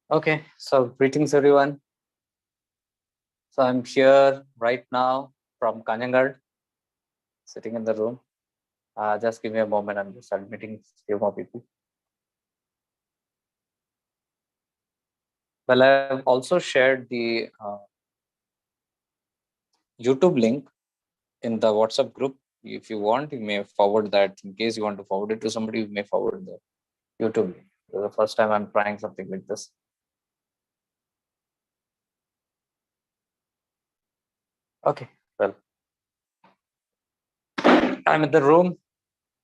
Okay, so greetings everyone. So I'm here right now from Kanyangarh, sitting in the room. Just give me a moment. I'm just admitting few more people. Well, I've also shared the YouTube link in the WhatsApp group. If you want, you may forward that. In case you want to forward it to somebody, you may forward the YouTube link. This is the first time I'm trying something like this. Okay, well, I'm in the room,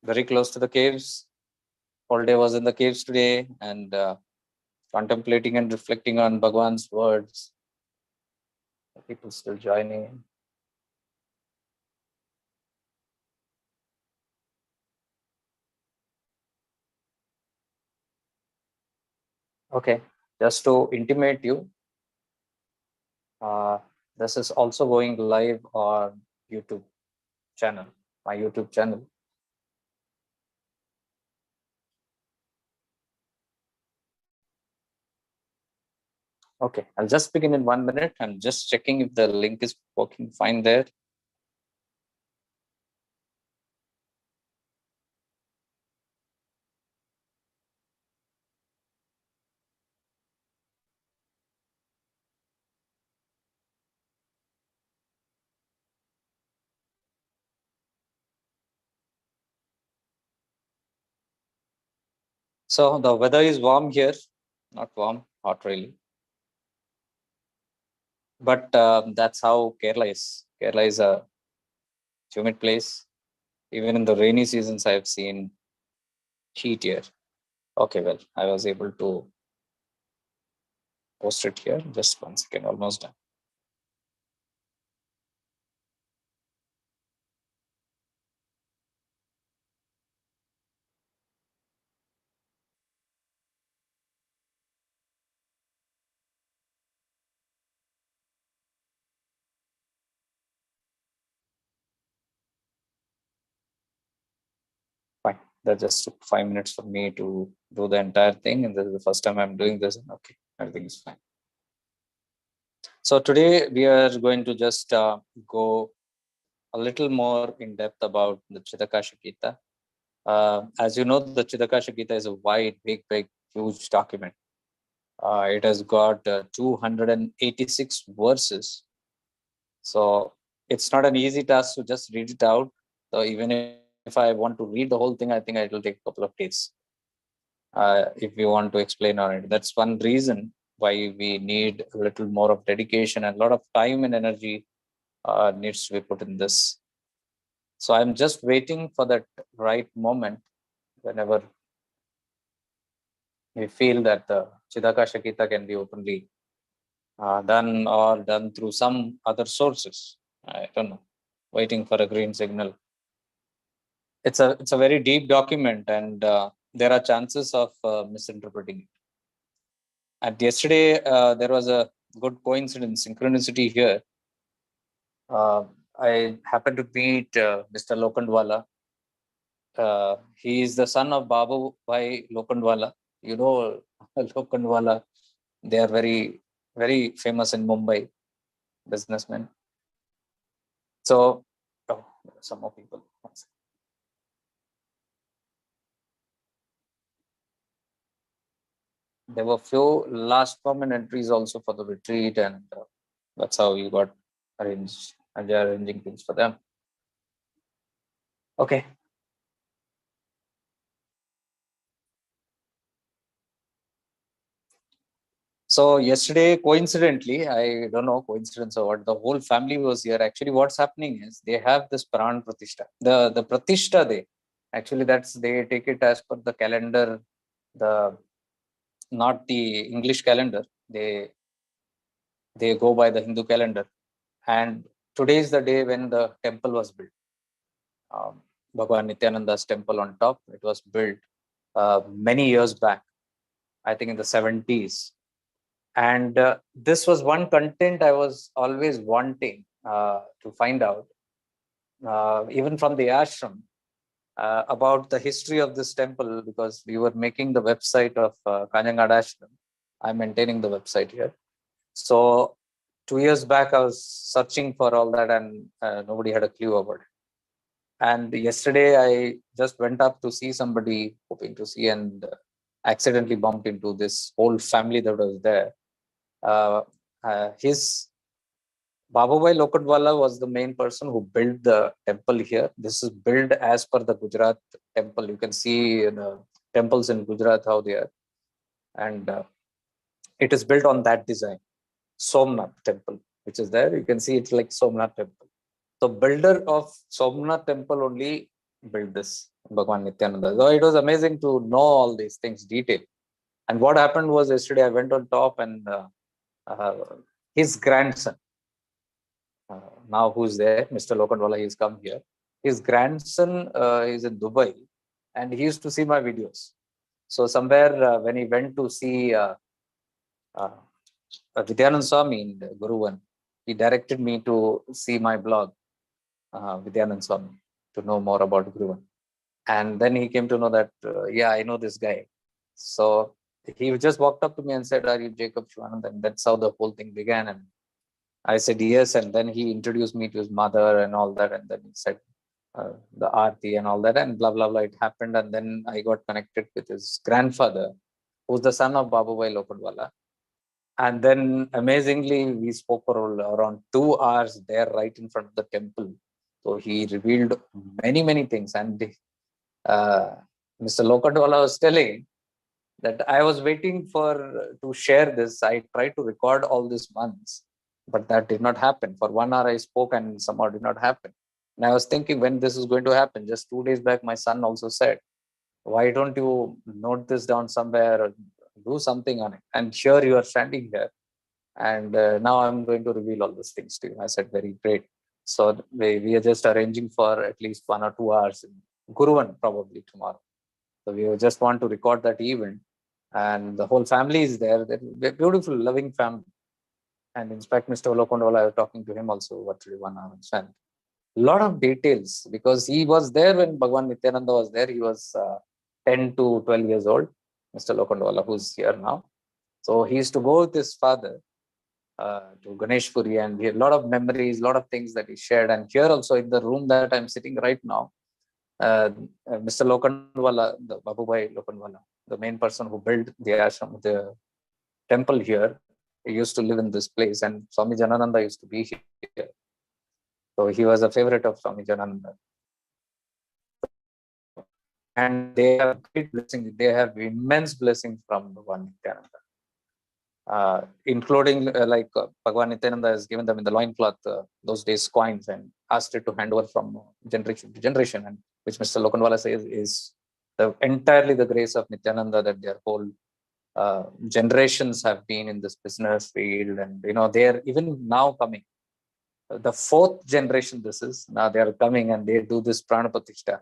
very close to the caves. All day was in the caves today, and contemplating and reflecting on Bhagwan's words. People still joining in. Okay, just to intimate you, uh, this is also going live on YouTube channel, my YouTube channel. Okay, I'll just begin in 1 minute. I'm just checking if the link is working fine there. So the weather is warm here, not warm, hot really. But that's how Kerala is. Kerala is a humid place. Even in the rainy seasons, I've seen heat here. Okay, well, I was able to post it here. Just 1 second, almost done. Fine. That just took 5 minutes for me to do the entire thing. And this is the first time I'm doing this. Okay, everything is fine. So today we are going to just go a little more in depth about the Chidakasha Gita. As you know, the Chidakasha Gita is a wide, big, huge document. It has got 286 verses. So it's not an easy task to just read it out. So even if I want to read the whole thing, I think it will take a couple of days if we want to explain on it. That's one reason why we need a little more of dedication, and a lot of time and energy needs to be put in this. So I'm just waiting for that right moment whenever we feel that the Chidakasha Gita can be openly done or done through some other sources. I don't know. Waiting for a green signal. It's a very deep document, and there are chances of misinterpreting it. And yesterday there was a good coincidence, synchronicity here. I happened to meet Mr. Lokandwala. He is the son of Babu Bhai Lokandwala. You know Lokandwala. They are very famous in Mumbai, businessmen. So, some more people. There were few last moment entries also for the retreat, and that's how you got arranged, and they are arranging things for them. Okay. So yesterday, coincidentally, I don't know coincidence or what, the whole family was here. Actually, what's happening is they have this Pran Pratishtha. The Pratishtha Day. Actually, that's they take it as per the calendar, the not the English calendar. They go by the Hindu calendar. And today is the day when the temple was built. Bhagwan Nityananda's temple on top. It was built many years back, I think in the 70s. And this was one content I was always wanting to find out, even from the ashram, about the history of this temple, because we were making the website of Kanyangarh ashram. I'm maintaining the website here. So 2 years back, I was searching for all that, and nobody had a clue about it. And yesterday, I just went up to see somebody, hoping to see, and accidentally bumped into this whole family that was there. His Bababhai Lokhandwala was the main person who built the temple here. This is built as per the Gujarat temple. You can see the temples in Gujarat, how they are. And it is built on that design. Somnath temple, which is there. You can see it's like Somnath temple. So builder of Somnath temple only built this, Bhagwan Nityananda. So it was amazing to know all these things detail. And what happened was yesterday I went on top, and his grandson, now who's there, Mr. Lokhandwala, he's come here. His grandson is in Dubai, and he used to see my videos. So somewhere when he went to see Vidyanand Swami in Guruvan, he directed me to see my blog, Vidyanand Swami, to know more about Guruvan. And then he came to know that, yeah, I know this guy. So he just walked up to me and said, "Are you Jacob Shivanand?" And that's how the whole thing began. And I said yes, and then he introduced me to his mother and all that, and then he said the Aarti and all that, and blah blah blah. It happened, and then I got connected with his grandfather, who's the son of Bababhai Lokhandwala. And then amazingly, we spoke for around 2 hours there, right in front of the temple. So he revealed many things, and Mr. Lokhandwala was telling that I was waiting to share this. I tried to record all these months, but that did not happen. For 1 hour I spoke, and somehow did not happen. And I was thinking when this is going to happen. Just 2 days back, my son also said, "Why don't you note this down somewhere or do something on it?" And here you are standing here, and now I'm going to reveal all these things to you. I said, "Very great." So we are just arranging for at least 1 or 2 hours in Guruvan, probably tomorrow. So we just want to record that event, and the whole family is there. They're beautiful, loving family. And in fact, Mr. Lokhandwala, I was talking to him also virtually 1 hour and spent a lot of details, because he was there when Bhagwan Nityananda was there. He was 10 to 12 years old, Mr. Lokhandwala, who's here now. So he used to go with his father to Ganeshpuri, and he had a lot of memories, a lot of things that he shared. And here also in the room that I'm sitting right now, Mr. Lokhandwala, the Babubhai Lokhandwala, the main person who built the ashram, the temple here, he used to live in this place, and Swami Janananda used to be here. So he was a favorite of Swami Janananda. And they have great blessings. They have immense blessings from Bhagwan Nityananda. Including Bhagwan Nityananda has given them in the loincloth those days coins, and asked it to hand over from generation to generation, and which Mr. Lokhandwala says is entirely the grace of Nityananda, that their whole generations have been in this business field, and they're even now coming. The fourth generation this is, now they are coming and they do this Prana Pratishtha.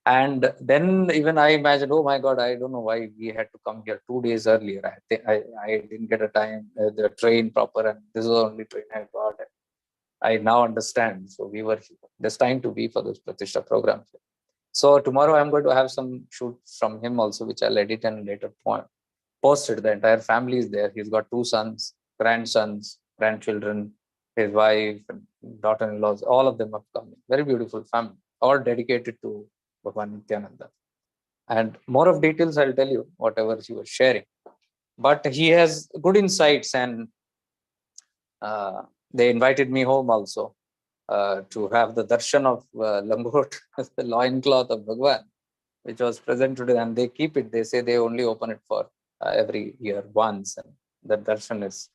And then even I imagine, oh my God, I don't know why we had to come here 2 days earlier. I didn't get a time, the train proper, and this is the only train I got. I now understand. So we were destined to be for this Pratishtha program. So tomorrow I'm going to have some shoots from him also, which I'll edit and later post it. The entire family is there. He's got 2 sons, grandsons, grandchildren, his wife, and daughter-in-laws. All of them have come. Very beautiful family, all dedicated to Bhagwan Nityananda. And more of details I'll tell you, whatever he was sharing. But he has good insights, and they invited me home also to have the darshan of Langot, the loincloth of Bhagwan, which was presented, and they keep it. They say they only open it for every year once, and the darshan is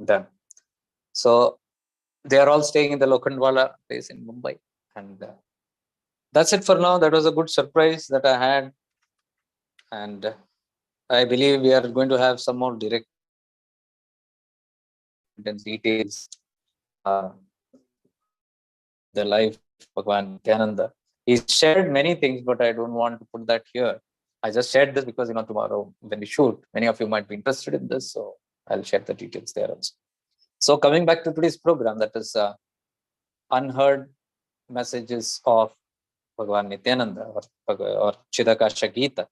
done. So they are all staying in the Lokhandwala place in Mumbai. And that's it for now. That was a good surprise that I had. And I believe we are going to have some more direct details the life of Bhagwan Nityananda. He shared many things, but I don't want to put that here. I just shared this because tomorrow when we shoot, many of you might be interested in this, so I'll share the details there also. So coming back to today's program, that is Unheard Messages of Bhagwan Nityananda, or Chidakasha Gita.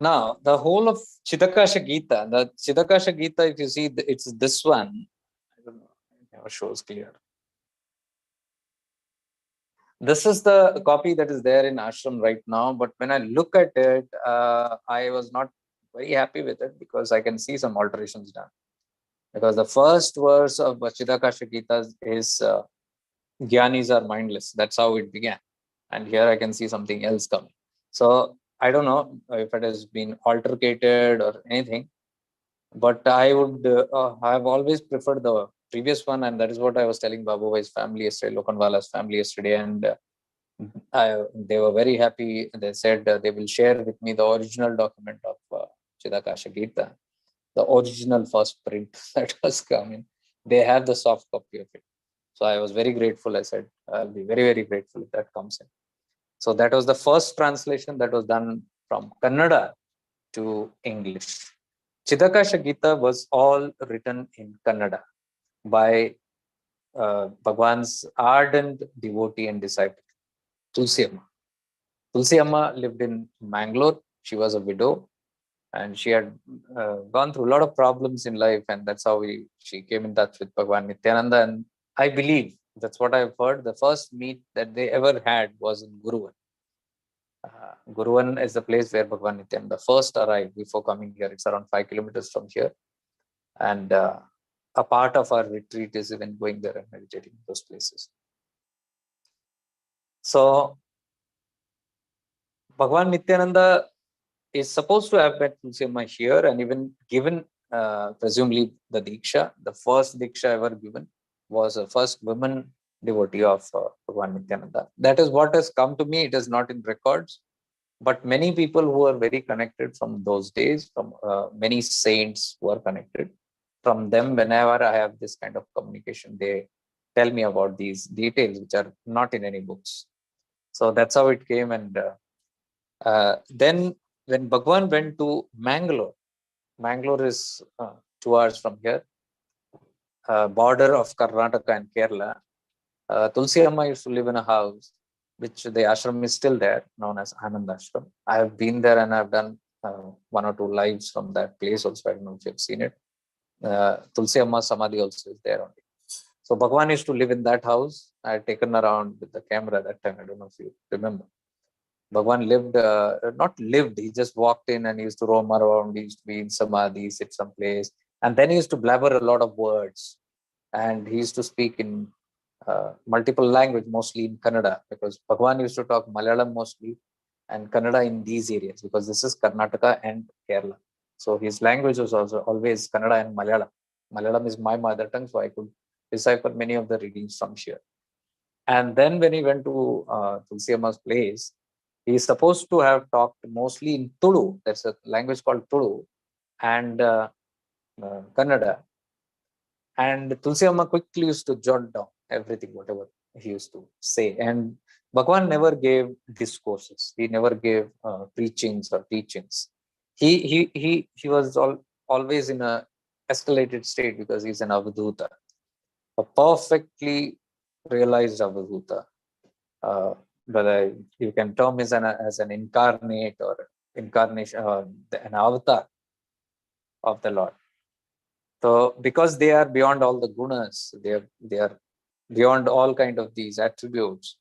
Now, the whole of Chidakasha Gita, the Chidakasha Gita, if you see, it's this one. I don't know, it never shows clear. This is the copy that is there in ashram right now. But when I look at it, I was not very happy with it because I can see some alterations done. Because the first verse of Chidakasha Gita is Gyanis are mindless. That's how it began. And here I can see something else coming. So I don't know if it has been altercated or anything, but I would have always preferred the previous one. And that is what I was telling Babu Bhai's family yesterday, Lokanwala's family yesterday. And they were very happy. They said they will share with me the original document of Chidakasha Gita, the original first print that was coming. They have the soft copy of it. So I was very grateful. I said, I'll be very, very grateful if that comes in. So that was the first translation that was done from Kannada to English. Chidakasha Gita was all written in Kannada by Bhagwan's ardent devotee and disciple, Tulsi Amma. Tulsi Amma lived in Mangalore. She was a widow and she had gone through a lot of problems in life, and that's how she came in touch with Bhagwan Nityananda. And I believe that's what I've heard. The first meet that they ever had was in Guruvan. Guruvan is the place where Bhagwan Nityananda first arrived before coming here. It's around 5 kilometers from here, and a part of our retreat is even going there and meditating in those places. So Bhagwan Nityananda is supposed to have met Tulsi Amma here and even given, presumably, the Diksha. The first Diksha ever given was the first woman devotee of Bhagwan Nityananda. That is what has come to me. It is not in records, but many people who are very connected from those days, from many saints who are connected, from them, whenever I have this kind of communication, they tell me about these details, which are not in any books. So that's how it came. And then when Bhagwan went to Mangalore, Mangalore is 2 hours from here, border of Karnataka and Kerala. Tulsi Amma used to live in a house, which the ashram is still there, known as Anand Ashram. I have been there and I've done 1 or 2 lives from that place also. I don't know if you've seen it. Tulsi Amma Samadhi also is there only. So Bhagwan used to live in that house. I had taken around with the camera that time. I don't know if you remember. Bhagwan lived, not lived, he just walked in and he used to roam around. He used to be in Samadhi, sit someplace. And then he used to blabber a lot of words. And he used to speak in multiple language, mostly in Kannada, because Bhagwan used to talk Malayalam mostly and Kannada in these areas, because this is Karnataka and Kerala. So his language was also always Kannada and Malayalam. Malayalam is my mother tongue, so I could decipher many of the readings from here. And then when he went to Tulsi Amma's place, he is supposed to have talked mostly in Tulu. There's a language called Tulu and Kannada. And Tulsi Amma quickly used to jot down everything, whatever he used to say. And Bhagwan never gave discourses. He never gave preachings or teachings. He was always in a escalated state because he's an avadhuta, a perfectly realized avadhuta. Whether you can term as an incarnate or incarnation, an avatar of the Lord. So because they are beyond all the gunas, they are beyond all kind of these attributes.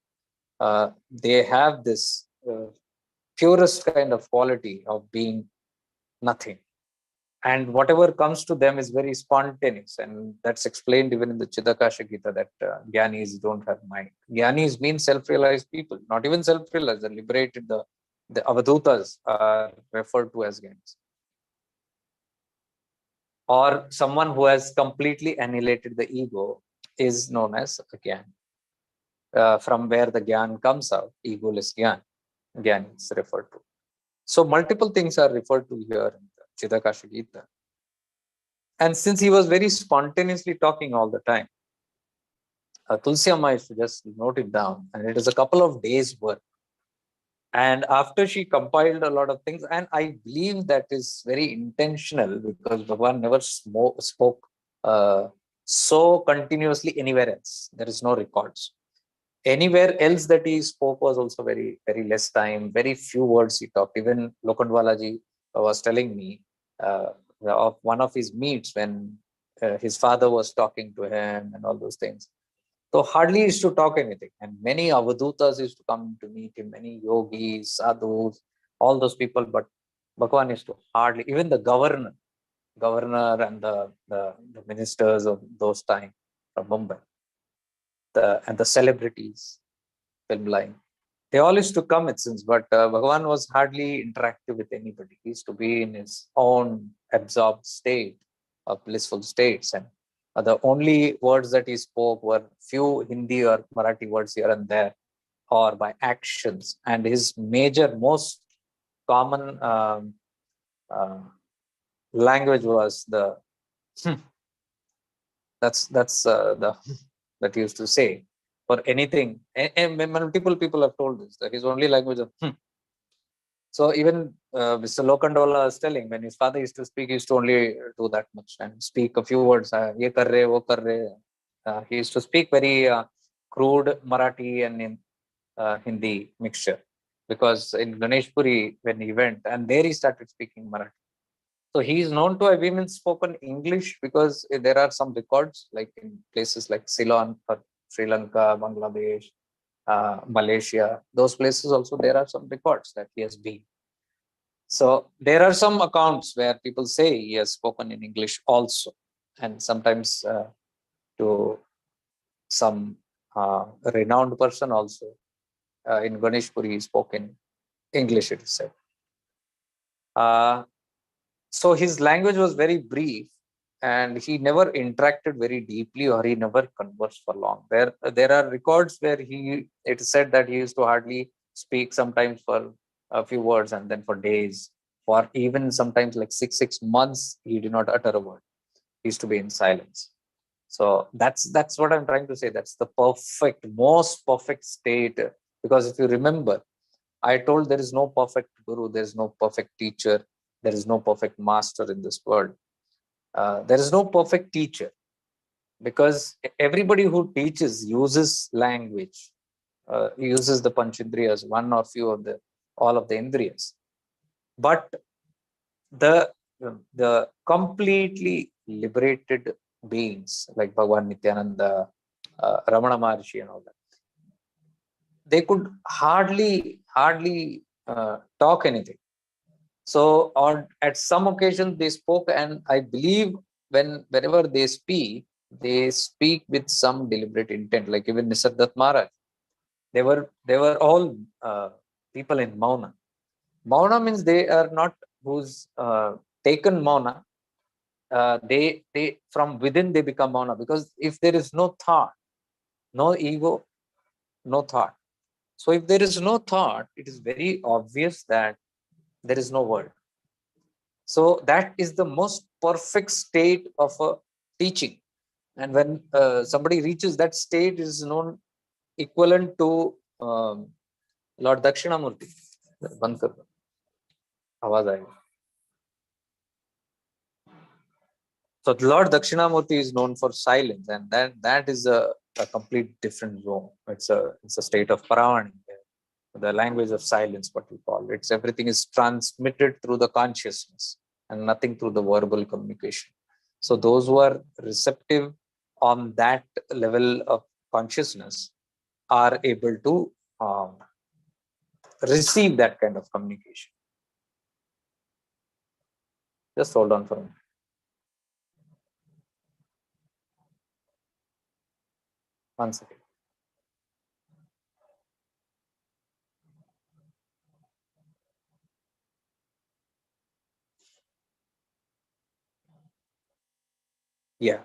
They have this purest kind of quality of being nothing. And whatever comes to them is very spontaneous. And that's explained even in the Chidakasha Gita that Gyanis don't have mind. Gyanis mean self-realized people, not even self-realized, they're liberated. The avadhutas are referred to as Gyanis. Or someone who has completely annihilated the ego is known as a Gyan. From where the Gyan comes out, egoless Gyan is referred to. So multiple things are referred to here in the Chidakasha Gita. And since he was very spontaneously talking all the time, Tulsi Amma used to just note it down, and it is a couple of days' work. And after she compiled a lot of things, and I believe that is very intentional because Bhagwan never spoke so continuously anywhere else. There is no records. Anywhere else that he spoke was also very, very less time, very few words he talked. Even Lokandwalaji was telling me of one of his meets when his father was talking to him and all those things. So hardly used to talk anything. And many avadutas used to come to meet him, many yogis, sadhus, all those people. But Bhagwan used to hardly, even the governor and the ministers of those time from Mumbai, and the celebrities, film line, they all used to come, it seems, but Bhagavan was hardly interactive with anybody. He used to be in his own absorbed state of blissful states. And the only words that he spoke were few Hindi or Marathi words here and there, or by actions. And his major, most common uh, language was the "Hmm." That's the that he used to say for anything. And multiple people have told this that his only language of "Hmm." So even Mr. Lokandola was telling when his father used to speak, he used to only do that much and speak a few words. Ye kar rahe, wo kar rahe. He used to speak very crude Marathi and in Hindi mixture, because in Ganeshpuri when he went and there he started speaking Marathi. So he is known to have even spoken English because there are some records like in places like Ceylon or Sri Lanka, Bangladesh, Malaysia. Those places also there are some records that he has been. So there are some accounts where people say he has spoken in English also, and sometimes to some renowned person also in Ganeshpuri he spoke in English, it is said. So his language was very brief, and he never interacted very deeply, or he never conversed for long. There are records where it is said that he used to hardly speak, sometimes for a few words, and then for days, for even sometimes like six months, he did not utter a word. He used to be in silence. So that's what I'm trying to say. That's the most perfect state. Because if you remember, I told there is no perfect guru, there is no perfect teacher, there is no perfect master in this world. There is no perfect teacher, because everybody who teaches uses language, uses the Panchindriyas, one or few of all of the Indriyas. But the completely liberated beings like Bhagavan Nityananda, Ramana Maharshi, and all that, they could hardly talk anything. So on at some occasions they spoke, and I believe whenever they speak with some deliberate intent. Like even Nisargadatta Maharaj, they were all people in Mauna. Mauna means they are not who's taken Mauna. They from within they become Mauna, because if there is no thought, no ego, no thought. So if there is no thought, it is very obvious that there is no word. So that is the most perfect state of a teaching. And when somebody reaches that state, is known equivalent to Lord Dakshinamurti. बंद कर दो, आवाज आएगा. So Lord Dakshinamurti is known for silence, and that is a complete different zone. It's a state of paravani, the language of silence, what we call it. It's everything is transmitted through the consciousness and nothing through the verbal communication. So those who are receptive on that level of consciousness are able to receive that kind of communication. Just hold on for a minute. One second. Yeah.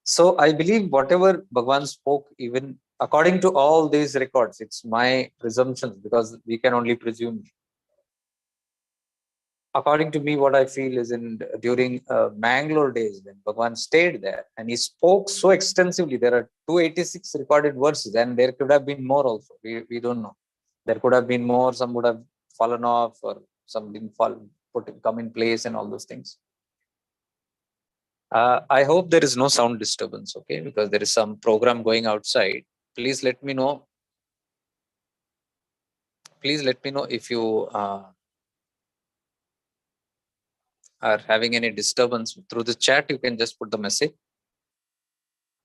So I believe whatever Bhagwan spoke, even according to all these records, it's my presumptions, because we can only presume. According to me, what I feel is during Mangalore days, when Bhagwan stayed there and he spoke so extensively, there are 286 recorded verses, and there could have been more also. We don't know. There could have been more. Some would have fallen off, or some didn't come in place, and all those things. I hope there is no sound disturbance, okay? Because there is some program going outside. Please let me know. Please let me know if you are having any disturbance through the chat. You can just put the message.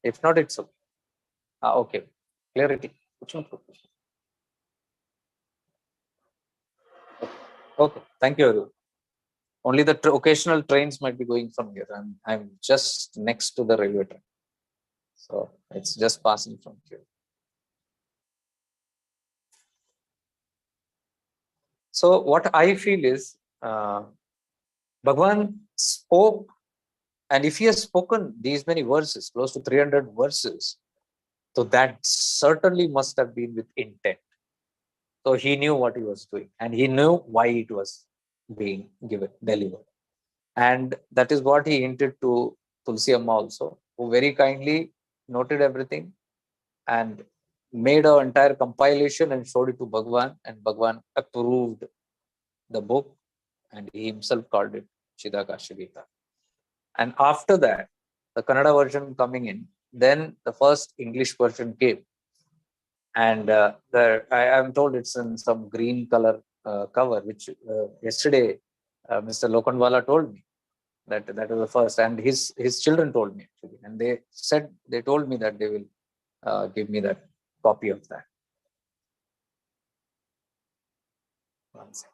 If not, it's okay. Okay. Clarity. Okay. Thank you, everyone. Only the occasional trains might be going from here. I'm just next to the railway train. So it's just passing from here. So what I feel is Bhagwan spoke, and if he has spoken these many verses, close to 300 verses, so that certainly must have been with intent. So he knew what he was doing, and he knew why it was being delivered. And that is what he hinted to Tulsi Amma also, who very kindly noted everything and made an entire compilation and showed it to Bhagwan, and Bhagwan approved the book, and he himself called it Chidakasha Gita. And after that, the Kannada version coming in, then the first English version came. And I am told it's in some green color cover, which yesterday Mr. Lokhandwala told me that was the first, and his children told me actually, and they told me that they will give me that copy of that. One second.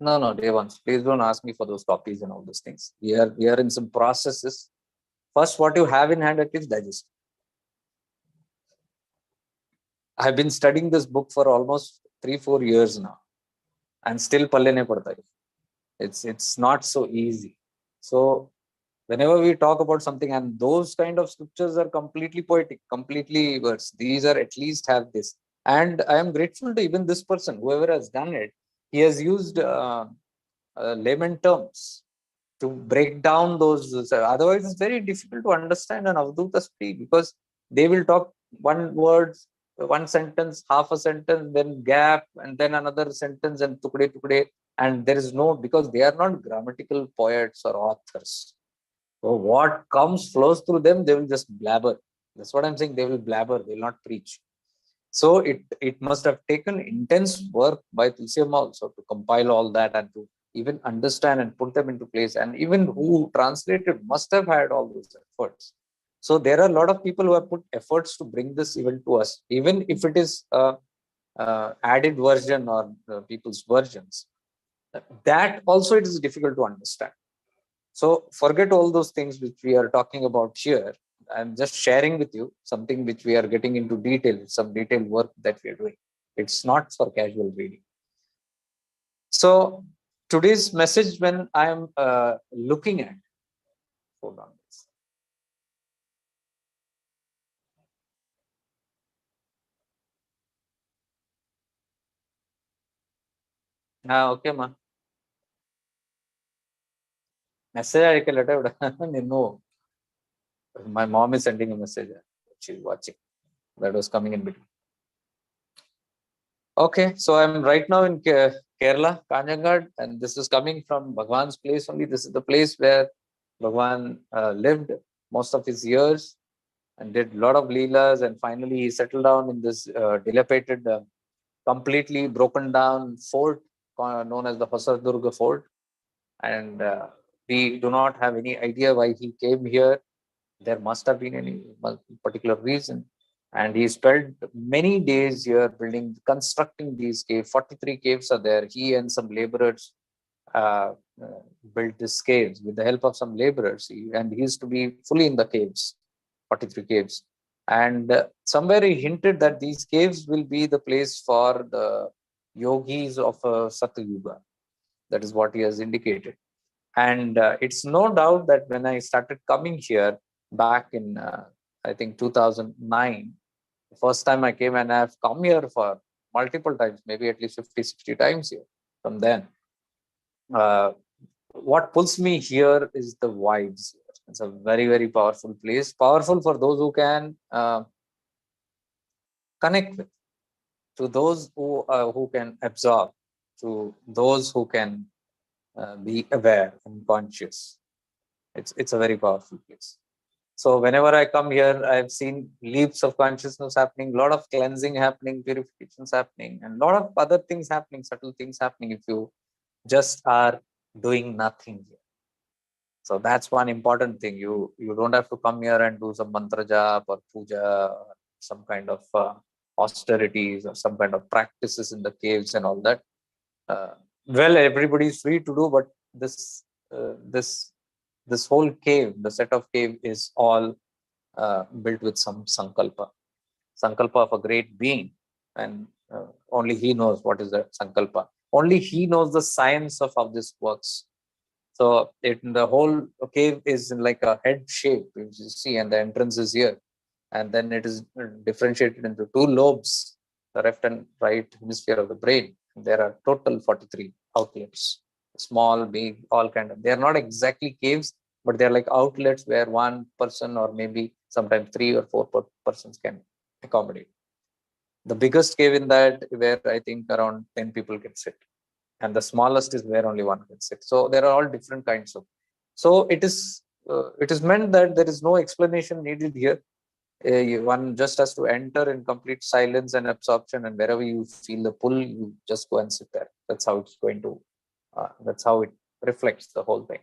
No, day ones. Please don't ask me for those copies and all those things. We are in some processes. First, what you have in hand, at least digest. I've been studying this book for almost 3-4 years now, and still pallene padta. It's not so easy. So whenever we talk about something, and those kind of scriptures are completely poetic, completely words. These are at least have this. And I am grateful to even this person, whoever has done it. He has used layman terms to break down those. Otherwise, it's very difficult to understand an Avadhuta speak, because they will talk one word, one sentence, half a sentence, then gap, and then another sentence, and tukde. And there is no, because they are not grammatical poets or authors. So what comes flows through them, they will just blabber. That's what I'm saying. They will blabber, they will not preach. So it must have taken intense work by Tulsi Amma also to compile all that and to even understand and put them into place. And even who translated must have had all those efforts. So there are a lot of people who have put efforts to bring this even to us, even if it is added version or people's versions. That also it is difficult to understand. So forget all those things which we are talking about here. I'm just sharing with you something which we are getting into detail, some detailed work that we are doing. It's not for casual reading. So today's message, when I'm looking at, hold on. Okay, ma. Message no. My mom is sending a message. She's watching. That was coming in between. Okay, so I'm right now in Kerala, Kanjangad, and this is coming from Bhagwan's place only. This is the place where Bhagwan lived most of his years and did a lot of leelas, and finally he settled down in this dilapidated, completely broken down fort known as the Hosardurga Fort. And we do not have any idea why he came here. There must have been any particular reason. And he spent many days here constructing these caves. 43 caves are there. He and some laborers uh, built these caves with the help of some laborers. And he used to be fully in the caves, 43 caves. And somewhere he hinted that these caves will be the place for the yogis of Satyuga. That is what he has indicated. And it's no doubt that when I started coming here back in, I think 2009, the first time I came, and I've come here for multiple times, maybe at least 50, 60 times here from then. What pulls me here is the vibes. It's a very, very powerful place. Powerful for those who can connect with. to those who can absorb, to those who can be aware and conscious. It's a very powerful place. So whenever I come here, I've seen leaps of consciousness happening, a lot of cleansing happening, purifications happening, and a lot of other things happening, subtle things happening if you just are doing nothing here. So that's one important thing. You don't have to come here and do some mantra jap or puja, or some kind of austerities or some kind of practices in the caves and all that. Uh, well, everybody is free to do, but this this this whole cave, the set of cave, is all built with some sankalpa of a great being, and only he knows what is that sankalpa. Only he knows the science of how this works. So the whole cave is in like a head shape, you see, and the entrance is here, and then it is differentiated into two lobes, the left and right hemisphere of the brain. There are total 43 outlets, small, big, all kind of. They are not exactly caves, but they are like outlets where one person or maybe sometimes 3 or 4 persons can accommodate. The biggest cave in that, where I think around 10 people can sit, and the smallest is where only one can sit. So there are all different kinds of. So it is meant that there is no explanation needed here. One just has to enter in complete silence and absorption, and wherever you feel the pull, you just go and sit there. That's how it's going to. That's how it reflects the whole thing.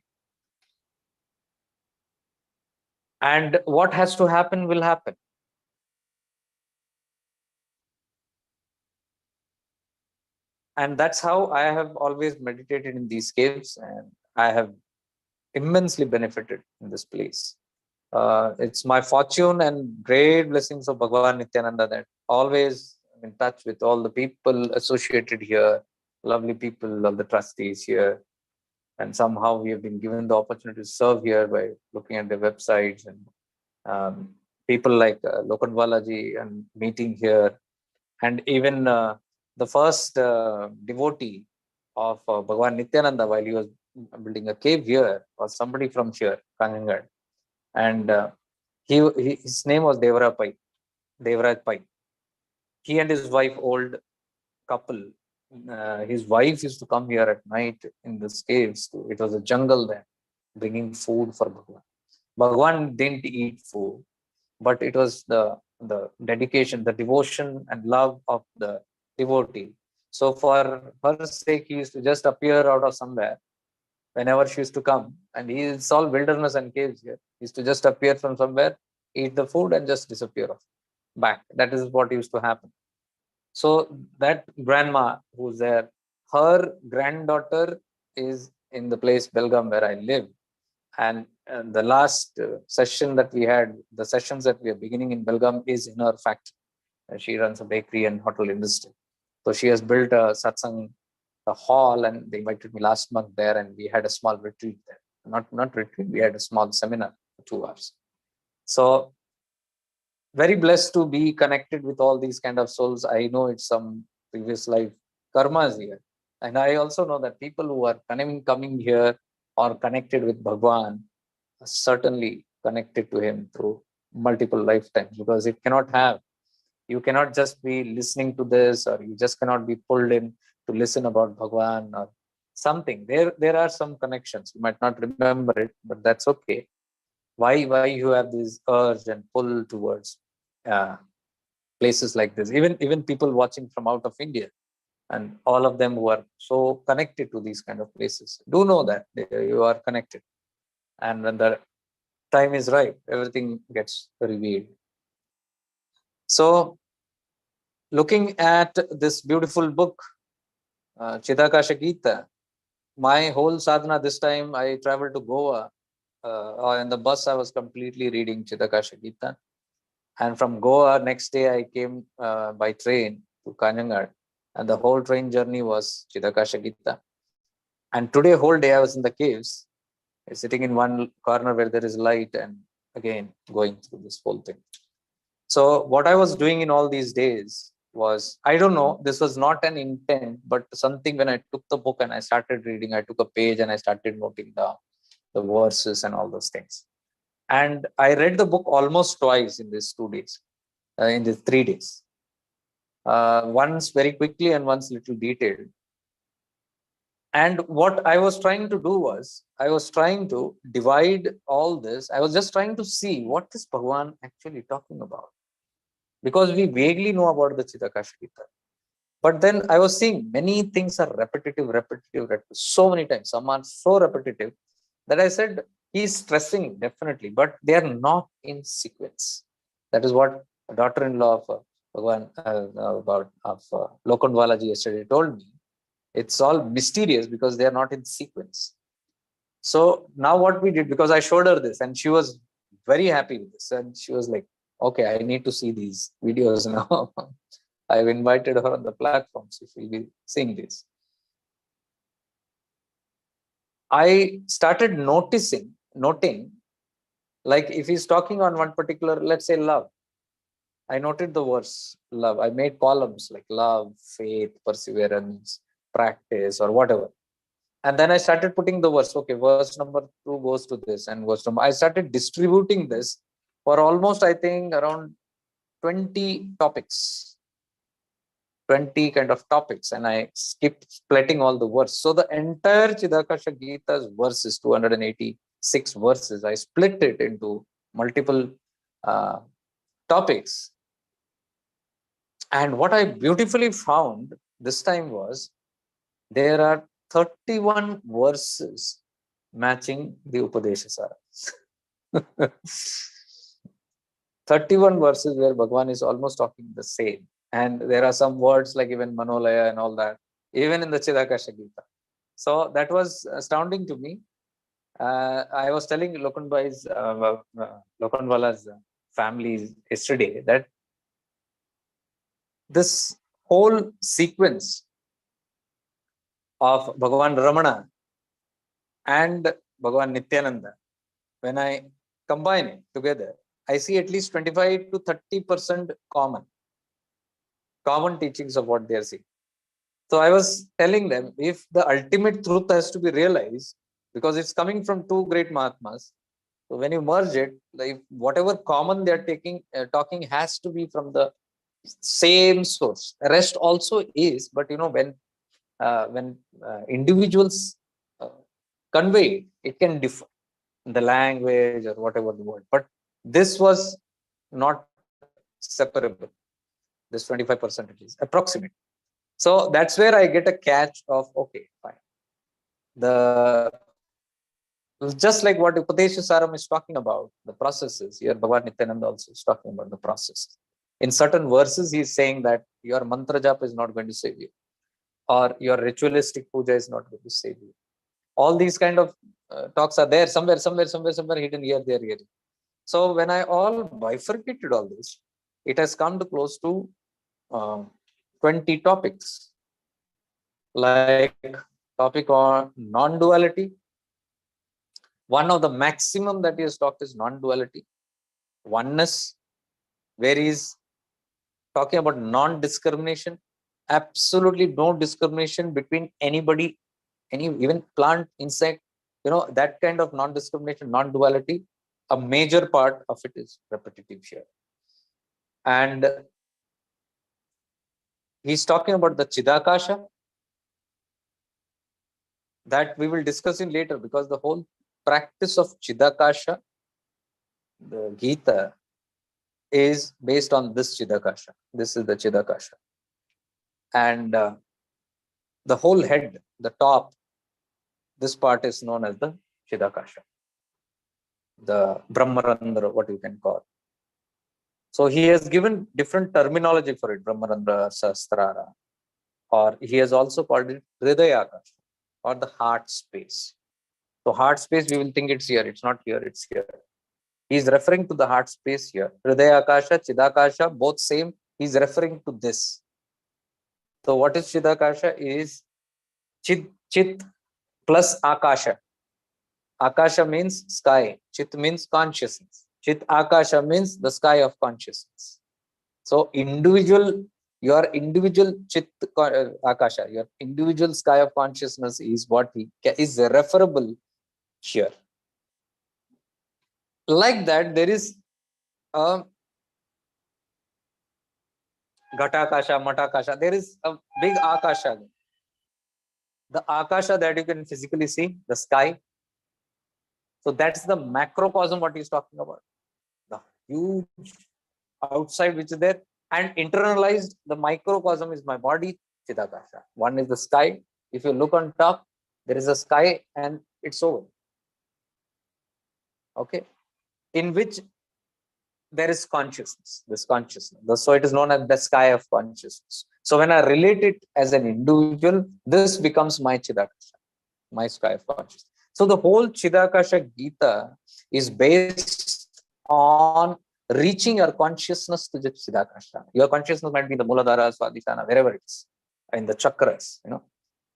And what has to happen will happen. And that's how I have always meditated in these caves, and I have immensely benefited in this place. It's my fortune and great blessings of Bhagavan Nityananda that always I'm in touch with all the people associated here, lovely people, all the trustees here. And somehow we have been given the opportunity to serve here by looking at the websites, and people like Lokan Balaji and meeting here. And even the first devotee of Bhagavan Nityananda, while he was building a cave here, was somebody from here, Kanganad. And his name was Devraj Pai. He and his wife, old couple, his wife used to come here at night in the caves. It was a jungle there, bringing food for Bhagwan. Bhagwan didn't eat food, but it was the dedication, the devotion and love of the devotee. So for her sake, he used to just appear out of somewhere whenever she used to come. And it's all wilderness and caves here. He used to just appear from somewhere, eat the food, and just disappear off back. That is what used to happen. So that grandma who's there, her granddaughter is in the place Belgaum where I live. And the last session that we had, the sessions that we are beginning in Belgaum is in her factory. She runs a bakery and hotel industry. So she has built a satsang, a hall, and they invited me last month there, and we had a small retreat there. Not retreat, we had a small seminar for 2 hours. So very blessed to be connected with all these kind of souls. I know it's some previous life karmas here. And I also know that people who are coming here or connected with Bhagwan are certainly connected to him through multiple lifetimes, because you cannot just be listening to this, or you just cannot be pulled in to listen about Bhagwan or something. There are some connections. You might not remember it, but that's okay. Why you have this urge and pull towards uh, places like this? Even people watching from out of India, and all of them who are so connected to these kind of places, do know that you are connected. And when the time is right, everything gets revealed. So looking at this beautiful book, Chidakasha Gita, my whole sadhana this time, I traveled to Goa. In the bus, I was completely reading Chidakasha Gita. And from Goa, next day, I came by train to Kanyanad. And the whole train journey was Chidakasha Gita. And today, whole day, I was in the caves, sitting in one corner where there is light, and again, going through this whole thing. So what I was doing in all these days was, I don't know, this was not an intent, but something. When I took the book and I started reading, I took a page and I started noting down the verses and all those things. And I read the book almost twice in these 2 days, in these 3 days. once very quickly and once little detailed. And what I was trying to do was, I was trying to divide all this. I was just trying to see what is Bhagavan actually talking about. Because we vaguely know about the Chidakasha Gita. But then I was seeing many things are repetitive, so many times. Some are so repetitive that I said, he's stressing definitely, but they are not in sequence. That is what a daughter-in-law of Bhagavan, Lokandwalaji yesterday told me. It's all mysterious because they are not in sequence. So now what we did, because I showed her this and she was very happy with this. And she was like, okay, I need to see these videos now. I've invited her on the platform, so she'll be seeing this. I started noting, like if he's talking on one particular, let's say love, I noted the verse love. I made columns like love, faith, perseverance, practice, or whatever. And then I started putting the verse. Okay, verse number 2 goes to this, and verse number. I started distributing this for almost, I think, around 20 topics, 20 kind of topics, and I skipped splitting all the verse. So the entire Chidakasha Gita's verses, 286 verses, I split it into multiple topics. And what I beautifully found this time was there are 31 verses matching the Upadeshasara. 31 verses where Bhagavan is almost talking the same. And there are some words like even Manolaya and all that, even in the Chidakasha Gita. So that was astounding to me. I was telling Lokandwala's family yesterday that this whole sequence of Bhagavan Ramana and Bhagavan Nityananda, when I combine it together, I see at least 25 to 30% common teachings of what they are saying. So I was telling them, if the ultimate truth has to be realized, because it's coming from two great Mahatmas, so when you merge it, like whatever common they are talking has to be from the same source. The rest also is, but when individuals convey it, it can differ in the language or whatever the word. But this was not separable. This 25% at least, approximate. So that's where I get a catch of, okay, fine. Just like what Upadeshasaram is talking about, the processes, here Bhagavan Nityananda also is talking about the process. In certain verses, he is saying that your mantra japa is not going to save you, or your ritualistic puja is not going to save you. All these kind of talks are there somewhere hidden here, there, here. So when I all bifurcated all this, it has come to close to 20 topics. Like topic on non-duality. One of the maximum that he has talked is non-duality. Oneness, where he is talking about non-discrimination. Absolutely no discrimination between anybody, even plant, insect, that kind of non-discrimination, non-duality. A major part of it is repetitive here. And he's talking about the Chidakasha, that we will discuss in later, because the whole practice of Chidakasha, the Gita, is based on this Chidakasha. This is the Chidakasha. And the whole head, the top, this part is known as the Chidakasha, the Brahmarandra, what you can call. So he has given different terminology for it, Brahmarandra, Sahasrara, or he has also called it Hridayakasha, or the heart space. So heart space, we will think it's here. It's not here, it's here. He's referring to the heart space here. Hridayakasha, Chidakasha, both same. He's referring to this. So what is Chidakasha? Is Chit plus Akasha. Akasha means sky. Chit means consciousness. Chit Akasha means the sky of consciousness. So your individual Chit Akasha, your individual sky of consciousness is what is referable here. Like that, there is a Ghatakasha, Matakasha. There is a big Akasha. The Akasha that you can physically see, the sky. So that's the macrocosm what he's talking about. The huge outside which is there, and internalized, the microcosm is my body, Chidakasha. One is the sky. If you look on top, there is a sky and it's over. Okay. In which there is consciousness, this consciousness. So it is known as the sky of consciousness. So when I relate it as an individual, this becomes my Chidakasha, my sky of consciousness. So the whole Chidakasha Gita is based on reaching your consciousness to the Chidakasha. Your consciousness might be the Muladhara, Swadhisthana, wherever it is, in the chakras,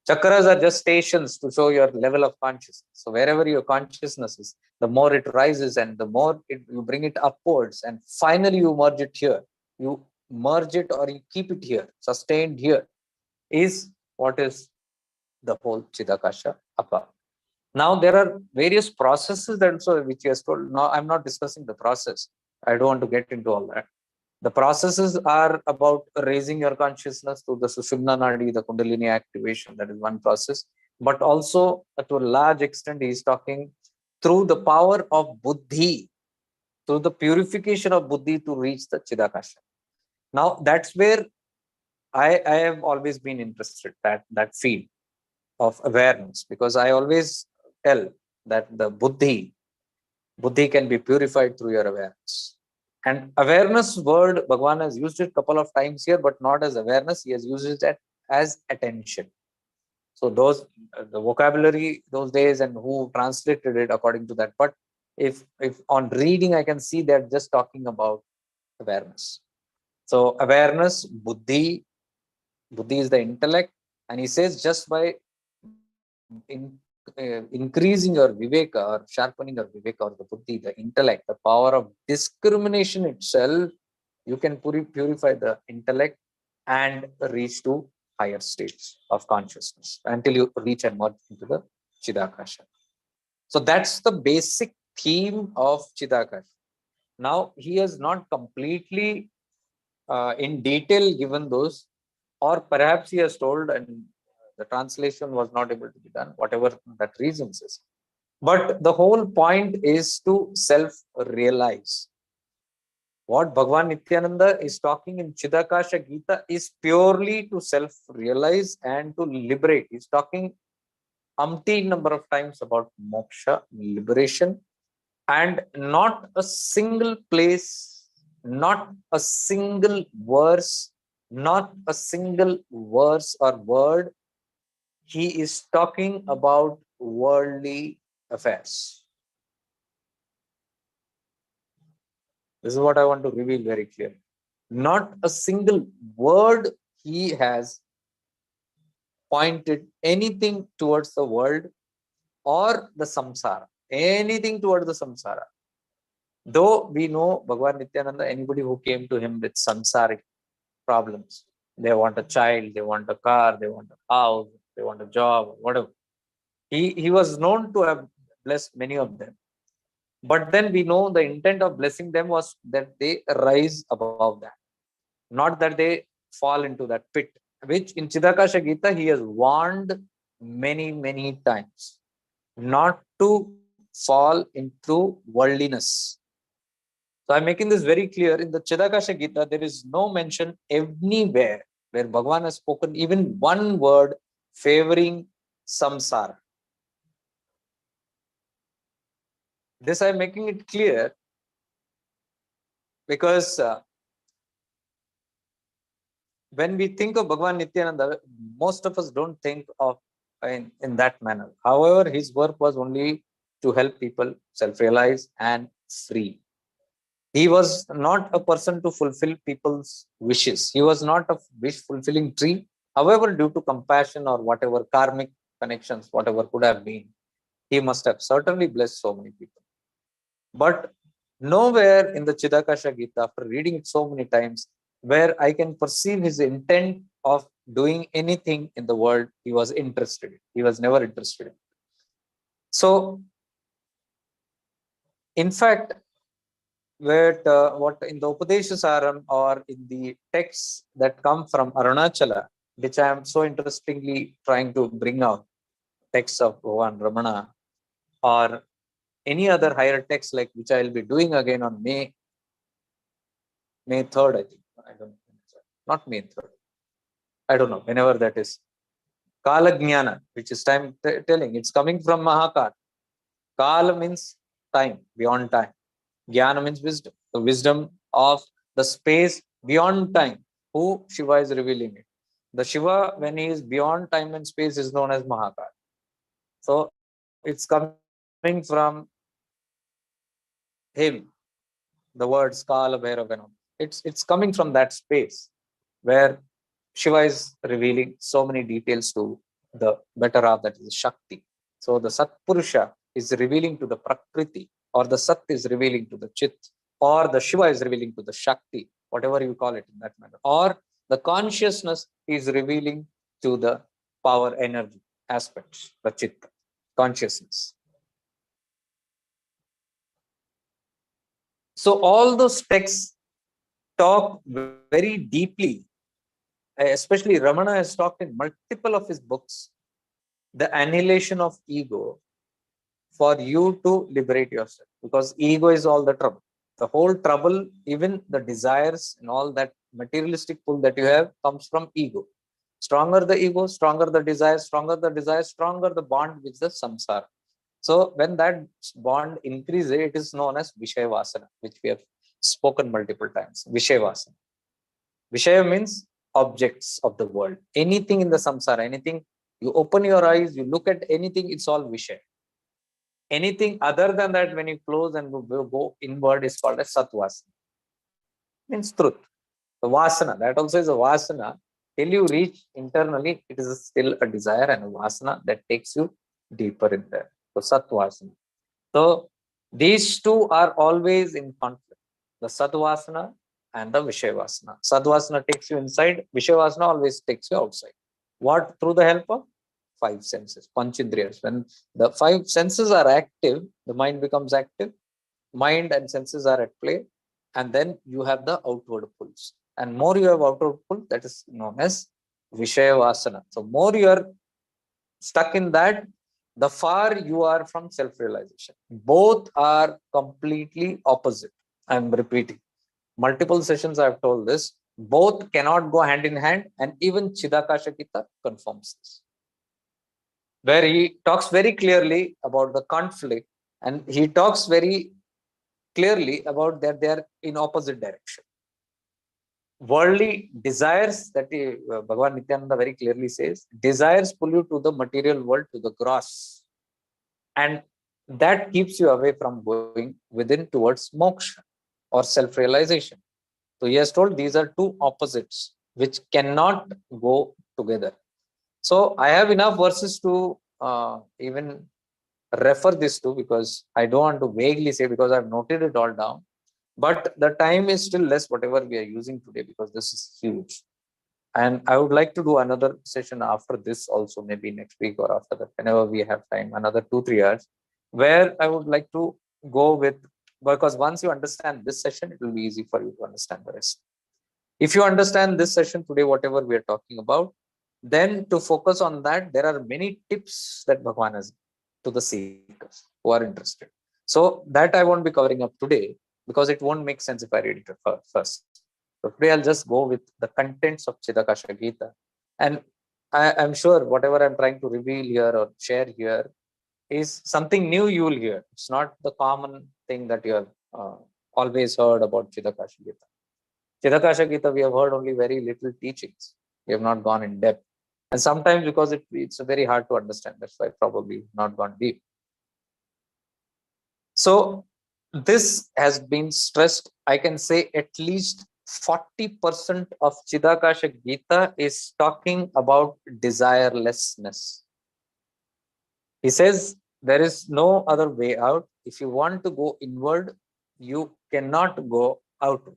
Chakras are just stations to show your level of consciousness. So wherever your consciousness is, the more it rises and the more you bring it upwards, and finally you merge it here. You merge it or you keep it here, sustained here, is what is the whole Chidakasha Apa. Now there are various processes that also which he has told. Now I'm not discussing the process. I don't want to get into all that. The processes are about raising your consciousness to the Sushumna Nadi, the Kundalini activation. That is one process. But also, to a large extent, he is talking through the power of Buddhi, through the purification of Buddhi to reach the Chidakasha. Now, that's where I have always been interested, that field of awareness, because I always tell that the Buddhi can be purified through your awareness. And awareness word, Bhagwan has used it a couple of times here, but not as awareness. He has used it as attention. So those, the vocabulary those days and who translated it according to that. But if on reading, I can see they're just talking about awareness. So awareness, Buddhi is the intellect. And he says just by increasing your viveka or sharpening your viveka or the buddhi, the intellect, the power of discrimination itself, you can purify the intellect and reach to higher states of consciousness until you reach and merge into the Chidakasha. So that's the basic theme of Chidakasha. Now, he has not completely in detail given those, or perhaps he has told and the translation was not able to be done, whatever that reasons is. But the whole point is to self-realize. What Bhagavan Nityananda is talking in Chidakasha Gita is purely to self-realize and to liberate. He's talking umpteen number of times about moksha, liberation, and not a single place, not a single verse, not a single verse or word, he is talking about worldly affairs. This is what I want to reveal very clearly. Not a single word he has pointed anything towards the world or the samsara, anything towards the samsara. Though we know Bhagavan Nityananda, anybody who came to him with samsaric problems, they want a child, they want a car, they want a house, they want a job, whatever. He was known to have blessed many of them. But then we know the intent of blessing them was that they rise above that, not that they fall into that pit, which in Chidakasha Gita he has warned many, many times not to fall into worldliness. So I'm making this very clear. In the Chidakasha Gita, there is no mention anywhere where Bhagavan has spoken even one word favoring samsara. This I'm making it clear because when we think of Bhagavan Nityananda, most of us don't think of in that manner. However, his work was only to help people self-realize and free. He was not a person to fulfill people's wishes. He was not a wish-fulfilling tree. However, due to compassion or whatever karmic connections, whatever could have been, he must have certainly blessed so many people. But nowhere in the Chidakasha Gita, after reading it so many times, where I can perceive his intent of doing anything in the world, he was interested in. He was never interested in. So, in fact, where what in the Upadeshasaram or in the texts that come from Arunachala, which I am so interestingly trying to bring out, texts of Bhagavan Ramana or any other higher text like which I will be doing again on May 3rd, I think. I don't know. Not May 3rd. I don't know, whenever that is. Kala Jnana, which is time telling. It's coming from Mahakal. Kala means time, beyond time. Jnana means wisdom. The wisdom of the space beyond time. Who Shiva is revealing it. The Shiva, when he is beyond time and space, is known as Mahakal. So it's coming from him, the words Kala Bhairavanam. It's coming from that space where Shiva is revealing so many details to the better half, that is Shakti. So the Satpurusha is revealing to the Prakriti, or the Sat is revealing to the Chit, or the Shiva is revealing to the Shakti, whatever you call it in that manner, or the consciousness is revealing to the power energy aspects, the Chitta, consciousness. So all those texts talk very deeply, especially Ramana has talked in multiple of his books, the annihilation of ego for you to liberate yourself, because ego is all the trouble. The whole trouble, even the desires and all that materialistic pull that you have, comes from ego. Stronger the ego, stronger the desire, stronger the desire, stronger the bond with the samsara. So when that bond increases, it is known as Vishayavasana, which we have spoken multiple times. Vishayavasana. Vishaya means objects of the world. Anything in the samsara, anything, you open your eyes, you look at anything, it's all Vishaya. Anything other than that, when you close and go inward, is called as Satvasana. Means truth. The Vasana, that also is a Vasana. Till you reach internally, it is still a desire and a Vasana that takes you deeper in there. So Satvasana. So these two are always in conflict. The Satvasana and the Vishayavasana. Sadvasana takes you inside, Vishayavasana always takes you outside. What? Through the help of five senses, Panchindriyas. When the five senses are active, the mind becomes active, mind and senses are at play, and then you have the outward pulls. And more you have outward pull, that is known as Vishayavasana. So more you are stuck in that, the far you are from self-realization. Both are completely opposite. I'm repeating. Multiple sessions I've told this. Both cannot go hand in hand, and even Chidakasha Gita confirms this, where he talks very clearly about the conflict, and he talks very clearly about that they are in opposite direction. Worldly desires, that Bhagavan Nityananda very clearly says, desires pull you to the material world, to the gross, and that keeps you away from going within towards moksha or self-realization. So he has told these are two opposites which cannot go together. So I have enough verses to even refer this to, because I don't want to vaguely say, because I've noted it all down. But the time is still less, whatever we are using today, because this is huge. And I would like to do another session after this also, maybe next week or after that, whenever we have time, another 2-3 hours, where I would like to go with, because once you understand this session, it will be easy for you to understand the rest. If you understand this session today, whatever we are talking about, then to focus on that, there are many tips that Bhagavan has to the seekers who are interested. So that I won't be covering up today, because it won't make sense if I read it first. So today I'll just go with the contents of Chidakasha Gita. And I'm sure whatever I'm trying to reveal here or share here is something new you will hear. It's not the common thing that you have always heard about Chidakasha Gita. Chidakasha Gita, we have heard only very little teachings. We have not gone in depth. And sometimes because it's very hard to understand, that's why probably not gone deep. So this has been stressed. I can say at least 40% of Chidakasha Gita is talking about desirelessness. He says there is no other way out. If you want to go inward, you cannot go outward.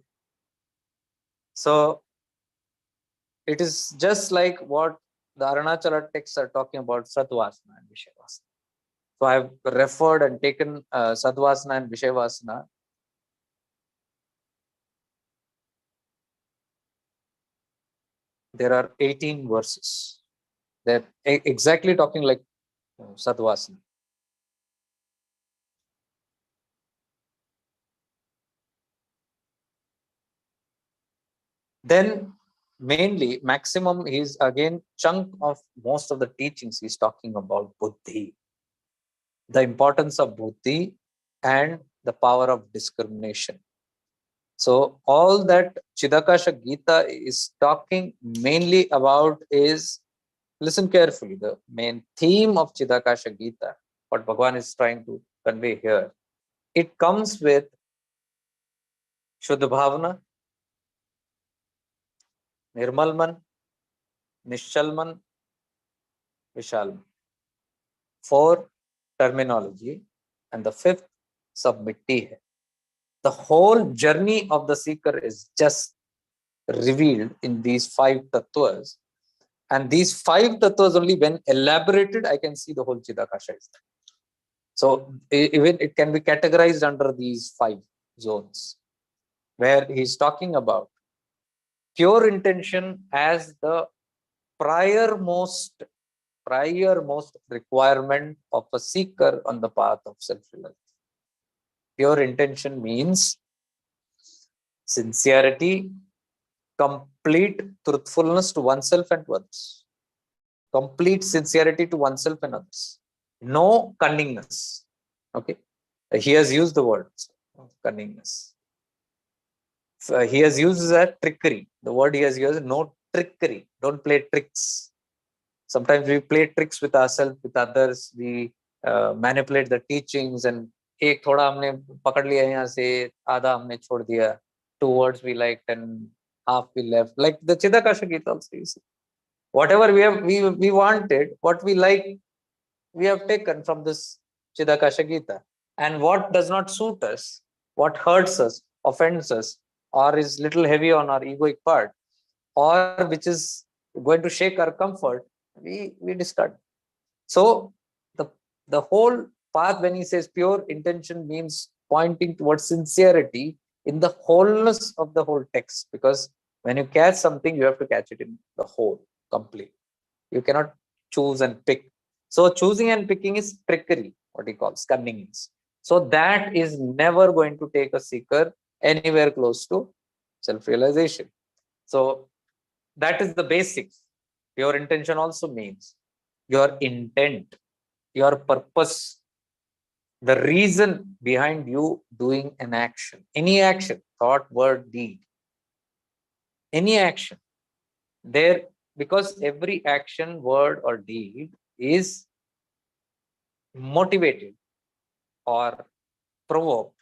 So it is just like what the Arunachala texts are talking about, Satvasana and Vishayavasana. So I have referred and taken Satvasana and Vishayavasana there are 18 verses. They're exactly talking like Sadhvasana. Then mainly maximum is again chunk of most of the teachings he's talking about buddhi, the importance of buddhi and the power of discrimination. So all that Chidakasha Gita is talking mainly about is, listen carefully, the main theme of Chidakasha Gita, what Bhagavan is trying to convey here, it comes with Shuddha Bhavana, Nirmal Man, Nishchal Man, Vishal Man. 4 terminology, and the 5th submitti hai. The whole journey of the seeker is just revealed in these 5 tattvas, and these 5 tattvas only when elaborated I can see the whole Chidakasha is there. So even it can be categorized under these 5 zones, where he's talking about pure intention as the prior most requirement of a seeker on the path of self-realization. Pure intention means sincerity, complete truthfulness to oneself and to others, complete sincerity to oneself and others, no cunningness. Okay, he has used the word cunningness. So he has used that trickery. The word he has used, no trickery. Don't play tricks. Sometimes we play tricks with ourselves, with others. We manipulate the teachings, and एक थोड़ा हमने पकड़ लिया यहाँ से, आधा हमने छोड़ दिया. 2 words we liked and half we left. Like the Chidakasha Gita also, you see. Whatever we wanted, what we like, we have taken from this Chidakasha Gita. And what does not suit us, what hurts us, offends us, or is little heavy on our egoic part, or which is going to shake our comfort, we discard. So the whole path, when he says pure intention, means pointing towards sincerity in the wholeness of the whole text. Because when you catch something, you have to catch it in the whole, complete. You cannot choose and pick. So choosing and picking is trickery, what he calls cunningness. So that is never going to take a seeker anywhere close to self-realization. So that is the basics. Pure intention also means your intent, your purpose, the reason behind you doing an action, any action, thought, word, deed, any action. There, because every action, word, or deed is motivated or provoked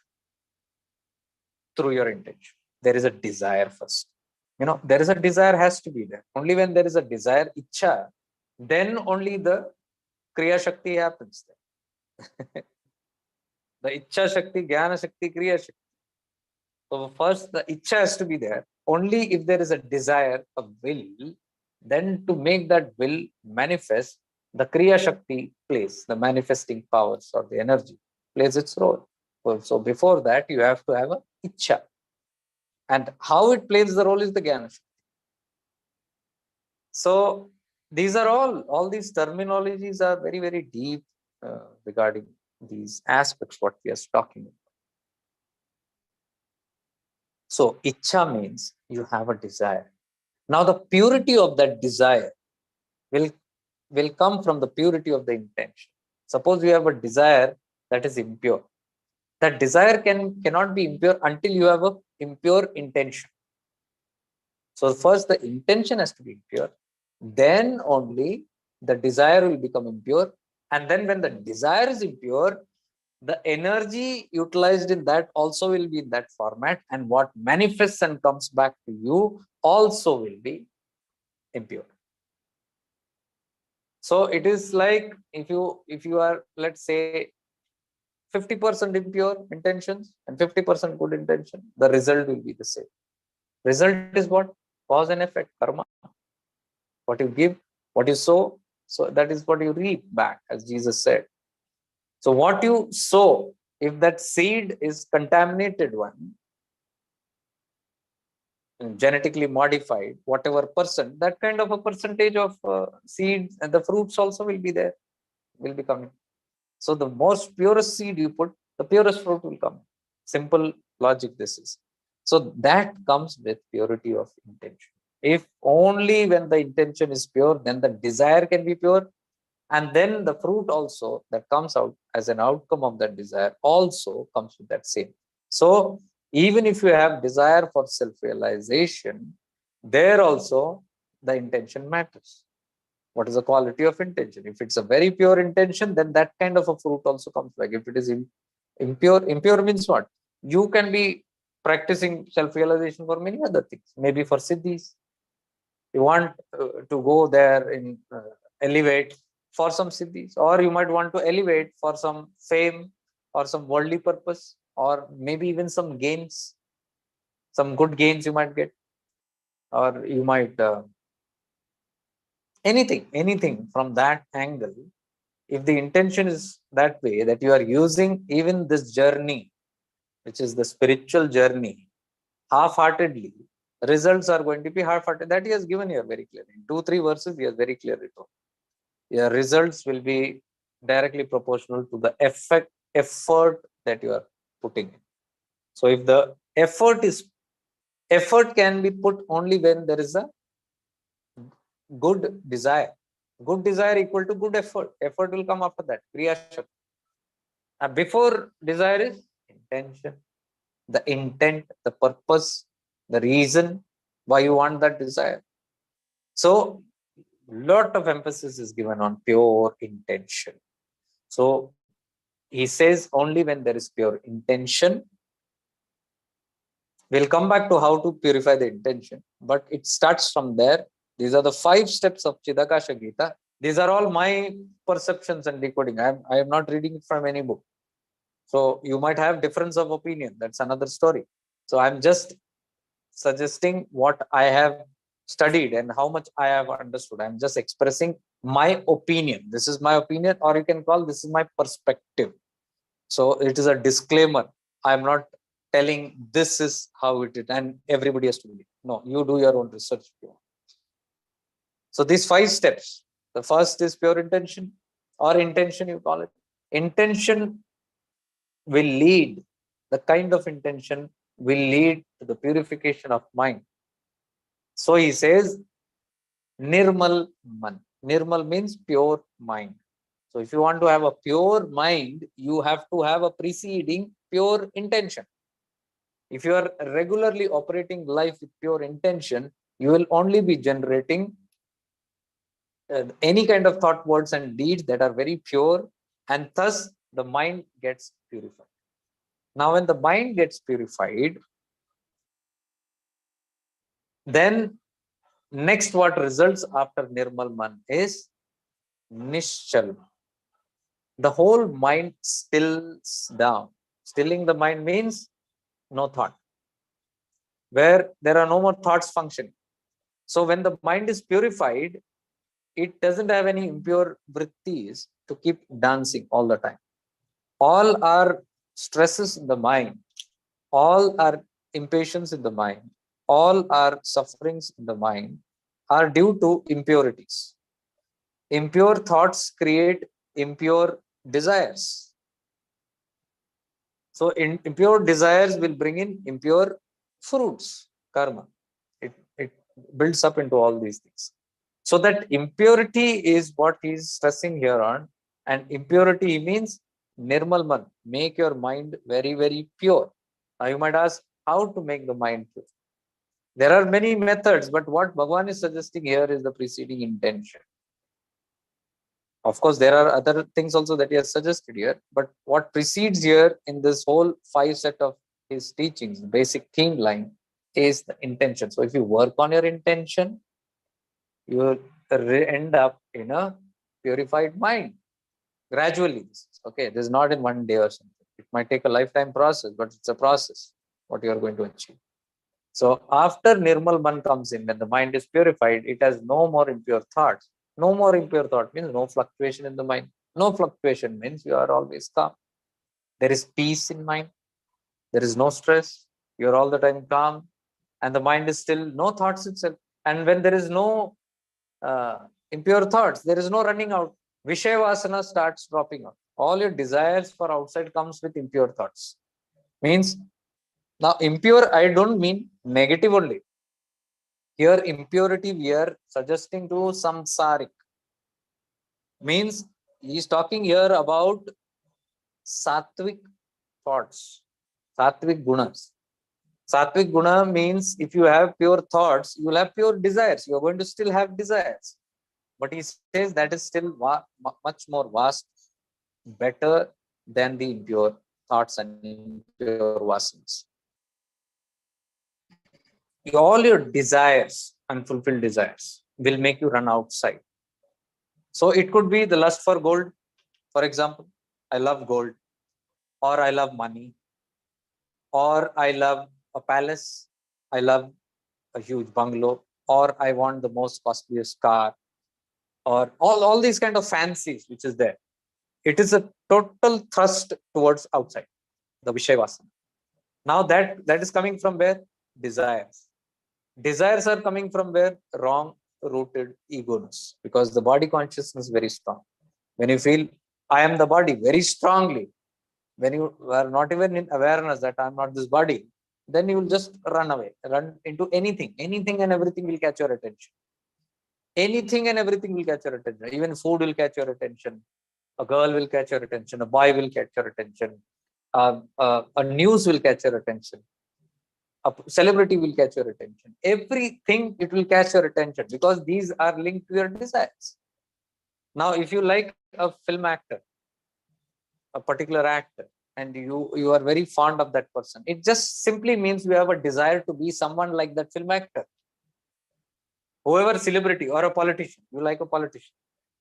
through your intention. There is a desire first. There is a desire, has to be there. Only when there is a desire, ichha, then only the Kriya Shakti happens there. The Ichha Shakti, Jnana Shakti, Kriya Shakti. So first the Ichha has to be there. Only if there is a desire, a will, then to make that will manifest, the Kriya Shakti plays, the manifesting powers or the energy plays its role. So before that, you have to have a Ichha. And how it plays the role is the Jnana Shakti. So these are all these terminologies are very, very deep regarding these aspects, what we are talking about. So Ichha means you have a desire. Now the purity of that desire will come from the purity of the intention. Suppose you have a desire that is impure. That desire cannot be impure until you have a impure intention. So first the intention has to be impure, then only the desire will become impure. And then when the desire is impure, the energy utilized in that also will be in that format, and what manifests and comes back to you also will be impure. So it is like if you are, let's say, 50% impure intentions and 50% good intention, the result will be the same. Result is what? Cause and effect, karma. What you give, what you sow, so that is what you reap back, as Jesus said. So what you sow, if that seed is contaminated one, genetically modified, whatever percent, that kind of a percentage of seeds and the fruits also will be there, will be coming. So the most purest seed you put, the purest fruit will come. Simple logic this is. So that comes with purity of intention. If only when the intention is pure, then the desire can be pure. And then the fruit also that comes out as an outcome of that desire also comes with that same. So even if you have desire for self-realization, there also the intention matters. What is the quality of intention? If it's a very pure intention, then that kind of a fruit also comes back. If it is impure, impure means what? You can be practicing self-realization for many other things, maybe for siddhis. You want to go there in elevate for some siddhis, or you might want to elevate for some fame or some worldly purpose, or maybe even some gains, some good gains you might get, or you might anything from that angle. If the intention is that way, that you are using even this journey, which is the spiritual journey, half-heartedly, results are going to be half-hearted. That he has given here very clearly. In 2-3 verses, he has very clearly told. Your results will be directly proportional to the effort that you are putting in. So if the effort can be put only when there is a good desire. Good desire equal to good effort. Effort will come after that. Kriya Shakti. And before desire is intention. The intent, the purpose, the reason why you want that desire. So lot of emphasis is given on pure intention. So he says only when there is pure intention. We'll come back to how to purify the intention, but it starts from there. These are the 5 steps of Chidakasha Gita. These are all my perceptions and decoding. I am not reading it from any book. So you might have difference of opinion. That's another story. So I'm just suggesting what I have studied and how much I have understood. I'm just expressing my opinion. This is my opinion, or you can call this is my perspective. So it is a disclaimer. I'm not telling this is how it is and everybody has to believe. No, you do your own research. So these 5 steps. The first is pure intention, or intention you call it. Intention will lead, the kind of intention will lead to the purification of mind. So he says, Nirmal Man. Nirmal means pure mind. So if you want to have a pure mind, you have to have a preceding pure intention. If you are regularly operating life with pure intention, you will only be generating any kind of thought, words, and deeds that are very pure, and thus the mind gets purified. Now, when the mind gets purified, then next what results after Nirmal Man is Nishchal. The whole mind stills down. Stilling the mind means no thought, where there are no more thoughts functioning. So when the mind is purified, it doesn't have any impure vrittis to keep dancing all the time. All our stresses in the mind, all our impatience in the mind, all our sufferings in the mind are due to impurities. Impure thoughts create impure desires. So impure desires will bring in impure fruits, karma. It builds up into all these things. So that impurity is what he's stressing here on. And impurity means Nirmal Man. Make your mind very, very pure. Now you might ask, how to make the mind pure? There are many methods, but what Bhagavan is suggesting here is the preceding intention. Of course, there are other things also that he has suggested here, but what precedes here in this whole 5 set of his teachings, the basic theme line, is the intention. So if you work on your intention, you will end up in a purified mind gradually. Okay, this is not in one day or something. It might take a lifetime process, but it's a process what you are going to achieve. So after Nirmal Man comes in, when the mind is purified, it has no more impure thoughts. No more impure thought means no fluctuation in the mind. No fluctuation means you are always calm. There is peace in mind. There is no stress. You are all the time calm. and the mind is still no thoughts itself. And when there is no impure thoughts, there is no running out. Vishaya vasana starts dropping out. All your desires for outside comes with impure thoughts. Means, now impure, I don't mean negative only. Here impurity we are suggesting to samsaric. Means he is talking here about sattvic thoughts, sattvic gunas. Sattvic guna means if you have pure thoughts, you will have pure desires. You are going to still have desires. But he says that is still much more vast, better than the impure thoughts and impure vasanas. All your desires, unfulfilled desires, will make you run outside. So it could be the lust for gold. For example, I love gold, or I love money, or I love a palace, I love a huge bungalow, or I want the most costliest car, or all these kind of fancies which is there. It is a total thrust towards outside, the Vishaya Vasana. Now that is coming from where? Desires. Desires are coming from where? Wrong rooted egoness, because the body consciousness is very strong. When you feel I am the body very strongly, when you are not even in awareness that I am not this body, then you will just run away, run into anything and everything will catch your attention. Anything and everything will catch your attention. Even food will catch your attention. A girl will catch your attention. A boy will catch your attention. A news will catch your attention. A celebrity will catch your attention. Everything, it will catch your attention, because these are linked to your desires. Now, if you like a film actor, a particular actor, and you are very fond of that person, it just simply means you have a desire to be someone like that film actor. Whoever celebrity or a politician, you like a politician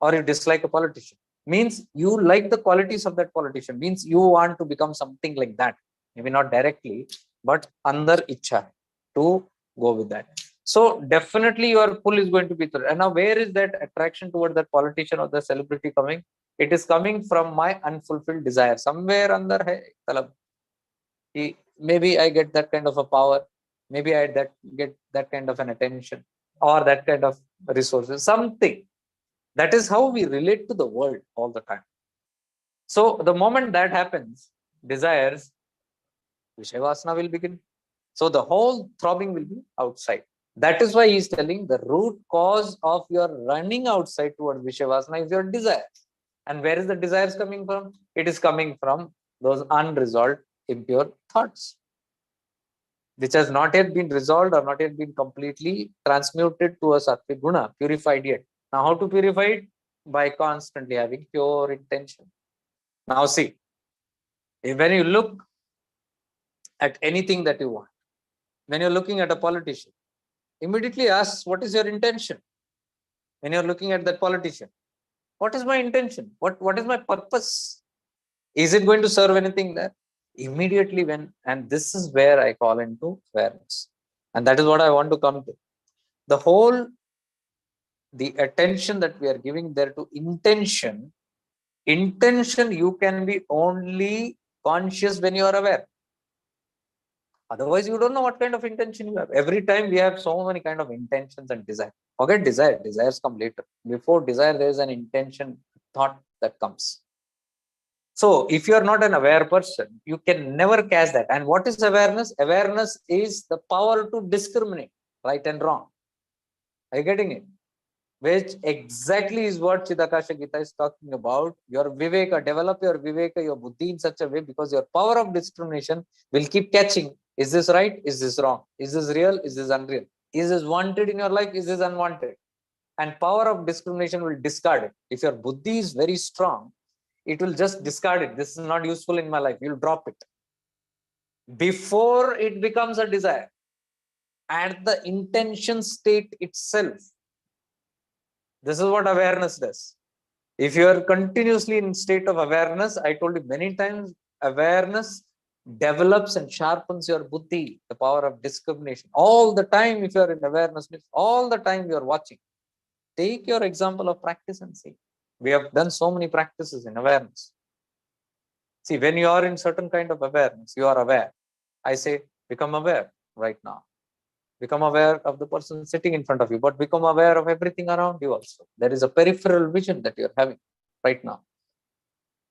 or you dislike a politician, means you like the qualities of that politician, means you want to become something like that. Maybe not directly, but under ichha, to go with that. So definitely your pull is going to be through. And now where is that attraction toward that politician or the celebrity coming? It is coming from my unfulfilled desire. Somewhere under hai, maybe I get that kind of a power, maybe I get that kind of an attention, or that kind of resources, something. That is how we relate to the world all the time. So the moment that happens, desires, Vishaya Vasana will begin. So the whole throbbing will be outside. That is why he is telling the root cause of your running outside towards Vishaya Vasana is your desire. And where is the desires coming from? It is coming from those unresolved impure thoughts, which has not yet been resolved or not yet been completely transmuted to a sattvic guna, purified yet. Now, how to purify it? By constantly having pure intention. Now, see, when you look at anything that you want, when you're looking at a politician, immediately ask, what is your intention? When you're looking at that politician, what is my intention? What is my purpose? Is it going to serve anything there? Immediately and this is where I call into awareness. And that is what I want to come to. The attention that we are giving there to intention, you can be only conscious when you are aware. Otherwise, you don't know what kind of intention you have. Every time we have so many kind of intentions and desire. Forget desire. Desires come later. Before desire, there is an intention, thought that comes. So if you are not an aware person, you can never catch that. And what is awareness? Awareness is the power to discriminate right and wrong. Are you getting it? Which exactly is what Chidakasha Gita is talking about. Your viveka, develop your viveka, your buddhi in such a way, because your power of discrimination will keep catching. Is this right? Is this wrong? Is this real? Is this unreal? Is this wanted in your life? Is this unwanted? And power of discrimination will discard it. If your buddhi is very strong, it will just discard it. This is not useful in my life. You'll drop it before it becomes a desire. At the intention state itself. This is what awareness does. If you are continuously in state of awareness, I told you many times, awareness develops and sharpens your buddhi, the power of discrimination. All the time, if you are in awareness, all the time you are watching. Take your example of practice and see. We have done so many practices in awareness. See, when you are in certain kind of awareness, you are aware. I say, become aware right now. Become aware of the person sitting in front of you, but become aware of everything around you also. There is a peripheral vision that you're having right now.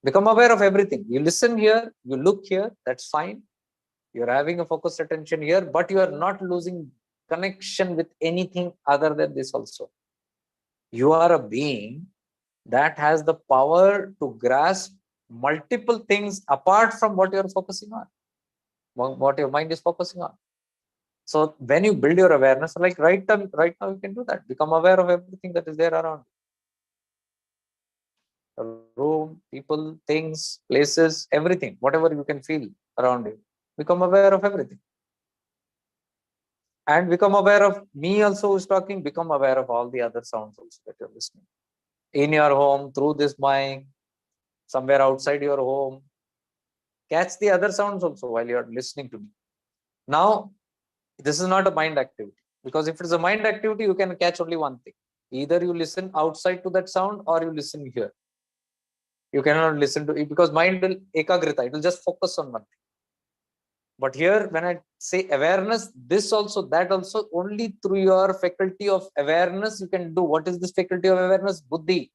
Become aware of everything. You listen here, you look here, that's fine. You're having a focused attention here, but you are not losing connection with anything other than this also. You are a being that has the power to grasp multiple things apart from what you're focusing on, what your mind is focusing on. So when you build your awareness, like right now you can do that. Become aware of everything that is there around you. A room, people, things, places, everything, whatever you can feel around you. Become aware of everything. And become aware of me also who's talking. Become aware of all the other sounds also that you're listening. In your home, through this mic, somewhere outside your home. Catch the other sounds also while you're listening to me. Now, this is not a mind activity, because if it's a mind activity, you can catch only one thing. Either you listen outside to that sound or you listen here. You cannot listen to it because mind will ekagrita, it will just focus on one thing. But here, when I say awareness, this also, that also, only through your faculty of awareness, you can do. What is this faculty of awareness? Buddhi.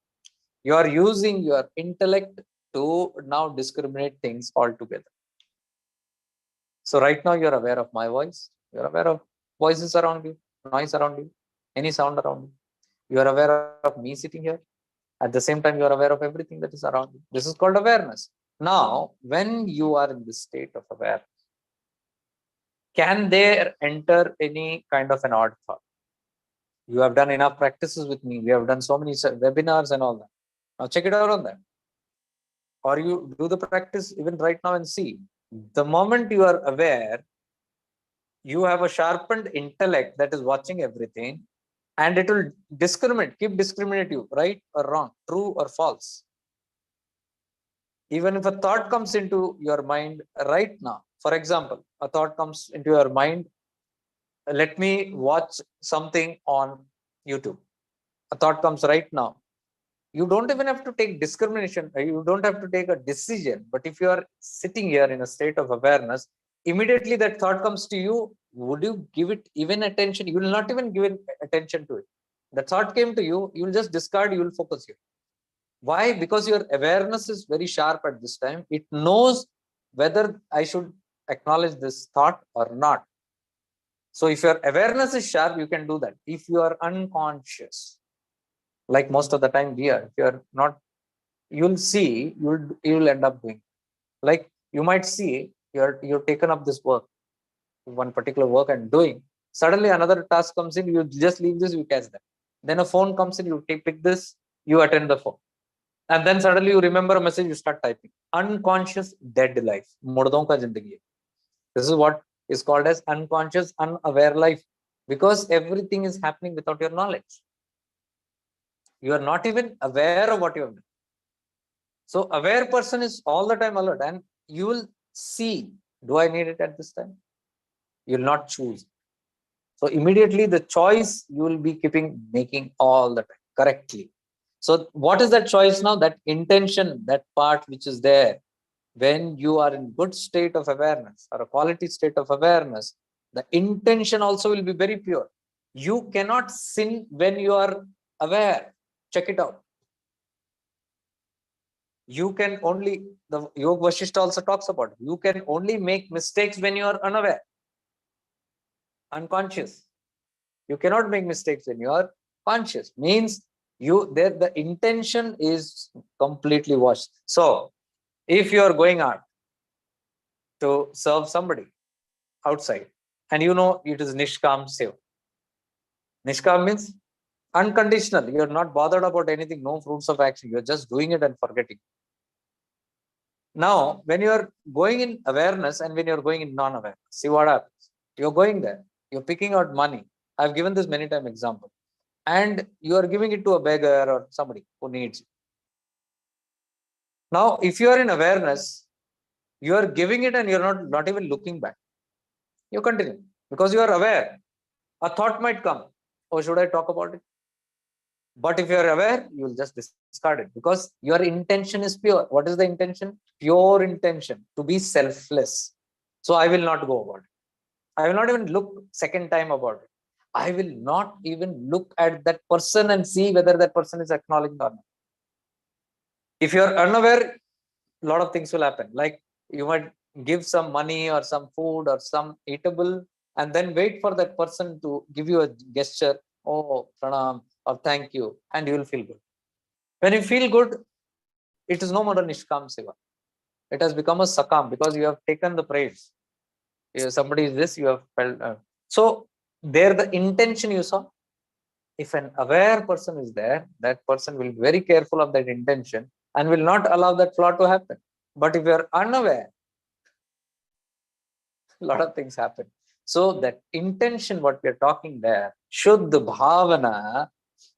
You are using your intellect to now discriminate things altogether. So right now, you're aware of my voice. You're aware of voices around you, noise around you, any sound around you. You are aware of me sitting here. At the same time, you are aware of everything that is around you. This is called awareness. Now, when you are in this state of awareness, can there enter any kind of an odd thought? You have done enough practices with me. We have done so many webinars and all that. Now check it out on that. Or you do the practice even right now and see. The moment you are aware, you have a sharpened intellect that is watching everything, and it will keep discriminate you, right or wrong, true or false. Even if a thought comes into your mind right now, for example, a thought comes into your mind, let me watch something on YouTube. A thought comes right now. You don't even have to take discrimination. You don't have to take a decision. But if you are sitting here in a state of awareness, immediately that thought comes to you. Would you give it even attention? You will not even give it attention to it. The thought came to you. You will just discard. You will focus here. Why? Because your awareness is very sharp at this time. It knows whether I should acknowledge this thought or not. So if your awareness is sharp, you can do that. If you are unconscious, like most of the time we are, if you are not, you'll see, you'll end up doing. Like you might see, you're taken up this work, one particular work and doing. Suddenly another task comes in, you just leave this, you catch that. Then a phone comes in, you pick this, you attend the phone. And then suddenly you remember a message, you start typing. Unconscious dead life. Murdon ka zindagi hai. This is what is called as unconscious, unaware life, because everything is happening without your knowledge. You are not even aware of what you have done. So aware person is all the time alert, and you will see, do I need it at this time? You will not choose. So immediately the choice you will be making all the time correctly. So what is that choice now? That intention, that part which is there. When you are in good state of awareness or a quality state of awareness, the intention also will be very pure. You cannot sin when you are aware. Check it out. You can only, the Yoga Vashishta also talks about it. You can only make mistakes when you are unaware, unconscious. You cannot make mistakes when you are conscious. Means the intention is completely washed. So if you are going out to serve somebody outside, and you know it is Nishkam Seva. Nishkam means unconditional. You're not bothered about anything, no fruits of action. You're just doing it and forgetting. Now, when you're going in awareness and when you're going in non-awareness, see what happens. You're going there, you're picking out money. I've given this many times example. And you are giving it to a beggar or somebody who needs it. Now, if you are in awareness, you are giving it and you're not even looking back. You continue because you are aware. A thought might come. Oh, should I talk about it? But if you are aware, you will just discard it because your intention is pure. What is the intention? Pure intention to be selfless. So I will not go about it. I will not even look second time about it. I will not even look at that person and see whether that person is acknowledging or not. If you are unaware, a lot of things will happen. Like you might give some money or some food or some eatable and then wait for that person to give you a gesture. Oh, pranam, or thank you. And you will feel good. When you feel good, it is no more a Nishkam Seva. It has become a Sakam because you have taken the praise. If somebody is this, you have felt. So there the intention you saw. If an aware person is there, that person will be very careful of that intention and will not allow that flaw to happen. But if you are unaware, a lot of things happen. So that intention, what we are talking there, Shuddha Bhavana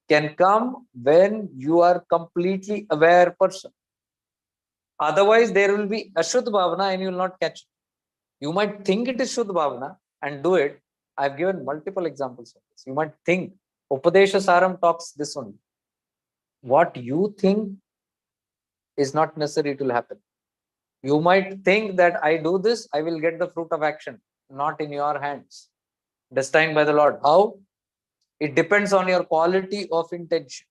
can come when you are completely aware person. Otherwise, there will be Ashuddha Bhavana and you will not catch it. You might think it is Shuddha Bhavana and do it. I've given multiple examples of this. You might think Upadesha Saram talks this only. What you think is not necessary, it will happen. You might think that I do this, I will get the fruit of action, not in your hands. Destined by the Lord. How? It depends on your quality of intention.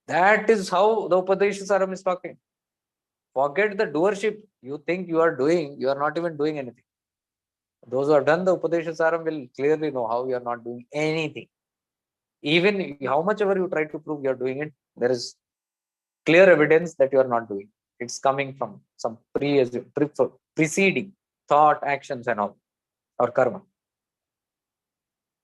That is how the Upadesha Saram is talking. Forget the doership. You think you are doing, you are not even doing anything. Those who have done the Upadesha Saram will clearly know how you are not doing anything. Even how much ever you try to prove you are doing it, there is clear evidence that you are not doing. It's coming from some preceding thought, actions, and all, or karma.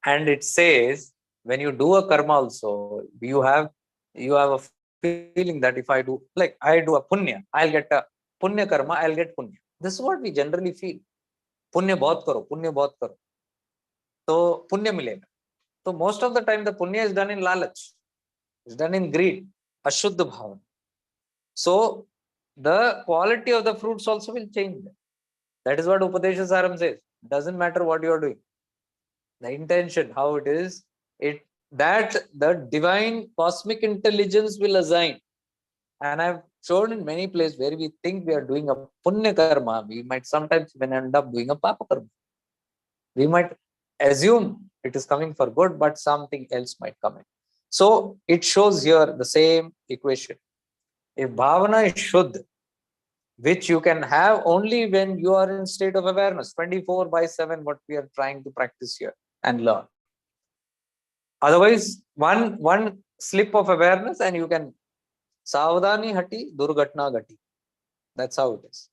And it says when you do a karma also, you have a feeling that if I do, like I do a punya, I'll get a punya karma, I'll get punya. This is what we generally feel. Punya bahut karo, to punya milega. So most of the time the punya is done in lalach, it's done in greed, ashuddha bhavana. So the quality of the fruits also will change. That is what Upadesha Saram says. Doesn't matter what you are doing. The intention, how it is, that the divine cosmic intelligence will assign. And I've shown in many places where we think we are doing a punya karma, we might sometimes even end up doing a papa karma. We might assume it is coming for good, but something else might come in. So it shows here the same equation. If bhavana is shuddha, which you can have only when you are in state of awareness, 24/7, what we are trying to practice here and learn. Otherwise, one slip of awareness and you can savdhani hati, durghatna gati. That's how it is.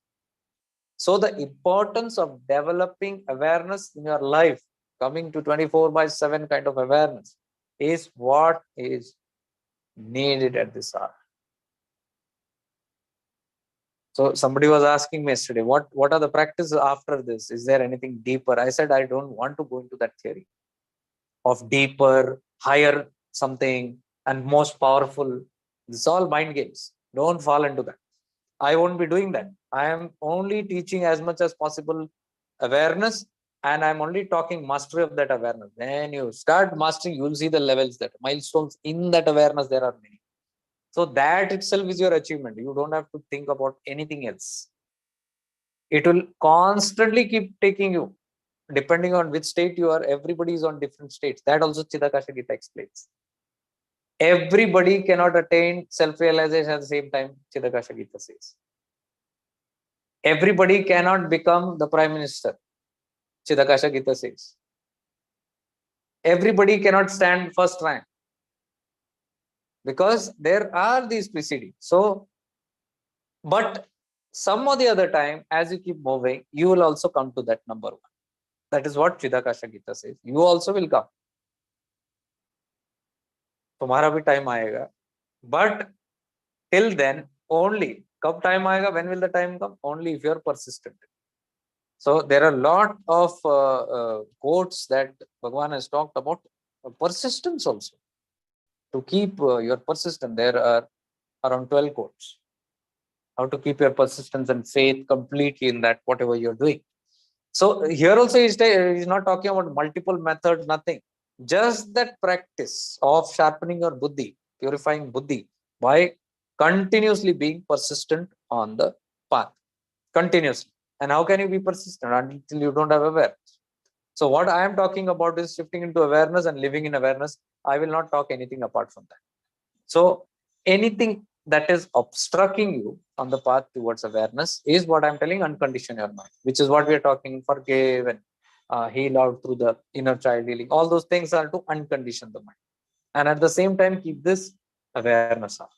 So the importance of developing awareness in your life, coming to 24/7 kind of awareness, is what is needed at this hour. So somebody was asking me yesterday, what are the practices after this? Is there anything deeper? I said, I don't want to go into that theory of deeper, higher something and most powerful. It's all mind games. Don't fall into that. I won't be doing that. I am only teaching as much as possible awareness, and I'm only talking mastery of that awareness. When you start mastering, you'll see the levels, that milestones in that awareness, there are many. So that itself is your achievement. You don't have to think about anything else. It will constantly keep taking you, depending on which state you are. Everybody is on different states. That also Chidakasha Gita explains. Everybody cannot attain self-realization at the same time, Chidakasha Gita says. Everybody cannot become the Prime Minister, Chidakasha Gita says. Everybody cannot stand first rank, because there are these precedings. So, but some or the other time, as you keep moving, you will also come to that number one. That is what Chidakasha Gita says. You also will come. तुम्हारा भी time आएगा. But till then, only. कब time आएगा? When will the time come? Only if you are persistent. So there are a lot of quotes that Bhagavan has talked about persistence also. To keep your persistence, there are around 12 quotes. How to keep your persistence and faith completely in that, whatever you're doing. So here also he's not talking about multiple methods, nothing. Just that practice of sharpening your buddhi, purifying buddhi, by continuously being persistent on the path. Continuously. And how can you be persistent until you don't have awareness? So what I am talking about is shifting into awareness and living in awareness. I will not talk anything apart from that. So anything that is obstructing you on the path towards awareness is what I'm telling, uncondition your mind, which is what we are talking, forgive and heal out through the inner child healing. All those things are to uncondition the mind. And at the same time, keep this awareness up.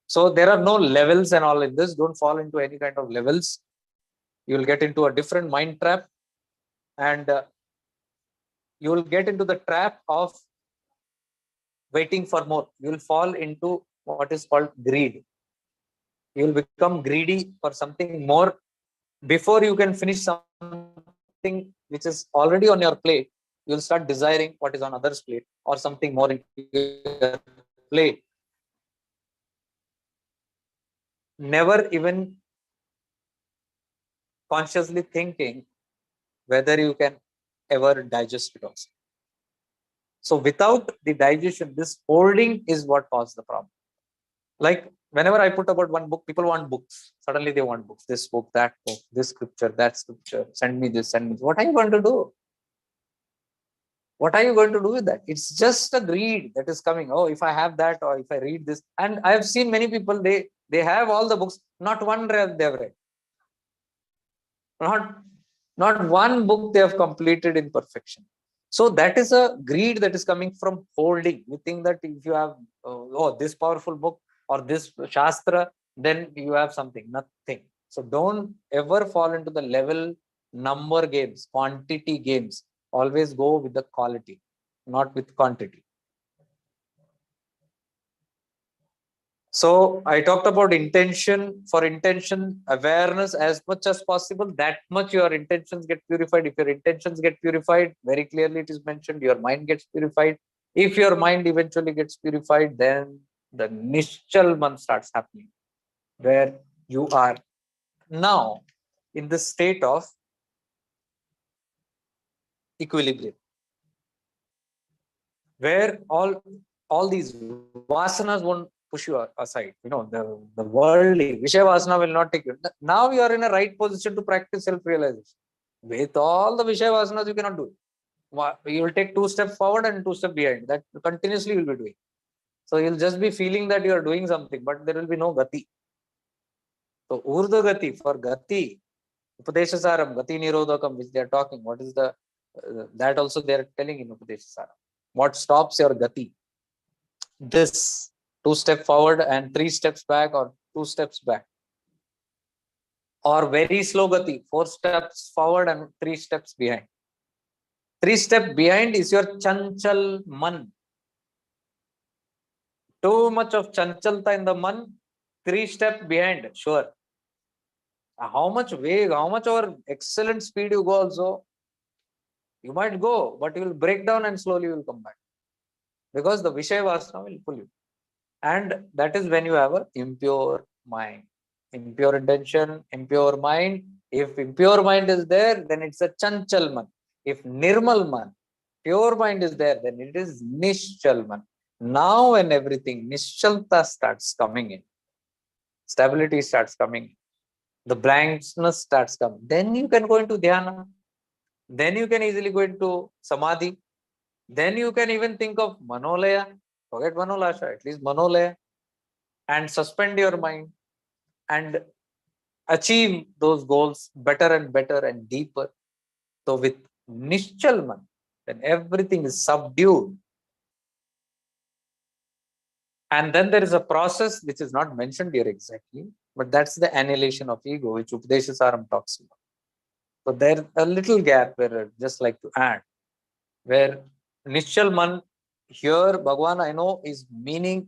So there are no levels and all in this. Don't fall into any kind of levels. You will get into a different mind trap, and you will get into the trap of waiting for more. You will fall into what is called greed. You will become greedy for something more. Before you can finish something which is already on your plate, you will start desiring what is on others' plate or something more into your plate. Never even consciously thinking whether you can ever digest it also. So without the digestion, this holding is what caused the problem. Like whenever I put about one book, people want books. Suddenly they want books. This book, that book, this scripture, that scripture. Send me this, send me this. What are you going to do? What are you going to do with that? It's just a greed that is coming. Oh, if I have that, or if I read this. And I have seen many people, they have all the books, not one they have read. Not one book they have completed in perfection. So that is a greed that is coming from holding. You think that if you have this powerful book or this shastra, then you have something. Nothing. So don't ever fall into the level number games, quantity games. Always go with the quality, not with quantity. So I talked about intention. For intention, awareness as much as possible, that much your intentions get purified. If your intentions get purified, very clearly it is mentioned, your mind gets purified. If your mind eventually gets purified, then the Nishchalman starts happening, where you are now in the state of equilibrium, where all these vasanas won't push you aside. The worldly Vishaya Vasana will not take you. Now you are in a right position to practice self-realization. With all the Vishaya Vasanas, you cannot do it. You will take 2 steps forward and 2 steps behind. That continuously you will be doing. So you'll just be feeling that you are doing something, but there will be no gati. So Urdha Gati, for Gati, Upadeshasaram, Gati Nirodhakam, which they are talking, what is the that also they are telling in Upadeshasaram. What stops your Gati? This 2 steps forward and 3 steps back, or 2 steps back, or very slow gati, 4 steps forward and 3 steps behind. 3 steps behind is your chanchal man. Too much of chanchalta in the man, 3 steps behind, sure. How much way, how much or excellent speed you go also, you might go, but you will break down and slowly you will come back, because the Vishaya Vasana will pull you. And that is when you have an impure mind. Impure intention, impure mind. If impure mind is there, then it's a chanchal man. If nirmal man, pure mind is there, then it is nishchal man. Now when everything, nishchalta starts coming in, stability starts coming in, the blankness starts coming, then you can go into dhyana. Then you can easily go into samadhi. Then you can even think of manolaya. Forget manolasha, at least manolaya. And suspend your mind and achieve those goals better and better and deeper. So with Nishchalman, then everything is subdued. And then there is a process which is not mentioned here exactly, but that's the annihilation of ego, which Upadeshasaram talks about. So there's a little gap where I'd just like to add, where Nishchalman, here Bhagwan I know is meaning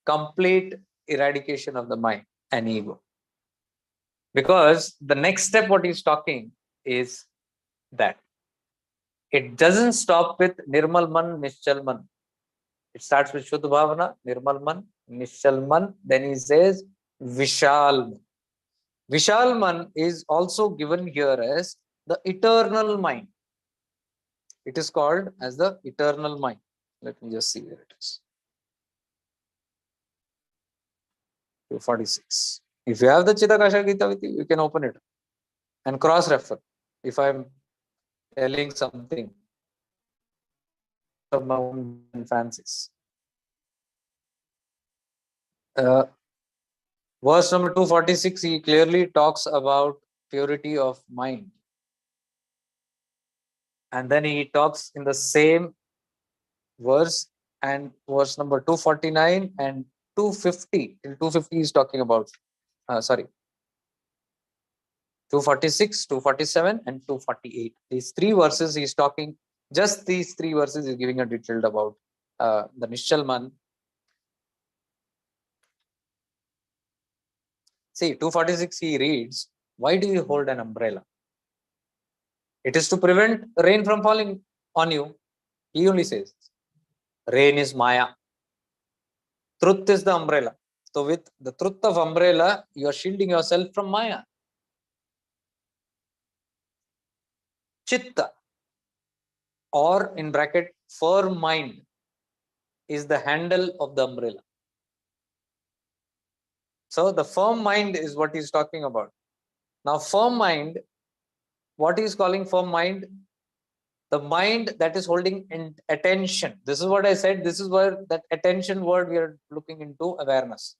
complete eradication of the mind and ego. Because the next step, what he's talking is that it doesn't stop with Nirmal Man, Nishchal Man. It starts with Shuddha Bhavana, Nirmal Man, Nishchal Man. Then he says Vishal Man. Vishal Man is also given here as the eternal mind. It is called as the eternal mind. Let me just see where it is. 246. If you have the Chidakasha Gita with you, you can open it and cross-refer. If I'm telling something of my own fancies. Verse number 246, he clearly talks about purity of mind. And then he talks in the same verse, and verse number 249 and 250. Till 250 is talking about, 246, 247, and 248. These three verses he's talking, just these three verses is giving a detailed about the Nishchal Man. See, 246 he reads, why do you hold an umbrella? It is to prevent rain from falling on you. He only says, rain is Maya. Truth is the umbrella. So with the truth of umbrella, you are shielding yourself from Maya. Chitta, or in bracket, firm mind, is the handle of the umbrella. So the firm mind is what he's talking about. Now, firm mind, what he's calling firm mind? The mind that is holding in attention. This is what I said. This is where that attention word we are looking into awareness.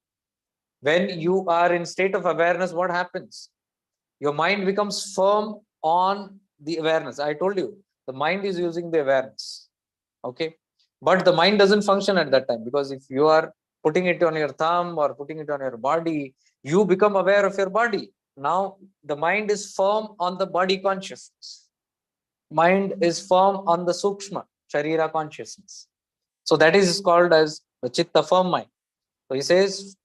When you are in state of awareness, what happens? Your mind becomes firm on the awareness. I told you, the mind is using the awareness. Okay. But the mind doesn't function at that time, because if you are putting it on your thumb or putting it on your body, you become aware of your body. Now, the mind is firm on the body consciousness. Mind is firm on the sukshma, sharira consciousness. So that is called as the chitta, firm mind. So he says,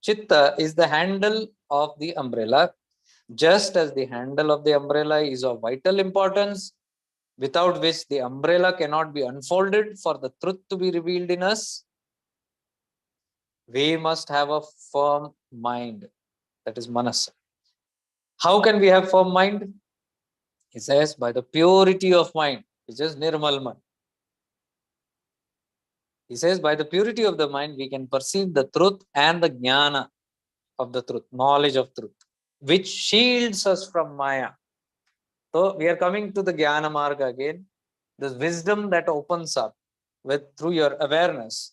chitta is the handle of the umbrella. Just as the handle of the umbrella is of vital importance, without which the umbrella cannot be unfolded for the truth to be revealed in us, we must have a firm mind. That is manas. How can we have firm mind? He says, by the purity of mind, which is nirmalman. He says, by the purity of the mind, we can perceive the truth and the jnana of the truth, knowledge of truth, which shields us from Maya. So we are coming to the Jnana Marga again. This wisdom that opens up through your awareness,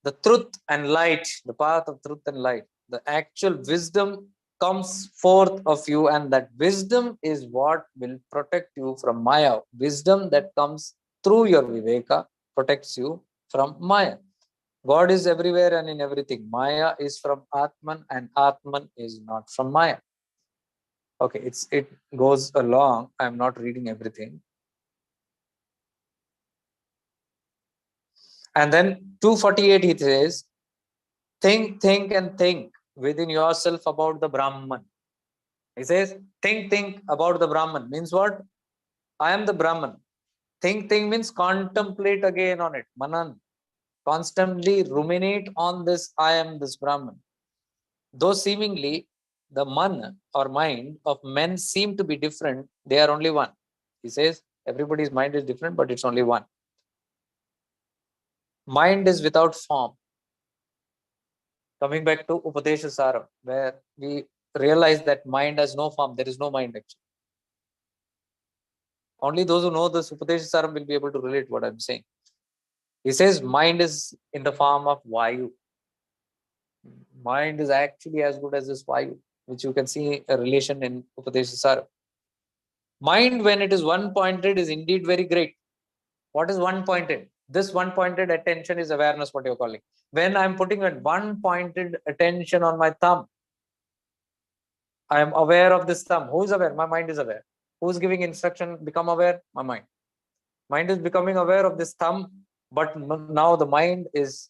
the truth and light, the path of truth and light, the actual wisdom comes forth of you, and that wisdom is what will protect you from Maya. Wisdom that comes through your Viveka protects you from Maya. God is everywhere and in everything. Maya is from Atman, and Atman is not from Maya. Okay, it goes along. I'm not reading everything. And then 248 he says, think and think within yourself about the Brahman. He says, think about the Brahman. Means what? I am the Brahman. Think means contemplate again on it. Manan. Constantly ruminate on this, I am this Brahman. Though seemingly the man or mind of men seem to be different, they are only one. He says, everybody's mind is different, but it's only one. Mind is without form. Coming back to Upadesha Saram, where we realize that mind has no form. There is no mind actually. Only those who know this Upadesha Saram will be able to relate what I'm saying. He says mind is in the form of Vayu. Mind is actually as good as this Vayu, which you can see a relation in Upadesha Saram. Mind, when it is one-pointed, is indeed very great. What is one-pointed? This one-pointed attention is awareness, what you're calling. When I'm putting a one-pointed attention on my thumb, I am aware of this thumb. Who is aware? My mind is aware. Who is giving instruction? Become aware? My mind. Mind is becoming aware of this thumb, but now the mind is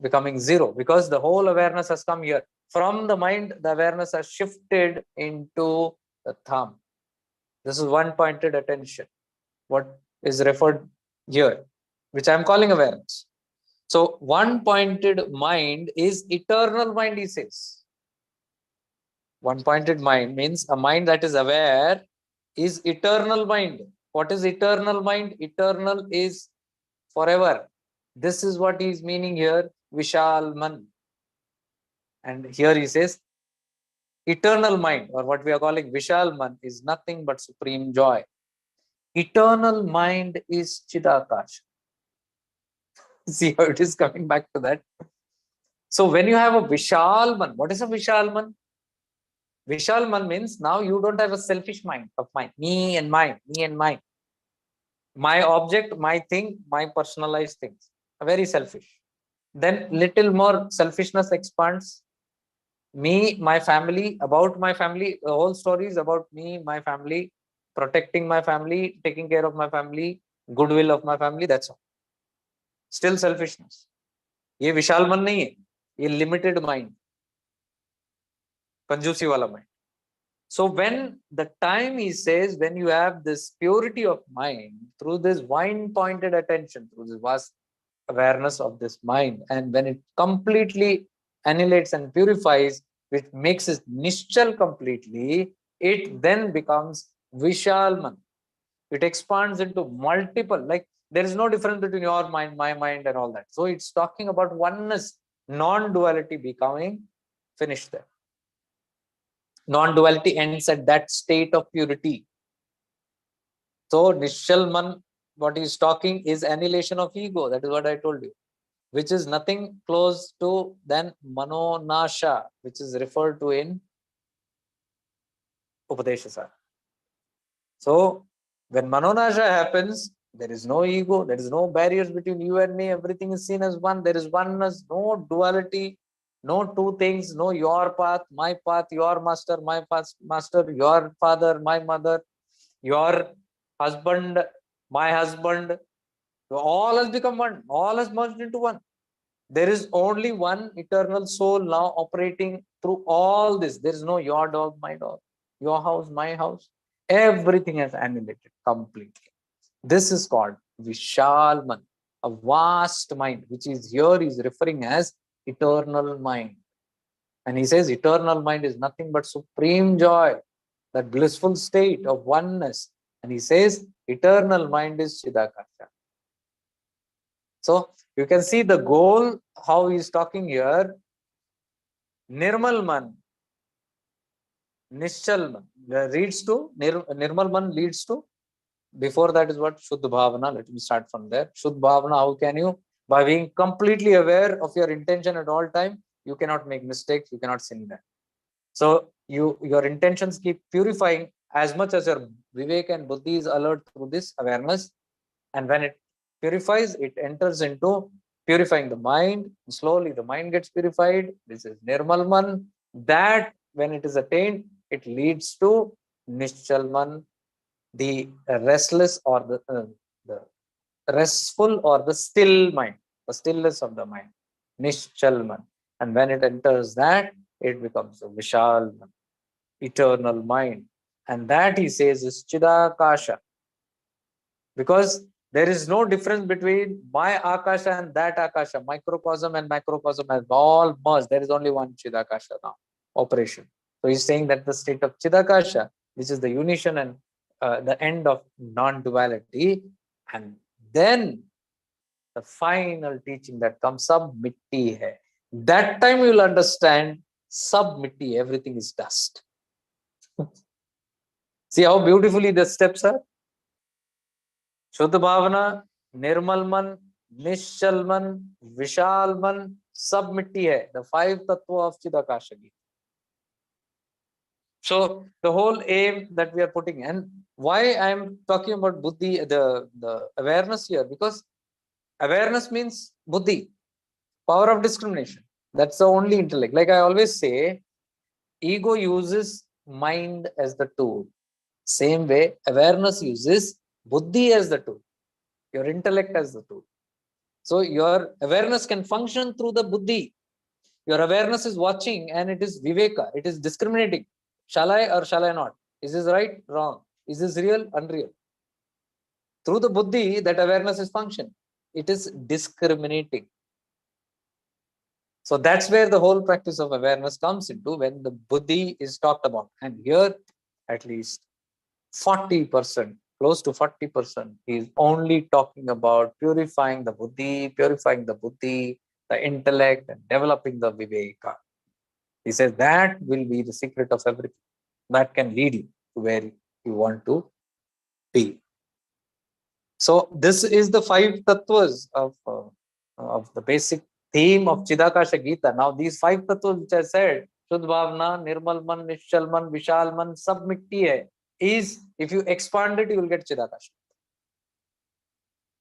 becoming zero, because the whole awareness has come here. From the mind, the awareness has shifted into the thumb. This is one-pointed attention, what is referred here, which I am calling awareness. So one-pointed mind is eternal mind, he says. One-pointed mind means a mind that is aware is eternal mind. What is eternal mind? Eternal is forever. This is what he is meaning here, Vishal Man. And here he says, Eternal mind, or what we are calling Vishal Man, is nothing but supreme joy. Eternal mind is Chidakasha. See how it is coming back to that. So when you have a Vishal Man, what is a Vishal Man? Vishal Man means now you don't have a selfish mind of mine, me and mine, me and mine. My object, my thing, my personalized things. Very selfish. Then little more selfishness expands. Me, my family, about my family, the whole story is about me, my family, protecting my family, taking care of my family, goodwill of my family, that's all. Still selfishness. ये विशाल मन नहीं है, ये limited mind, कंजूसी वाला mind. So when the time he says, when you have this purity of mind through this wine pointed attention, through this vast awareness of this mind, and when it completely annihilates and purifies, which makes it nischal completely, it then becomes Vishalman. It expands into multiple, like there is no difference between your mind, my mind, and all that. So it's talking about oneness, non-duality becoming finished there. Non-duality ends at that state of purity. So Nishalman, what he's talking is annihilation of ego. That is what I told you, which is nothing close to than Manonasha, which is referred to in Upadeshasara. So when Manonasha happens, there is no ego, there is no barriers between you and me, everything is seen as one, there is oneness, no duality, no two things, no your path, your master, my master, your father, my mother, your husband, my husband. All has become one, all has merged into one. There is only one eternal soul now operating through all this. There is no your dog, my dog, your house, my house. Everything has annihilated completely. This is called Vishalman, a vast mind, which is here is referring as eternal mind. And he says eternal mind is nothing but supreme joy, that blissful state of oneness. And he says eternal mind is Chidakasha. So you can see the goal, how he is talking here. Nirmal Man, Nishchal Man leads to, Nirmal Man leads to, before that is what? Shuddha Bhavana. Let me start from there. Shuddha Bhavana, how can you? By being completely aware of your intention at all time, you cannot make mistakes, you cannot sin there. So your intentions keep purifying as much as your Vivek and Buddhi is alert through this awareness. And when it purifies, it enters into purifying the mind. Slowly the mind gets purified. This is Nirmalman. That when it is attained, it leads to Nischalman, the restless or the restful or the still mind, the stillness of the mind, Nischalman. And when it enters that, it becomes a Vishalman, eternal mind. And that he says is Chidakasha. Because there is no difference between my Akasha and that Akasha. Microcosm and macrocosm has all merged. There is only one Chidakasha now, operation. So he's saying that the state of Chidakasha, which is the unition and the end of non-duality, and then the final teaching that comes, sab mitti hai. That time you will understand, sab mitti, everything is dust. See how beautifully the steps are? शुद्ध भावना, निर्मल मन, निश्चल मन, विशाल मन, सब मिट्टी है. The five tattva of Chidakasha Gita. So the whole aim that we are putting, and why I am talking about buddhi, the awareness here, because awareness means buddhi, power of discrimination. That's the only intellect. Like I always say, ego uses mind as the tool. Same way, awareness uses buddhi as the tool, your intellect as the tool. So your awareness can function through the buddhi. Your awareness is watching and it is viveka. It is discriminating. Shall I or shall I not? Is this right? Wrong. Is this real? Unreal. Through the buddhi, that awareness is functioning. It is discriminating. So that's where the whole practice of awareness comes into, when the buddhi is talked about. And here, at least 40%, close to 40%, is only talking about purifying the buddhi, the intellect, and developing the viveka. He says that will be the secret of everything. That can lead you to where you want to be. So this is the five tattvas of the basic theme of Chidakasha Gita. Now these five tattvas which I said, Shuddh Bhavna, Nirmal Man, Nishchal Man, Vishal Man, Sab Mitti Hai, is, if you expand it, you will get Chidakasha.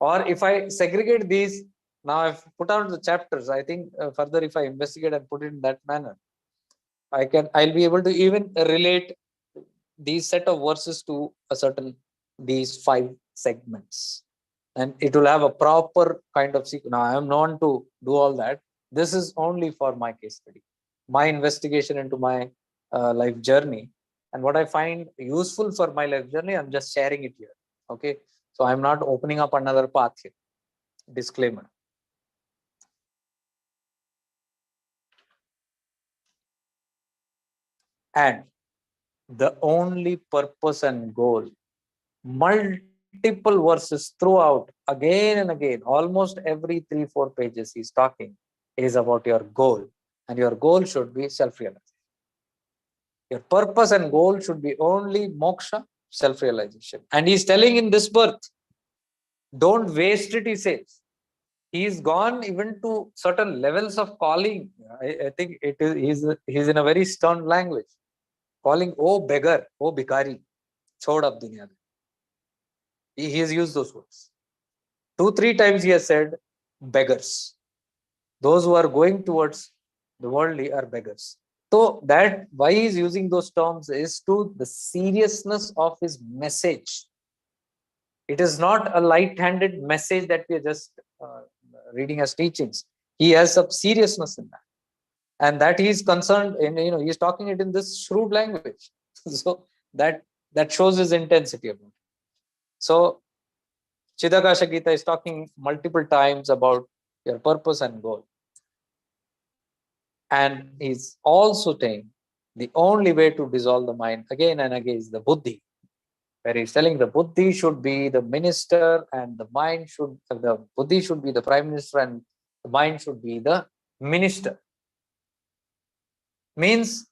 Or if I segregate these, now I've put out the chapters. I think further if I investigate and put it in that manner, I'll be able to even relate these set of verses to a certain, these five segments, and it will have a proper kind of sequence. Now I am known to do all that. This is only for my case study, my investigation into my life journey, and what I find useful for my life journey, I'm just sharing it here. Okay, so I'm not opening up another path here. Disclaimer. And the only purpose and goal, multiple verses throughout, again and again, almost every 3-4 pages he's talking, is about your goal. And your goal should be self-realization. Your purpose and goal should be only moksha, self-realization. And he's telling in this birth, don't waste it, he says. He's gone even to certain levels of calling. I think it is he's in a very stern language, calling, oh beggar, oh bhikari, chod ab dunya. He has used those words. 2-3 times he has said beggars. Those who are going towards the worldly are beggars. So that why he is using those terms is to the seriousness of his message. It is not a light-handed message that we are just reading as teachings. He has some seriousness in that, and that he is concerned in. He is talking it in this shrewd language. So that shows his intensity about it. So Chidakasha Gita is talking multiple times about your purpose and goal. And he's also saying the only way to dissolve the mind again and again is the buddhi, where he's telling the buddhi should be the minister and the buddhi should be the prime minister and the mind should be the minister. Means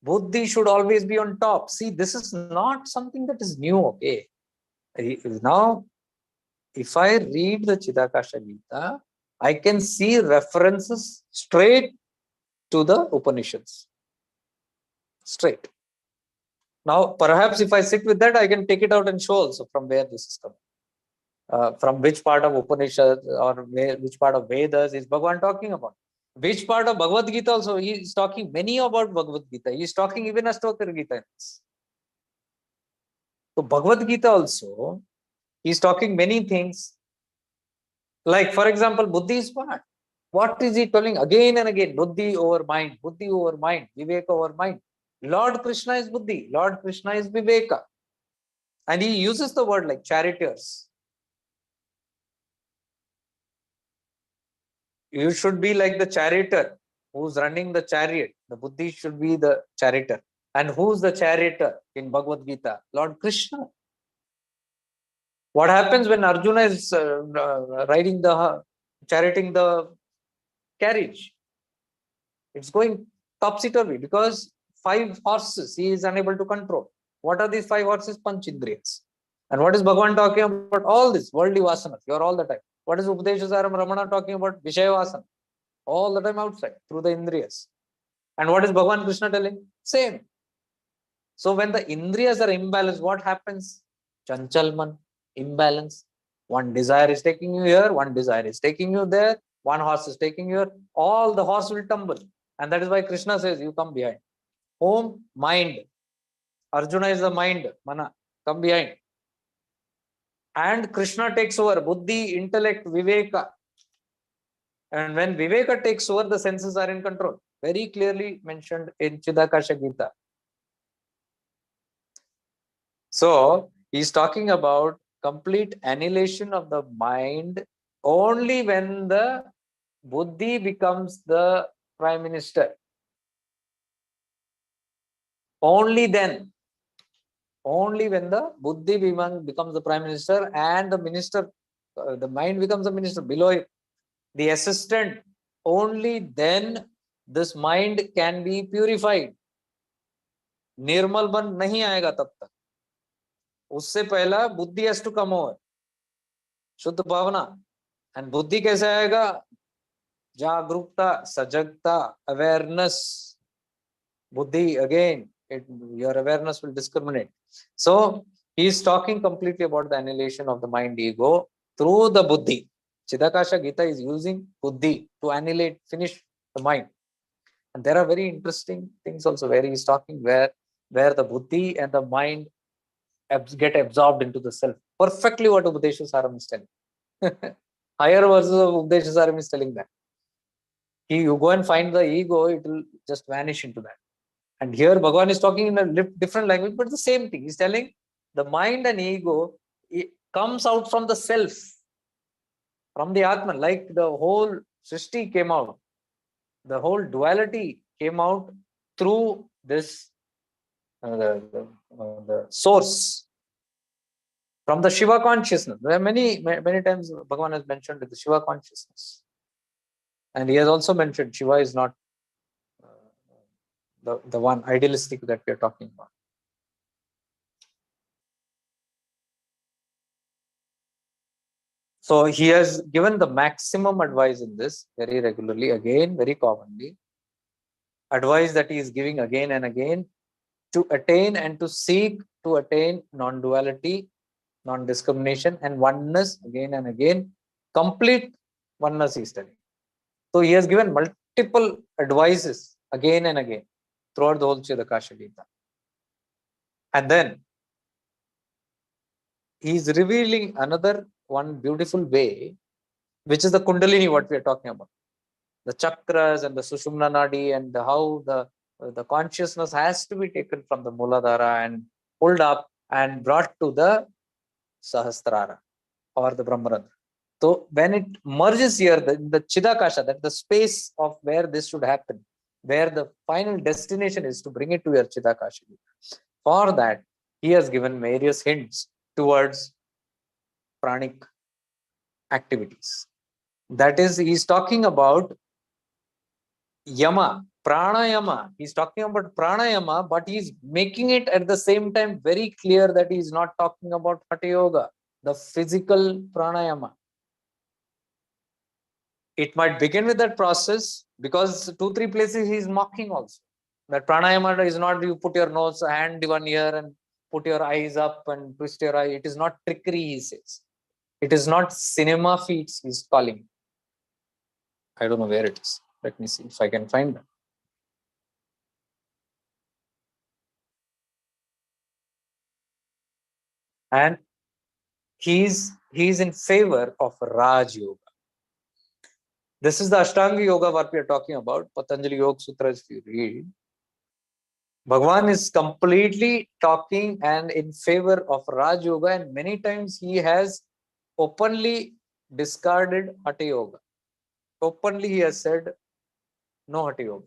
buddhi should always be on top. See, this is not something that is new, okay? Now, if I read the Chidakasha Gita, I can see references straight to the Upanishads. Straight. Now, perhaps if I sit with that, I can take it out and show also from where this is coming. From which part of Upanishad or which part of Vedas is Bhagavan talking about? Which part of Bhagavad Gita also? He is talking many about Bhagavad Gita. He is talking even Astotara Gita. So Bhagavad Gita also, he is talking many things. Like, for example, Buddhi is what? What is he telling again and again? Buddhi over mind, Viveka over mind. Lord Krishna is Buddhi, Lord Krishna is Viveka. And he uses the word like charioteers. You should be like the charioteer who's running the chariot. The Buddhi should be the charioteer. And who's the charioteer in Bhagavad Gita? Lord Krishna. What happens when Arjuna is charioting the carriage? It's going topsy-turvy because 5 horses he is unable to control. What are these 5 horses? Panchindriyas. And what is Bhagavan talking about? All this worldly vasanas. You are all the time. What is Upadeshasaram Ramana talking about? Vishaya vasana. All the time outside through the Indriyas. And what is Bhagavan Krishna telling? Same. So when the Indriyas are imbalanced, what happens? Chanchalman, imbalance. One desire is taking you here, one desire is taking you there, one horse is taking you here. All the horse will tumble. And that is why Krishna says, you come behind. Home, mind. Arjuna is the mind, mana. Come behind. And Krishna takes over. Buddhi, intellect, Viveka. And when Viveka takes over, the senses are in control. Very clearly mentioned in Chidakasha Gita. So, he's talking about complete annihilation of the mind only when the Buddhi becomes the prime minister. Only then. Only when the Buddhi becomes the prime minister and the minister, the mind becomes the minister below it, the assistant, only then this mind can be purified. निर्मल मन नहीं आएगा तब तक, उससे पहला बुद्धि has to come over, शुद्ध भावना. And बुद्धि कैसे आएगा? जागरूकता, सजगता, awareness. Buddhi, again, your awareness will discriminate. So he is talking completely about the annihilation of the mind ego through the buddhi. Chidakasha Gita is using buddhi to annihilate, finish the mind. And there are very interesting things also where he is talking where the buddhi and the mind get absorbed into the self. Perfectly what Upadesha Saram is telling. Higher verses of Upadesha Saram is telling that. You go and find the ego, it will just vanish into that. And here Bhagavan is talking in a different language, but the same thing. He's telling the mind and ego, it comes out from the self, from the Atman, like the whole Srishti came out. The whole duality came out through this, the source, from the Shiva consciousness. There are many times Bhagavan has mentioned the Shiva consciousness. And he has also mentioned Shiva is not the one idealistic that we are talking about. So he has given the maximum advice in this very regularly, again, very commonly. Advice that he is giving again and again to attain and to seek to attain non-duality, non-discrimination, and oneness again and again. Complete oneness he is telling. So he has given multiple advices again and again throughout the whole Chidakasha Gita. And then he is revealing another one beautiful way, which is the Kundalini, what we are talking about. The chakras and the Sushumna Nadi, and how the consciousness has to be taken from the Muladhara and pulled up and brought to the Sahasrara or the Brahmarandra. So when it merges here, the Chidakasha, that the space of where this should happen, where the final destination is to bring it to your Chidakasha. For that, he has given various hints towards pranic activities. That is, he is talking about Yama, Pranayama. He's talking about Pranayama, but he's making it at the same time very clear that he's not talking about Hatha Yoga, the physical Pranayama. It might begin with that process, because 2-3 places he's mocking also. That Pranayama is not you put your nose, hand one ear and put your eyes up and twist your eye. It is not trickery, he says. It is not cinema feats, he's calling. I don't know where it is. Let me see if I can find that. And he's in favor of Raj Yoga. This is the Ashtanga Yoga what we are talking about. Patanjali Yoga Sutras, if you read, Bhagavan is completely talking and in favor of Raj Yoga, and many times he has openly discarded Hatha Yoga. Openly he has said, no Hatha Yoga,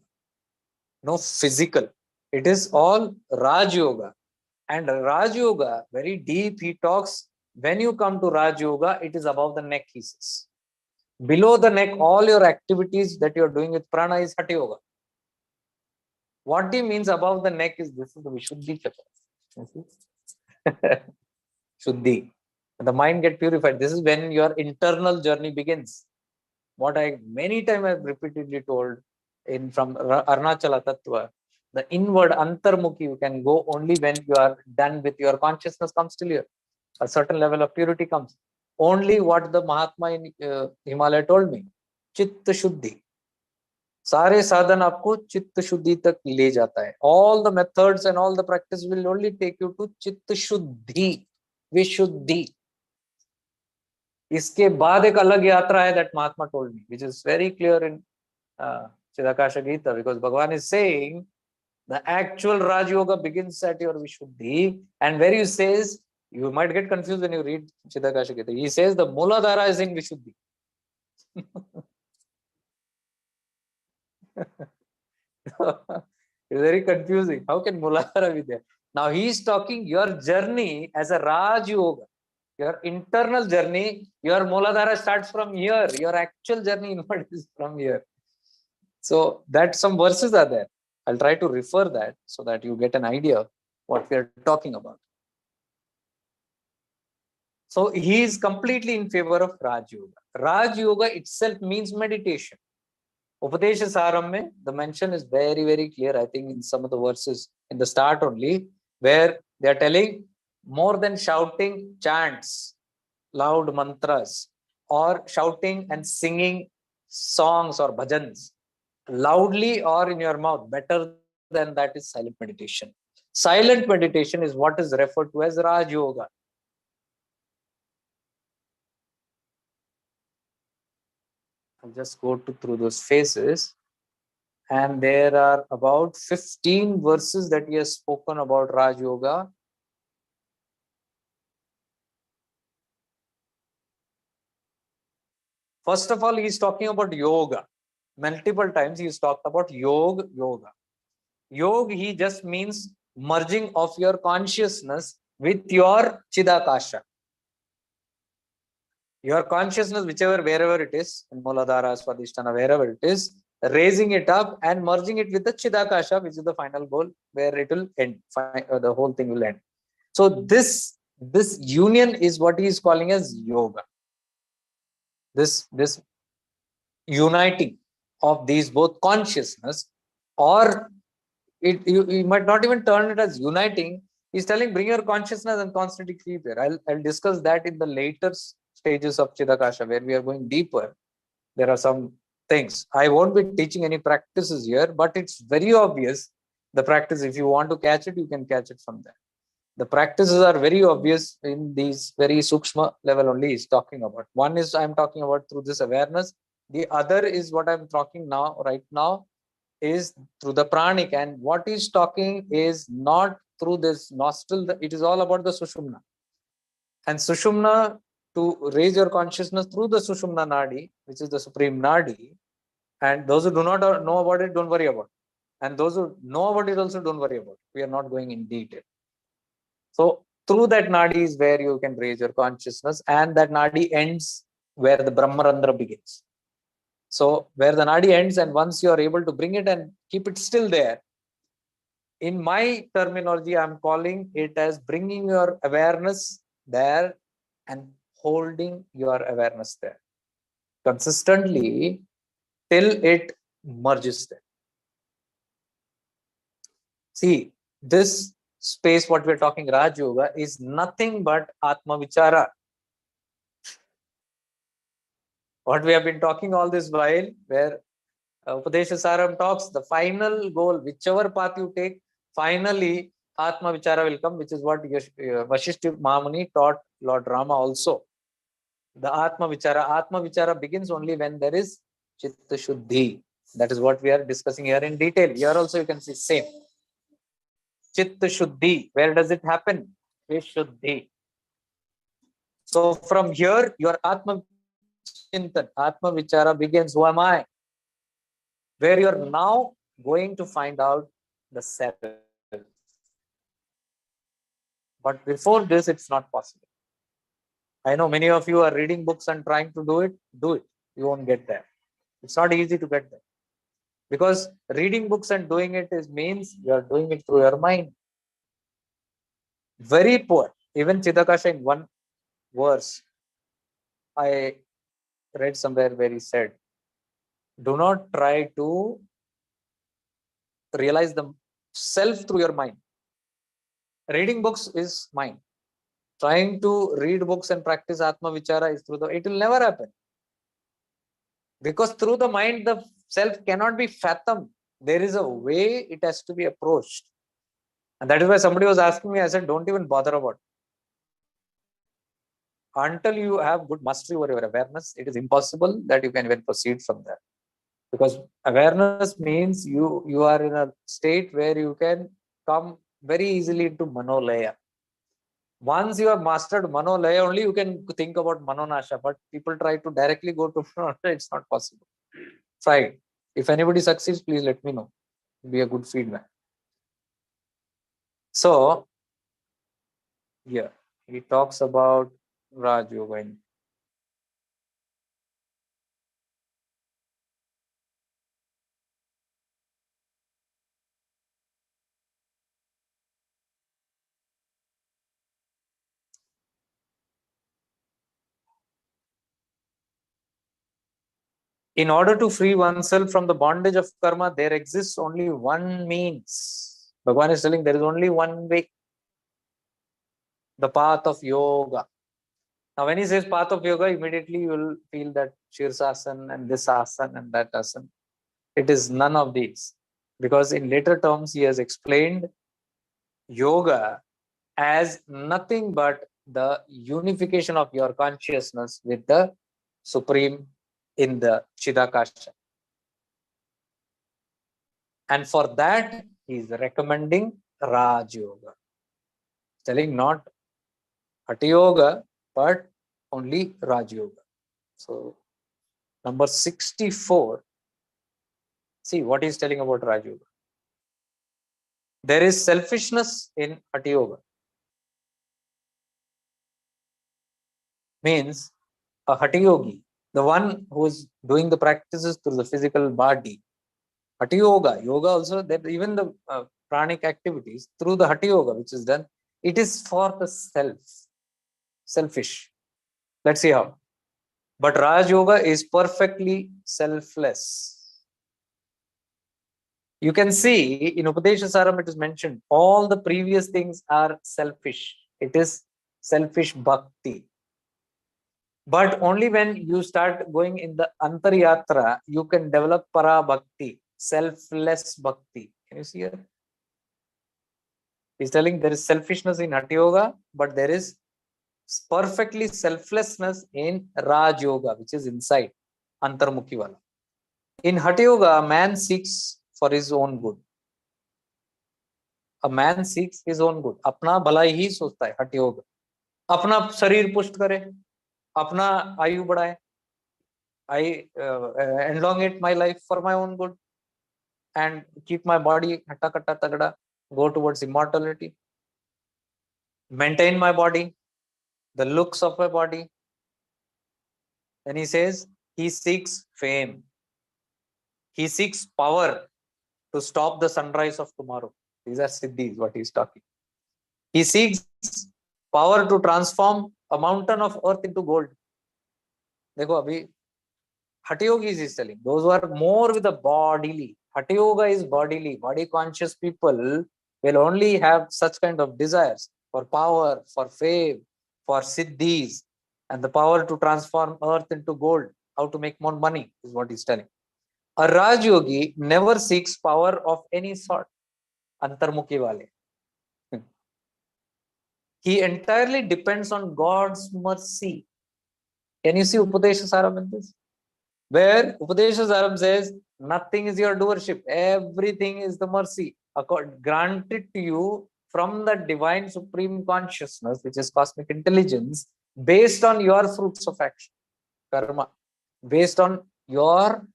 no physical. It is all Raj Yoga. And Raj Yoga, very deep, he talks, when you come to Raj Yoga, it is above the neck, he says. Below the neck, all your activities that you are doing with prana is Hatha Yoga. What he means above the neck is this is the Vishuddhi Chakra. Shuddhi. The mind get purified. This is when your internal journey begins. What I many times have repeatedly told from Arunachala Tattva, the inward antarmukhi you can go only when you are done with your consciousness comes till here. A certain level of purity comes. Only what the Mahatma in Himalaya told me, Chitta Shuddhi. सारे साधन आपको चित्त शुद्धि तक ले जाता है. All the methods and all the practice will only take you to चित्त शुद्धि, विशुद्धि. इसके बाद एक अलग यात्रा है that Mahatma told me, which is very clear in Chidakasha Gita, because Bhagavan is saying the actual Raj Yoga begins at your Vishuddhi, and where he says, you might get confused when you read Chidakasha Gita. He says the Muladhara is in Vishuddhi. It's very confusing. How can Muladhara be there? Now he is talking your journey as a Raj Yoga. Your internal journey, your Muladhara starts from here. Your actual journey inward is from here. So that some verses are there. I'll try to refer that so that you get an idea what we are talking about. So he is completely in favor of Raj Yoga. Raj Yoga itself means meditation. Upadesha Saram mein, the mention is very, very clear. I think in some of the verses in the start only, where they are telling more than shouting chants, loud mantras, or shouting and singing songs or bhajans loudly or in your mouth. Better than that is silent meditation. Silent meditation is what is referred to as Raj Yoga. I'll just go through those phases. And there are about 15 verses that he has spoken about Raj Yoga. First of all, he is talking about yoga. Multiple times he has talked about yoga. Yoga, he just means merging of your consciousness with your Chidakasha. Your consciousness, whichever, wherever it is, in Muladhara, Swadhisthana, wherever it is, raising it up and merging it with the Chidakasha, which is the final goal, where it will end. The whole thing will end. So this union is what he is calling as yoga. This uniting of these both consciousness, or you might not even turn it as uniting. He's telling bring your consciousness and constantly keep there. I'll discuss that in the later stages of Chidakasha, where we are going deeper. There are some things. I won't be teaching any practices here, but it's very obvious the practice. If you want to catch it, you can catch it from there. The practices are very obvious in these very sukshma level only he's talking about. One is I'm talking about through this awareness. The other is what I'm talking now, right now, is through the pranic. And what he's talking is not through this nostril. It is all about the sushumna. And sushumna, to raise your consciousness through the sushumna nadi, which is the supreme nadi. And those who do not know about it, don't worry about it. And those who know about it also don't worry about it. We are not going in detail. So through that nadi is where you can raise your consciousness, and that nadi ends where the Brahmarandra begins. So where the nadi ends, and once you are able to bring it and keep it still there, in my terminology, I'm calling it as bringing your awareness there and holding your awareness there consistently till it merges there. See, this space, what we're talking Raj Yoga, is nothing but Atma Vichara. What we have been talking all this while, where Upadesha Saram talks, the final goal, whichever path you take, finally Atma Vichara will come, which is what Vashishti Mahamuni taught Lord Rama also. The Atma Vichara begins only when there is Chitta Shuddhi. That is what we are discussing here in detail. Here also you can see same. Chitta Shuddhi. Where does it happen? Vishuddhi. So from here, your Atma Chintan, Atma Vichara begins. Who am I? Where you're now going to find out the self. But before this, it's not possible. I know many of you are reading books and trying to do it. Do it. You won't get there. It's not easy to get there. Because reading books and doing it means you are doing it through your mind. Very poor. Even Chidakasha in one verse, I read somewhere where he said, do not try to realize the self through your mind. Reading books is mind. Trying to read books and practice Atma Vichara is through it will never happen. Because through the mind, the self cannot be fathomed. There is a way it has to be approached. And that is why somebody was asking me, I said, don't even bother about it. Until you have good mastery over your awareness, it is impossible that you can even proceed from there. Because awareness means you are in a state where you can come very easily into Manolaya. Once you have mastered Manolaya, only you can think about Manonasha. But people try to directly go to Manonasha, it's not possible. Try it. If anybody succeeds, please let me know. It'll be a good feedback. So, yeah, he talks about Raj Yoga. In order to free oneself from the bondage of karma, there exists only one means. Bhagavan is telling there is only one way, the path of yoga. Now, when he says path of yoga, immediately you will feel that Shirsasana and this asana and that asana. It is none of these. Because in later terms, he has explained yoga as nothing but the unification of your consciousness with the Supreme in the Chidakasha. And for that, he is recommending Raj Yoga. Telling not Hatha Yoga, but only Raj Yoga. So, number 64. See what he's telling about Raj Yoga. There is selfishness in Hatha Yoga. Means a Hatha Yogi, the one who is doing the practices through the physical body. Hatha Yoga, yoga also, that even the pranic activities through the Hatha Yoga which is done, it is for the self, selfish. Let's see how. But Raj Yoga is perfectly selfless. You can see in Upadeshasaram it is mentioned, all the previous things are selfish. It is selfish bhakti. But only when you start going in the Antaryatra, you can develop para bhakti, selfless bhakti. Can you see here? He's telling there is selfishness in Hatha Yoga, but there is perfectly selflessness in Raj Yoga, which is inside, Antarmukhi wala. In Hatha Yoga, a man seeks for his own good. A man seeks his own good. अपना भलाई ही सोचता है Hatha Yoga. अपना शरीर पुष्ट करे, अपना आयु बढ़ाए. I elongate my life for my own good and keep my body hatta katta tagda, go towards immortality. Maintain my body, the looks of my body. Then he says he seeks fame. He seeks power to stop the sunrise of tomorrow. These are siddhis, what he is talking. He seeks power to transform a mountain of earth into gold. देखो अभी Hatha Yoga is telling those who are more with the bodily. Hatha Yoga is bodily. Body conscious people will only have such kind of desires for power, for fame, for siddhis, and the power to transform earth into gold. How to make more money is what he's telling. A Raj Yogi never seeks power of any sort. Antarmukhi wale. He entirely depends on God's mercy. Can you see Upadeshasaram in this? Where Upadeshasaram says, nothing is your doership, everything is the mercy granted to you from the divine supreme consciousness, which is cosmic intelligence, based on your fruits of action, karma, based on your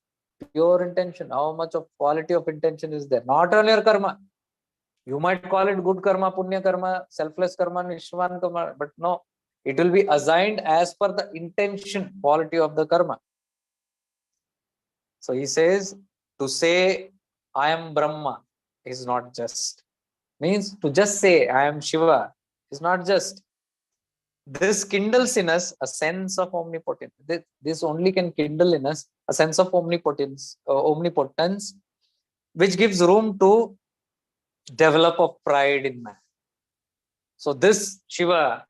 pure intention. How much of quality of intention is there? Not on your karma. You might call it good karma, punya karma, selfless karma, nishvan karma, but no, it will be assigned as per the intention, quality of the karma. So he says, to say I am Brahma is not just. Means to just say I am Shiva is not just. This kindles in us a sense of omnipotence. This only can kindle in us a sense of omnipotence, which gives room to develop of pride in man. So this Shiva,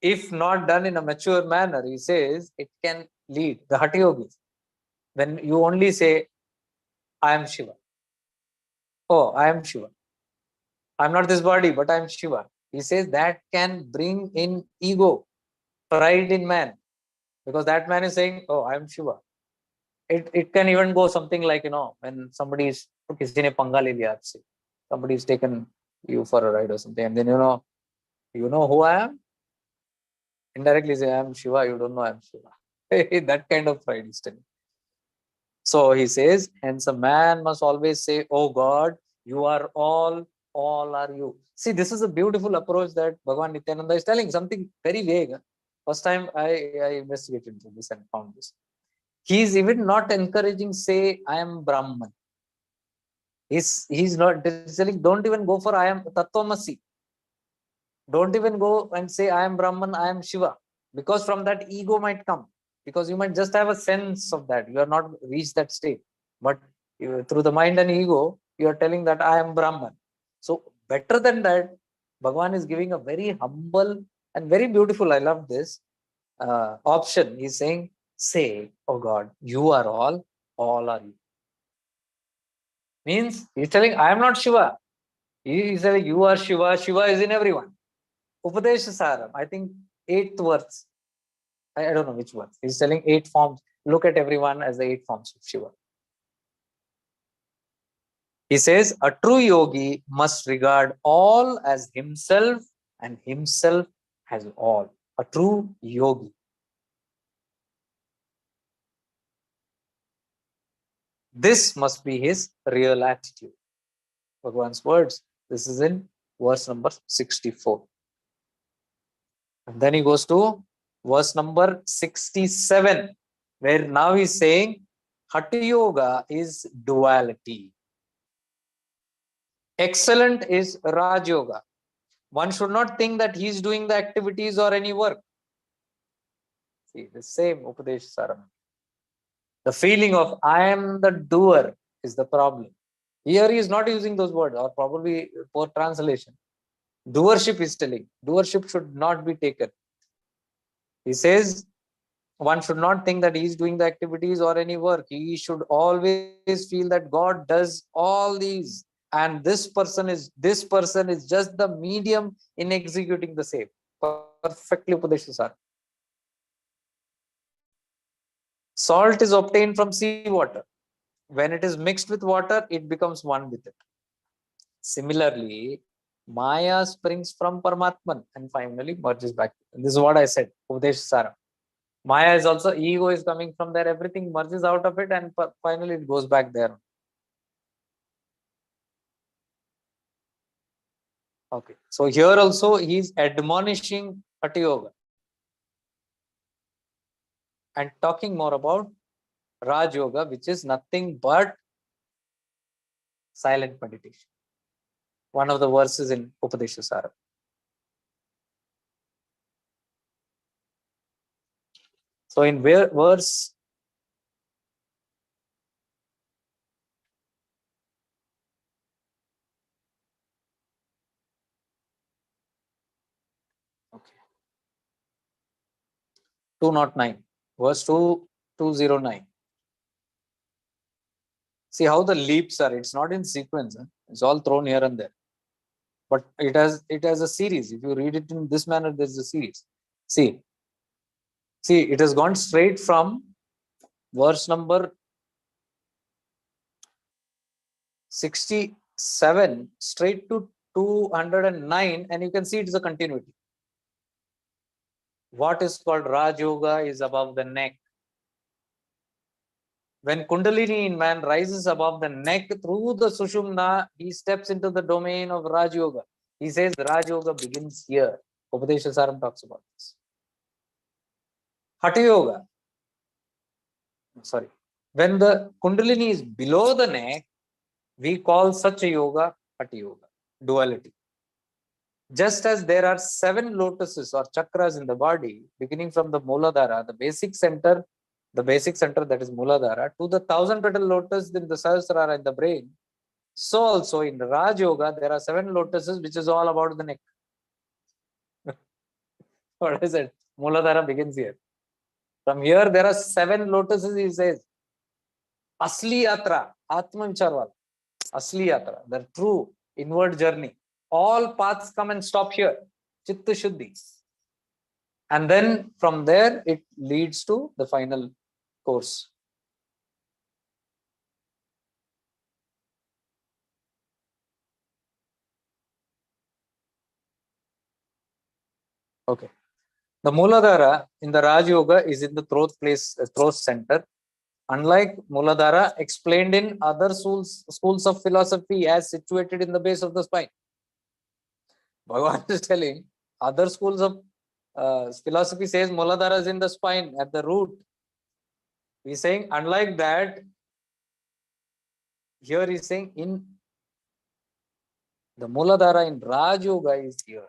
if not done in a mature manner, he says, it can lead the Hatha Yogis. When you only say, I am Shiva. Oh, I am Shiva. I'm not this body, but I'm Shiva. He says that can bring in ego, pride in man. Because that man is saying, oh, I'm Shiva. It can even go something like, when somebody is, somebody is taken you for a ride or something, and then you know who I am? Indirectly say, I am Shiva, you don't know I am Shiva. That kind of pride is telling. So he says, hence a man must always say, oh God, you are all are you. See, this is a beautiful approach that Bhagavan Nityananda is telling, something very vague. First time I investigated into this and found this. He is even not encouraging, say, I am Brahman. He's not telling, don't even go for I am Tattvamasi. Don't even go and say I am Brahman, I am Shiva. Because from that ego might come. because you might just have a sense of that. You are not reached that state. But through the mind and ego, you are telling that I am Brahman. So better than that, Bhagavan is giving a very humble and very beautiful, I love this option. He's saying, say, oh God, you are all are you. Means he's telling, I am not Shiva. He's telling, you are Shiva. Shiva is in everyone. Upadesha Saram, I think 8th verse. I don't know which one. He's telling 8 forms. Look at everyone as the 8 forms of Shiva. He says, a true yogi must regard all as himself and himself as all. A true yogi. This must be his real attitude. Bhagavan's words. This is in verse number 64. And then he goes to verse number 67, where now he's saying, Hatha Yoga is duality. Excellent is Raj Yoga. One should not think that he's doing the activities or any work. See, the same Upadesh Saram. The feeling of I am the doer is the problem. Here he is not using those words, or probably poor translation. Doership is telling. Doership should not be taken. He says one should not think that he is doing the activities or any work. He should always feel that God does all these, and this person is just the medium in executing the same. Perfectly Upadesha. Salt is obtained from seawater. When it is mixed with water, it becomes one with it. Similarly, Maya springs from Paramatman and finally merges back. This is what I said, Upadesh Saram. Maya is also, ego is coming from there, everything merges out of it and finally it goes back there. Okay, so here also he is admonishing Hatha Yoga and talking more about Raj Yoga, which is nothing but silent meditation. One of the verses in Upadesha Saram. So in verse okay, 209, verse 209. See how the leaps are. It's not in sequence. It's all thrown here and there. But it has a series. If you read it in this manner, there's a series. See, it has gone straight from verse number 67 straight to 209, and you can see it is a continuity. What is called Raj Yoga is above the neck. When Kundalini in man rises above the neck through the Sushumna, he steps into the domain of Raj Yoga. He says Raj Yoga begins here. Upadesha Saram talks about this. Hatha Yoga. Sorry. When the Kundalini is below the neck, we call such a yoga Hatha Yoga. Duality. Just as there are 7 lotuses or chakras in the body, beginning from the Muladhara, the basic center that is Muladhara, to the 1,000 petal lotus in the Sahasrara in the brain, so also in Raj Yoga, there are 7 lotuses, which is all about the neck. What is it? Muladhara begins here. From here, there are 7 lotuses, he says. Asli Yatra, Atma Vicharval, Asli Yatra, the true inward journey. All paths come and stop here. Chitta Shuddhi. And then from there, it leads to the final course. Okay. The Muladhara in the Raj Yoga is in the throat center. Unlike Muladhara explained in other schools of philosophy as situated in the base of the spine. Bhagavan is telling other schools of philosophy says Muladhara is in the spine at the root. He's saying unlike that, here he's saying in the Muladhara in Raj Yoga is here.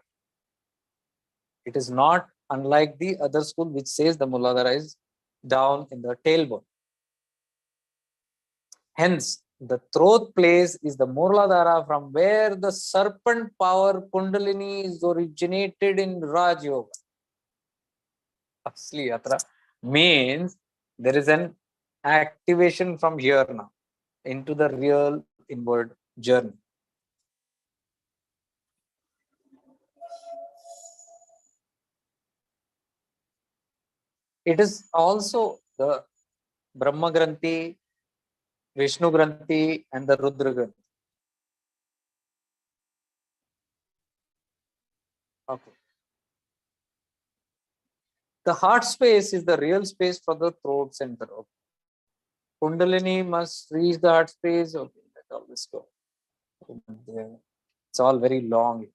It is not unlike the other school which says the Muladhara is down in the tailbone. Hence, the throat place is the Murladhara, from where the serpent power Kundalini is originated in Raj Yoga. Asli Yatra means there is an activation from here now into the real inward journey. It is also the Brahma Granthi, Vishnu Granthi, and the Rudra Granthi. Okay. The heart space is the real space for the throat center. Okay. Kundalini must reach the heart space. Okay, let all this go. It's all very long.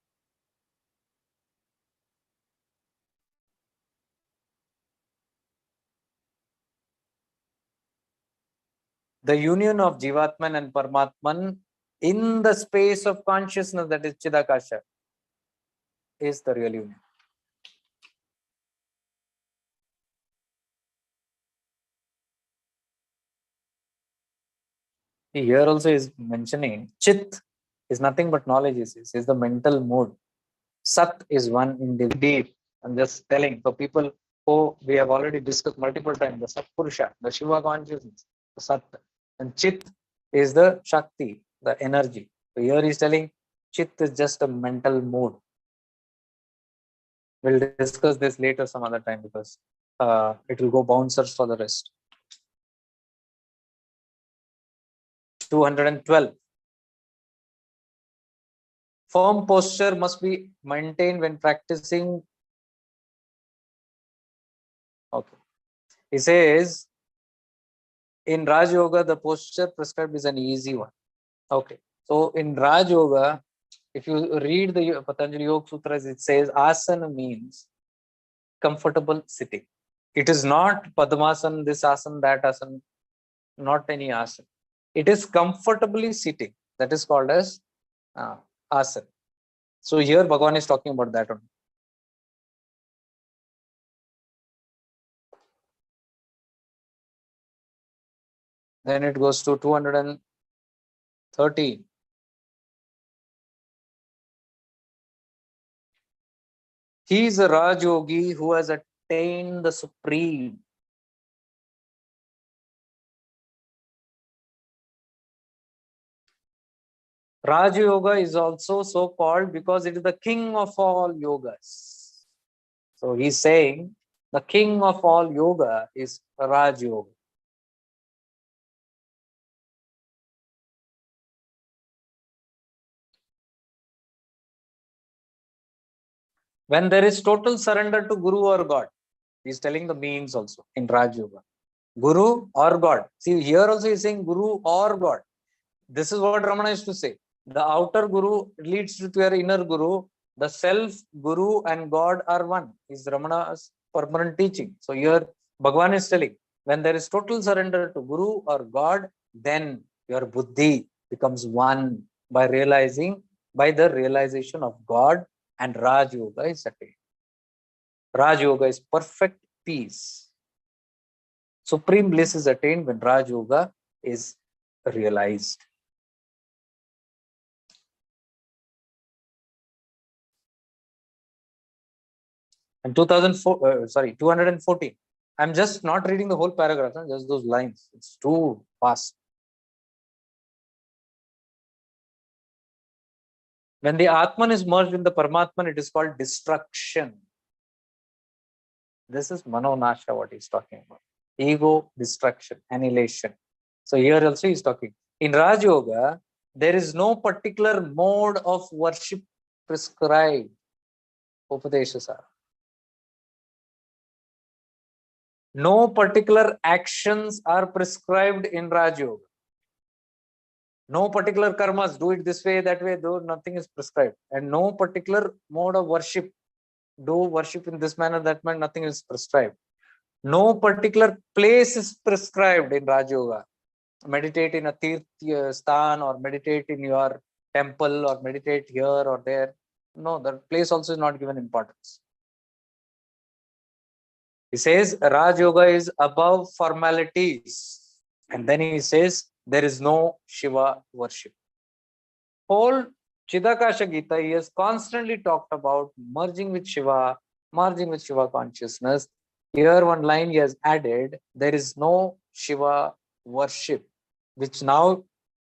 The union of Jivatman and Paramatman in the space of consciousness, that is Chidakasha, is the real union. Here also is mentioning Chit is nothing but knowledge, is the mental mood. Sat is one individual. I'm just telling for people who we have already discussed multiple times, the Sat Purusha, the Shiva consciousness, the Sat. And Chit is the Shakti, the energy. So here he's telling Chit is just a mental mood. We'll discuss this later some other time because it will go bouncers for the rest. 212. Firm posture must be maintained when practicing. Okay. He says, in Raj Yoga, the posture prescribed is an easy one. Okay. So in Raj Yoga, if you read the Patanjali Yoga Sutras, it says asana means comfortable sitting. It is not Padmasana, this asana, that asana, not any asana. It is comfortably sitting. That is called as asana. So here Bhagavan is talking about that one. Then it goes to 213. He is a Raj Yogi who has attained the supreme. Raj Yoga is also so called because it is the king of all yogas. So he's saying the king of all yoga is Raj Yoga. When there is total surrender to Guru or God, he's telling the means also in Raj Yoga. Guru or God. See, here also he's saying Guru or God. This is what Ramana used to say. The outer Guru leads to your inner Guru. The self, Guru, and God are one, is Ramana's permanent teaching. So here Bhagavan is telling, when there is total surrender to Guru or God, then your buddhi becomes one by the realization of God, and Raj Yoga is attained. Raj Yoga is perfect peace. Supreme bliss is attained when Raj Yoga is realized. And 214. I'm just not reading the whole paragraph, just those lines. It's too fast. When the Atman is merged in the Paramatman, it is called destruction. This is Manonasha, what he's talking about. Ego, destruction, annihilation. So here also he's talking. In Raj Yoga, there is no particular mode of worship prescribed. Upadeshasara. No particular actions are prescribed in Raj Yoga. No particular karmas, do it this way, that way, though nothing is prescribed. And no particular mode of worship, do worship in this manner, that manner, nothing is prescribed. No particular place is prescribed in Raj Yoga. Meditate in a Tirth Stan or meditate in your temple or meditate here or there. No, the place also is not given importance. He says Raj Yoga is above formalities. And then he says there is no Shiva worship. Whole Chidakasha Gita, he has constantly talked about merging with Shiva consciousness. Here one line he has added, there is no Shiva worship, which now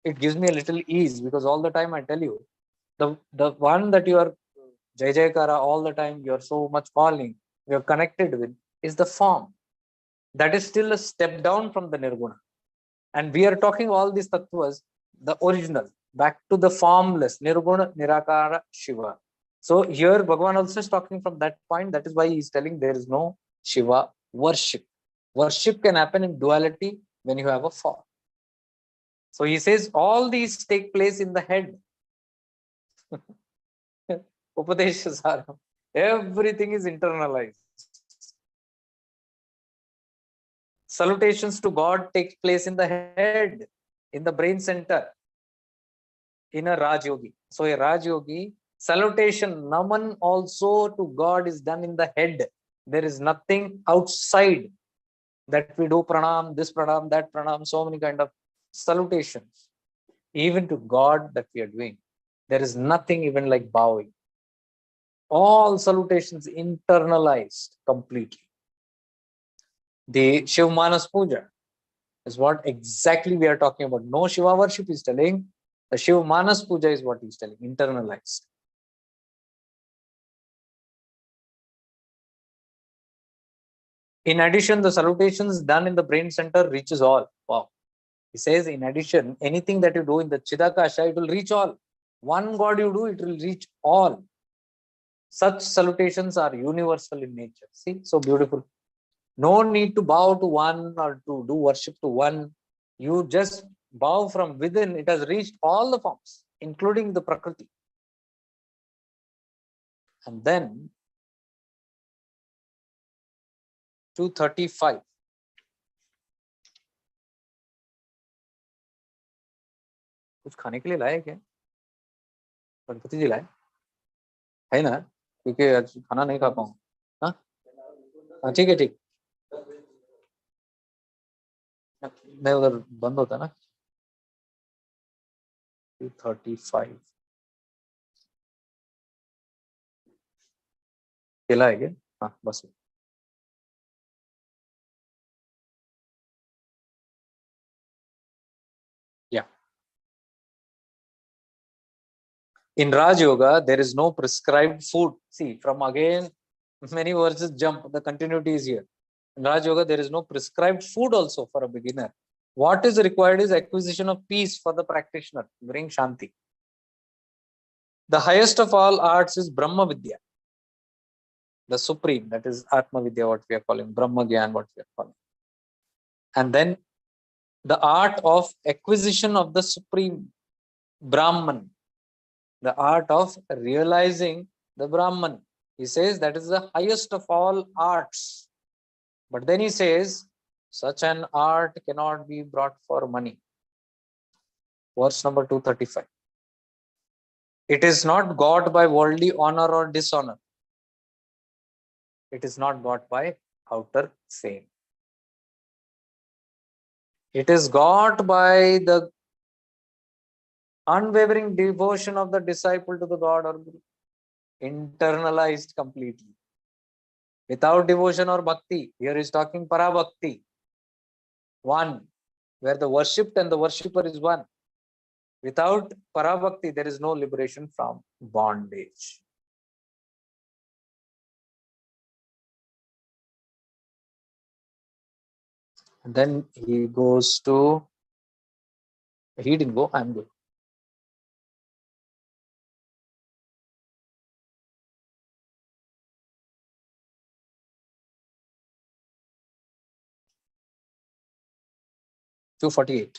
it gives me a little ease, because all the time I tell you, the one that you are Jai Jaikara all the time, you are so much calling, you are connected with, is the form. That is still a step down from the Nirguna. And we are talking all these tattvas, the original, back to the formless, Nirguna, Nirakara, Shiva. So here Bhagavan also is talking from that point. That is why he is telling there is no Shiva worship. Worship can happen in duality when you have a form. So he says all these take place in the head. Upadeshasaram. Everything is internalized. Salutations to God take place in the head, in the brain center, in a Raj Yogi. So a Raj Yogi, salutation, naman also to God is done in the head. There is nothing outside that we do pranam, this pranam, that pranam, so many kind of salutations. Even to God that we are doing. There is nothing even like bowing. All salutations internalized completely. The Shiv Manas Puja is what exactly we are talking about. No Shiva worship is telling. The Shiv Manas Puja is what he's telling, internalized. In addition, the salutations done in the brain center reaches all. Wow. He says, in addition, anything that you do in the Chidakasha, it will reach all. One God you do, it will reach all. Such salutations are universal in nature. See, so beautiful. No need to bow to one or to do worship to one. You just bow from within. It has reached all the forms, including the Prakriti. And then 235. कुछ खाने के लिए लाए क्या? गणपति जी लाए है ना, क्योंकि आज खाना नहीं खा पाऊँ. हाँ ठीक है, ठीक. मैं उधर बंद होता ना. 235 केला है क्या? हाँ बस. Yeah. In Raj Yoga, there is no prescribed food. See, from again, many verses jump. The continuity is here. In Raj Yoga, there is no prescribed food also for a beginner. What is required is acquisition of peace for the practitioner. Bring Shanti. The highest of all arts is Brahma Vidya. The supreme, that is Atma Vidya, what we are calling, Brahma Gyan, what we are calling. And then the art of acquisition of the supreme Brahman, the art of realizing the Brahman. He says that is the highest of all arts. But then he says, such an art cannot be brought for money. Verse number 235. It is not got by worldly honor or dishonor. It is not got by outer fame. It is got by the unwavering devotion of the disciple to the God or Guru. Internalized completely. Without devotion or bhakti, here is talking para bhakti. One, where the worshipped and the worshipper is one. Without para bhakti, there is no liberation from bondage. And then he goes to, he didn't go, I'm good. $248.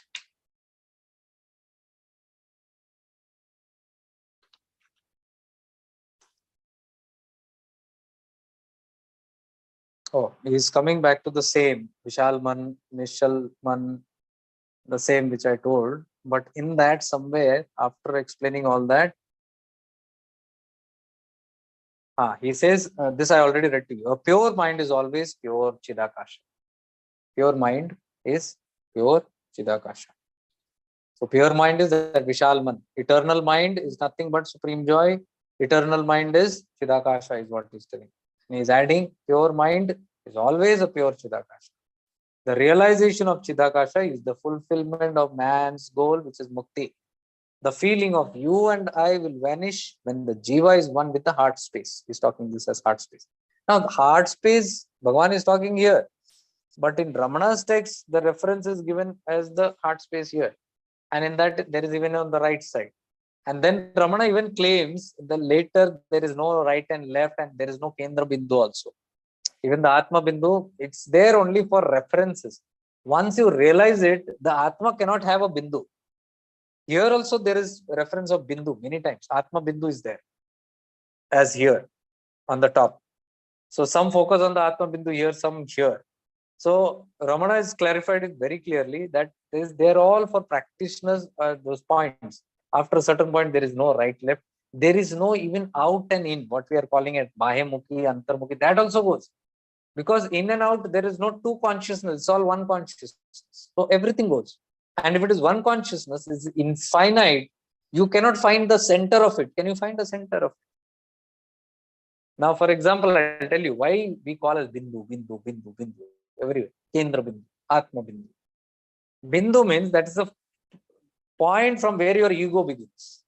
Oh, he's coming back to the same Vishal Man, Nishal Man, the same which I told. But in that, somewhere after explaining all that, He says, this I already read to you. A pure mind is always pure Chidakasha. Pure mind is pure Chidakasha. So pure mind is that Vishal Man. Eternal mind is nothing but supreme joy. Eternal mind is Chidakasha, is what he's telling. And he's adding pure mind is always a pure Chidakasha. The realization of Chidakasha is the fulfillment of man's goal, which is mukti. The feeling of you and I will vanish when the jiva is one with the heart space. He's talking this as heart space. Now, the heart space, Bhagavan is talking here. But in Ramana's text, the reference is given as the heart space here. And in that, there is even on the right side. And then Ramana even claims that later there is no right and left and there is no Kendra Bindu also. Even the Atma Bindu, it's there only for references. Once you realize it, the Atma cannot have a Bindu. Here also there is reference of Bindu many times. Atma Bindu is there as here on the top. So some focus on the Atma Bindu here, some here. So Ramana has clarified it very clearly that they're all for practitioners, those points. After a certain point, there is no right, left. There is no even out and in, what we are calling it, Bahemukhi, Antarmukhi, that also goes. Because in and out, there is no two consciousness, it's all one consciousness. So everything goes. And if it is one consciousness, is infinite, you cannot find the center of it. Can you find the center of it? Now, for example, I'll tell you why we call as Bindu, Bindu, Bindu, Bindu, everywhere. Kendra Bindu, Atma Bindu. Bindu means that is a point from where your ego begins.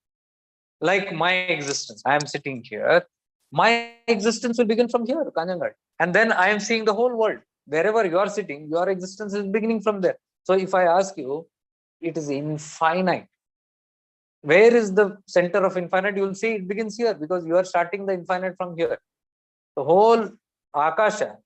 Like my existence, I am sitting here. My existence will begin from here, Kanjangad. And then I am seeing the whole world. Wherever you are sitting, your existence is beginning from there. So if I ask you, it is infinite. Where is the center of infinite? You will see it begins here because you are starting the infinite from here. The whole Akasha,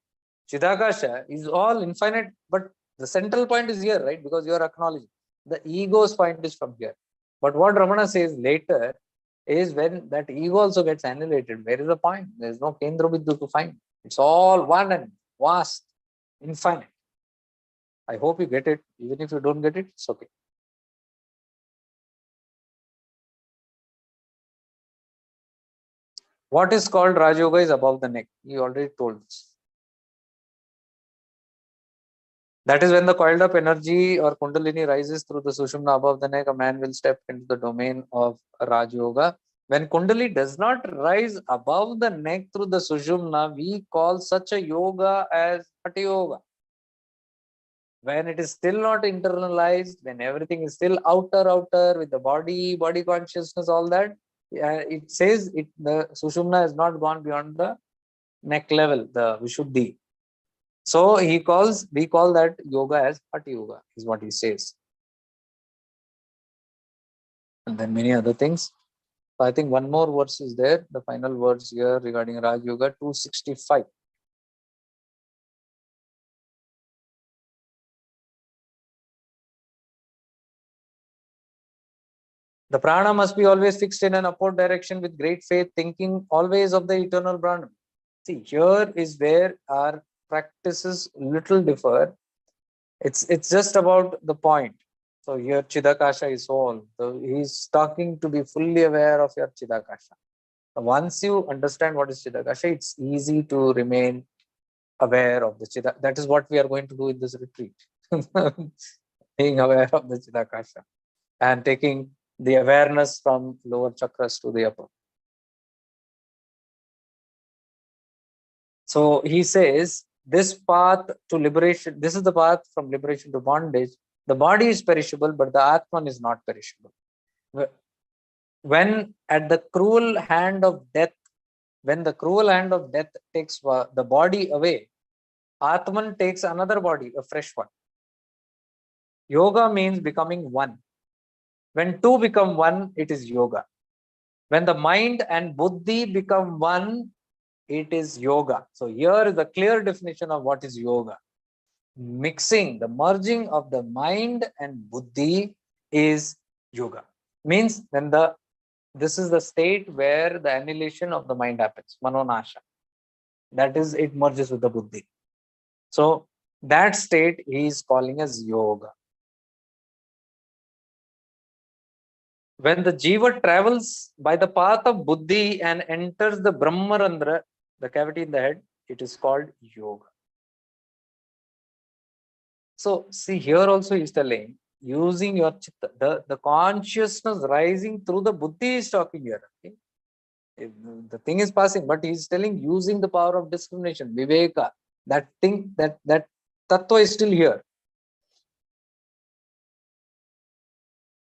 Chidakasha is all infinite, but the central point is here, right? Because you are acknowledging. The ego's point is from here. But what Ramana says later is when that ego also gets annihilated, where is the point? There is no Kendra Viddu to find. It's all one and vast, infinite. I hope you get it. Even if you don't get it, it's okay. What is called Raj Yoga is above the neck. You already told this. That is when the coiled up energy or Kundalini rises through the Sushumna above the neck, a man will step into the domain of Raj Yoga. When Kundalini does not rise above the neck through the Sushumna, we call such a yoga as Hatha Yoga. When it is still not internalized, when everything is still outer with the body consciousness, all that, it says the Sushumna has not gone beyond the neck level, the Vishuddhi. So we call that yoga as Hatha Yoga, is what he says. And then many other things. So I think one more verse is there, the final words here regarding Raj Yoga, 265. The prana must be always fixed in an upward direction with great faith, thinking always of the eternal Brahman. See, here is where our practices little differ. It's just about the point. So here Chidakasha is all. So he's talking to be fully aware of your Chidakasha. Once you understand what is Chidakasha, it's easy to remain aware of the Chidakasha. That is what we are going to do in this retreat. Being aware of the Chidakasha and taking the awareness from lower chakras to the upper. So he says, this path to liberation, this is the path from liberation to bondage. The body is perishable, but the Atman is not perishable. When at the cruel hand of death, when the cruel hand of death takes the body away, Atman takes another body, a fresh one. Yoga means becoming one. When two become one, it is yoga. When the mind and buddhi become one, it is yoga. So here is a clear definition of what is yoga. Mixing, the merging of the mind and buddhi is yoga. Means when this is the state where the annihilation of the mind happens, manonasha. That is, it merges with the buddhi. So that state he is calling as yoga. When the jiva travels by the path of buddhi and enters the brahmarandra, the cavity in the head, it is called yoga. So see, here also he is telling, using your chitta, the consciousness rising through the buddhi is talking here. Okay? The thing is passing, but he is telling using the power of discrimination, viveka. That thing, that tattva is still here.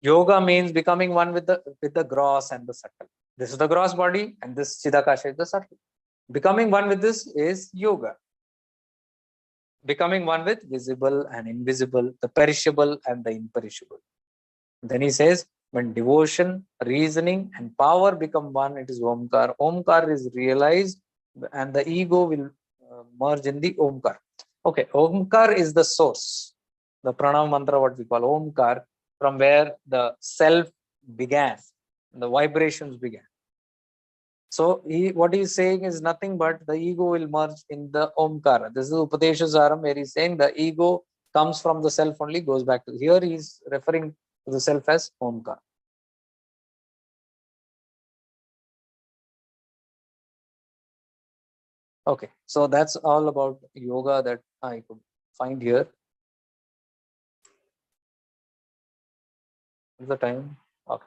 Yoga means becoming one with the gross and the subtle. This is the gross body, and this Chidakasha is the subtle. Becoming one with this is yoga. Becoming one with visible and invisible, the perishable and the imperishable. Then he says, when devotion, reasoning, and power become one, it is Omkar. Omkar is realized, and the ego will merge in the Omkar. Okay, Omkar is the source, the pranam mantra, what we call Omkar, from where the self began, the vibrations began. So what he is saying is nothing but the ego will merge in the Omkara. This is Upadesha Saram, where he is saying the ego comes from the self only, goes back to here. He is referring to the self as Omkara. Okay, so that's all about yoga that I could find here. Is the time? Okay.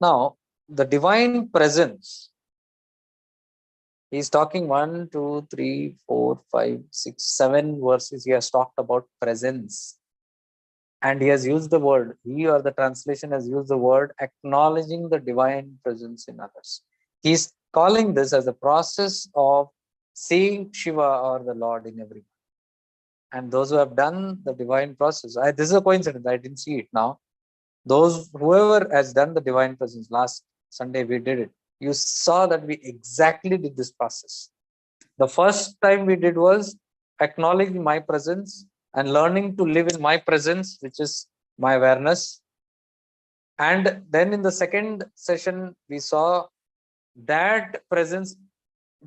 Now, the divine presence. He's talking 1, 2, 3, 4, 5, 6, 7 verses. He has talked about presence. And he has used the word, he or the translation has used the word acknowledging the divine presence in others. He's calling this as a process of seeing Shiva or the Lord in everyone. And those who have done the divine process, this is a coincidence, I didn't see it now. Whoever has done the divine presence, last Sunday we did it. You saw that we exactly did this process. The first time we did was acknowledging my presence and learning to live in my presence, which is my awareness. And then in the second session, we saw that presence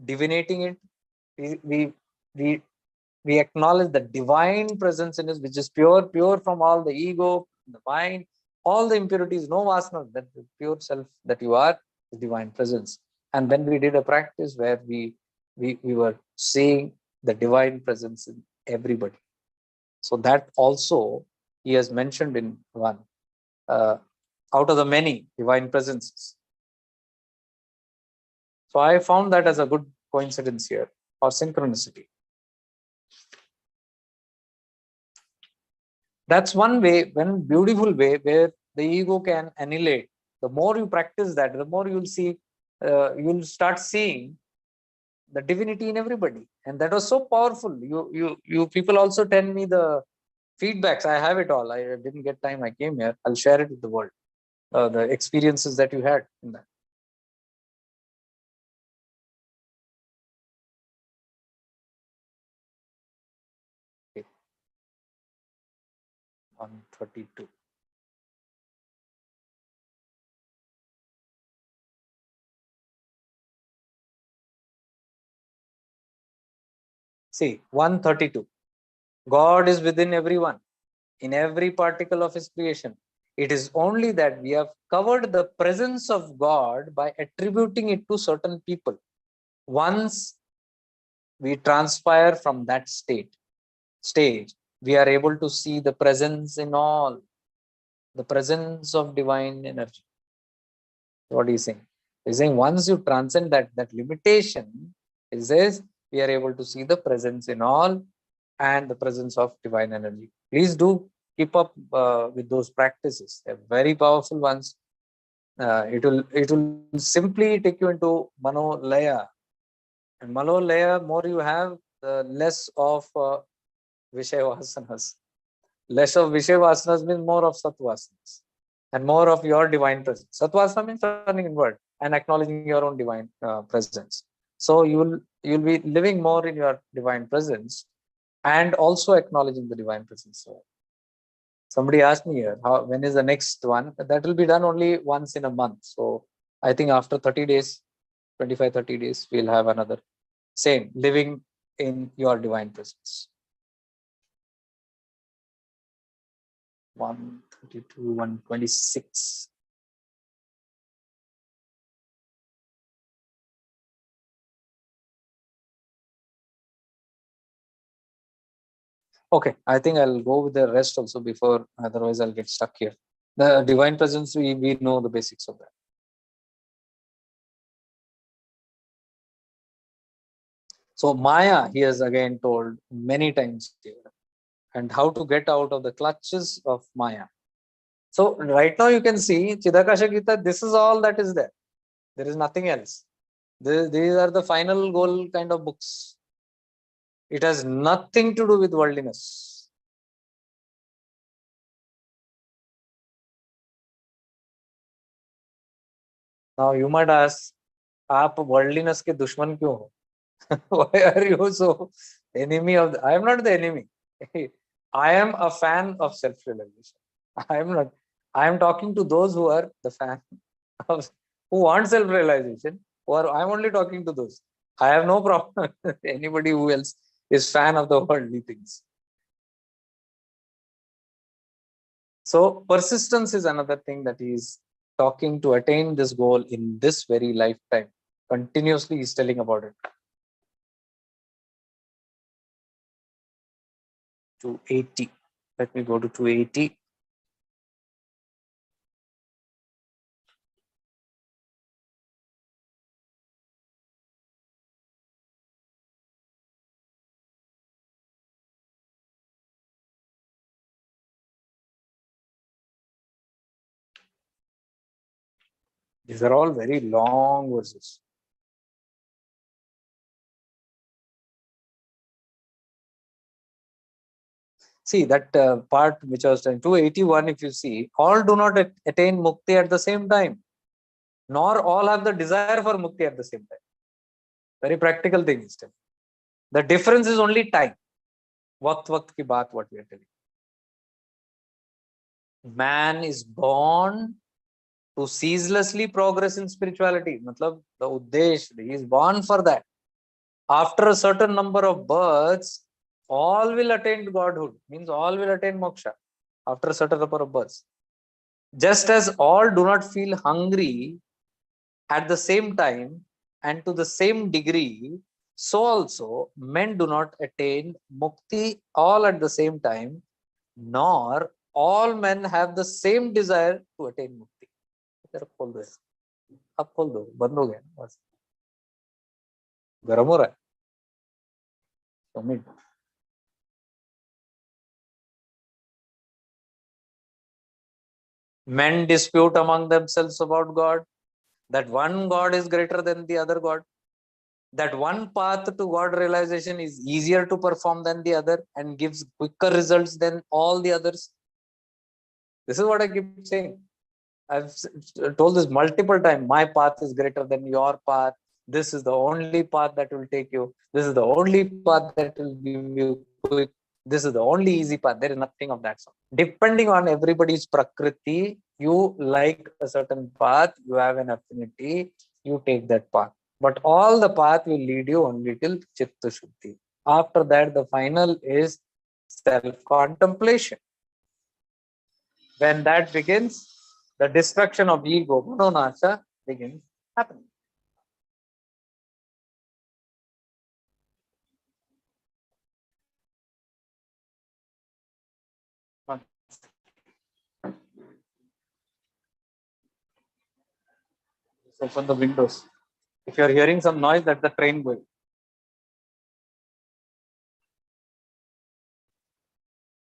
divinating it. We, we, we acknowledge the divine presence in us, which is pure from all the ego, the mind, all the impurities, no vasana, that the pure self that you are, the divine presence. And then we did a practice where we were seeing the divine presence in everybody. So that also he has mentioned in one, out of the many divine presences. So I found that as a good coincidence here, or synchronicity. That's one way, one beautiful way where the ego can annihilate. The more you practice that, the more you'll see, you'll start seeing the divinity in everybody. And that was so powerful. You people also tell me the feedbacks. I have it all. I didn't get time. I came here. I'll share it with the world. The experiences that you had in that. Okay. 132. See, 132. God is within everyone, in every particle of his creation. It is only that we have covered the presence of God by attributing it to certain people. Once we transpire from that stage, we are able to see the presence in all, the presence of divine energy. What is he saying? He's saying once you transcend that limitation, he says we are able to see the presence in all and the presence of divine energy. Please do keep up with those practices. They're very powerful ones. It will simply take you into manolaya, and manolaya, more you have, less of Vishaya Vasanas. Less of Vishaya Vasanas means more of Sattvasanas and more of your divine presence. Sattvasana means turning inward and acknowledging your own divine presence. So you'll be living more in your divine presence and also acknowledging the divine presence. So Somebody asked me here, when is the next one? That will be done only once in a month. So I think after 30 days, 25, 30 days, we'll have another same living in your divine presence. 132, 126. Okay, I think I'll go with the rest also before, otherwise I'll get stuck here. The divine presence, we know the basics of that. So Maya, he has again told many times here, and how to get out of the clutches of Maya. So right now you can see Chidakasha Gita, this is all that is there. There is nothing else. These are the final goal kind of books. It has nothing to do with worldliness. Now you might ask, आप worldliness के दुश्मन क्यों हो? Why are you so enemy of I am not the enemy. I am a fan of self-realization. I am not. I am talking to those who are the fan of, who want self-realization. Or I am only talking to those. I have no problem with anybody who else is fan of the worldly things. So persistence is another thing that he is talking to attain this goal in this very lifetime. Continuously he's telling about it. 280. Let me go to 280. These are all very long verses. See that part which I was saying, 281, if you see, all do not attain mukti at the same time, nor all have the desire for mukti at the same time. Very practical thing is telling. The difference is only time. Waqt ki baat, what we are telling. Man is born to ceaselessly progress in spirituality. Matlab, the uddesh, he is born for that. After a certain number of births, all will attain godhood. Means all will attain moksha after a certain number of births. Just as all do not feel hungry at the same time and to the same degree, so also men do not attain mukti all at the same time, nor all men have the same desire to attain mukti. अब खोल दो, बंद हो गया बस, गर्म हो रहा है तो minute. Men dispute among themselves about God, that one God is greater than the other God, that one path to God realization is easier to perform than the other and gives quicker results than all the others. This is what I keep saying. I've told this multiple times. My path is greater than your path. This is the only path that will take you. This is the only path that will give you quick. This is the only easy path. There is nothing of that sort. Depending on everybody's prakriti, you like a certain path, you have an affinity, you take that path. But all the path will lead you only till Chitta Shuddhi. After that, the final is self-contemplation. When that begins, the destruction of ego, manonasha, begins happening. Open the windows. If you are hearing some noise, that's the train going.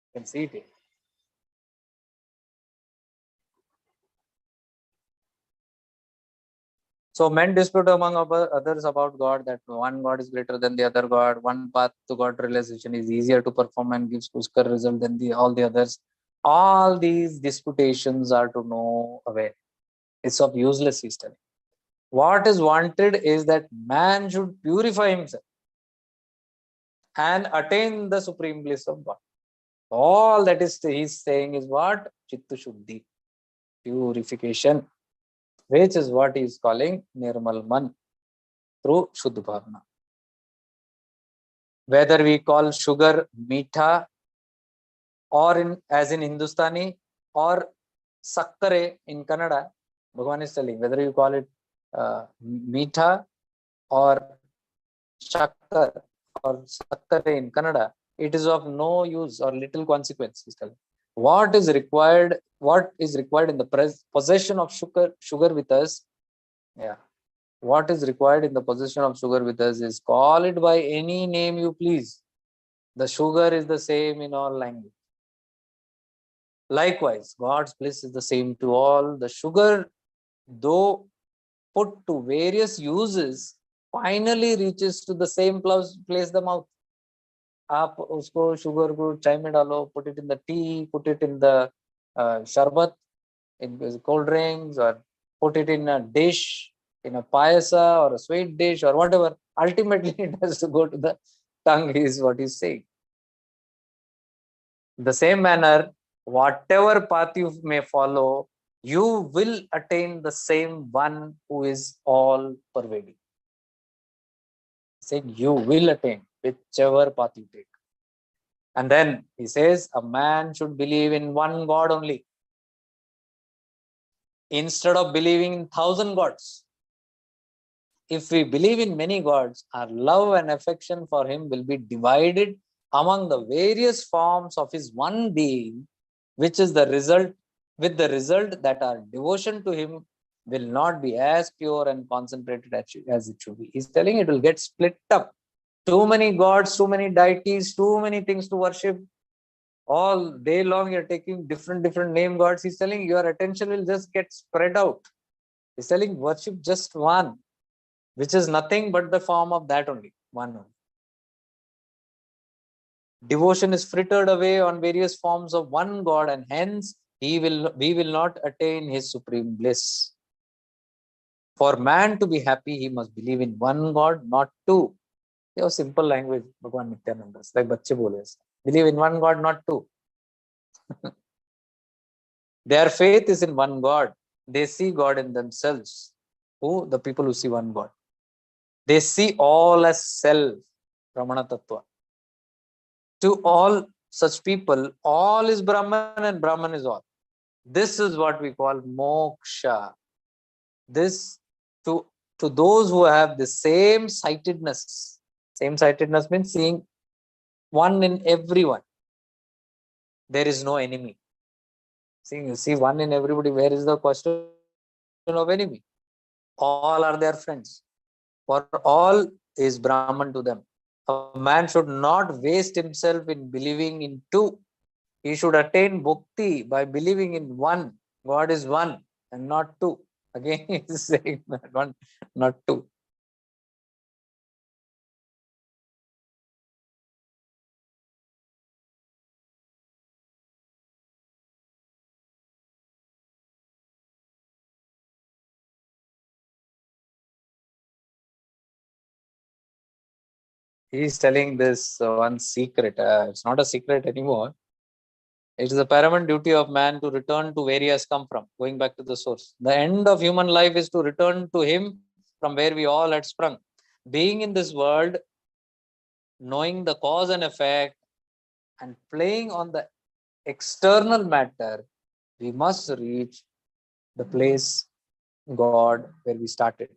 You can see it here. So men dispute among others about God, that one God is greater than the other God, one path to God realization is easier to perform and gives quicker result than all the others. All these disputations are to no avail. It's of useless history. What is wanted is that man should purify himself and attain the supreme bliss of God. All that is he's saying is what? Chitta Shuddhi, purification, which is what he is calling Nirmal Man through Shuddha Bhavana. Whether we call sugar meetha, or as in Hindustani, or sakkare in Kannada, Bhagavan is telling, whether you call it meetha or shakkar or sakkare in Kannada, it is of no use or little consequence, he's telling. What is required in the possession of sugar with us? Yeah. What is required in the possession of sugar with us is call it by any name you please. The sugar is the same in all language. Likewise, God's bliss is the same to all. The sugar, though put to various uses, finally reaches to the same place, the mouth. आप उसको sugar को चाय में डालो, put it in the tea, put it in the sharbat, in cold drinks, or put it in a dish, in a payasa or a sweet dish or whatever. Ultimately, it has to go to the tongue, is what he's saying. The same manner, whatever path you may follow, you will attain the same one who is all pervading. Saying you will attain whichever path you take. And then he says a man should believe in one God only, instead of believing in 1,000 gods. If we believe in many gods, our love and affection for him will be divided among the various forms of his one being, which is the result, with the result that our devotion to him will not be as pure and concentrated as it should be. He's telling it will get split up. Too many gods, too many deities, too many things to worship. All day long you're taking different name gods. He's telling your attention will just get spread out. He's telling worship just one, which is nothing but the form of that only, one only. Devotion is frittered away on various forms of one God, and hence we will not attain his supreme bliss. For man to be happy, he must believe in one God, not two. You simple language, Bhagwan Nityananda. Like bachche bole. Believe in one God, not two. Their faith is in one God. They see God in themselves. Who? The people who see one God. They see all as self, Brahmana Tattva. To all such people, all is Brahman and Brahman is all. This is what we call moksha. This, to those who have the same sightedness. Same sightedness means seeing one in everyone. There is no enemy. See, you see one in everybody. Where is the question of enemy? All are their friends. For all is Brahman to them. A man should not waste himself in believing in two. He should attain bhakti by believing in one. God is one and not two. Again, he is saying that one, not two. He is telling this one secret. It's not a secret anymore. It is the paramount duty of man to return to where he has come from, going back to the source. The end of human life is to return to him from where we all had sprung. Being in this world, knowing the cause and effect, and playing on the external matter, we must reach the place, God, where we started.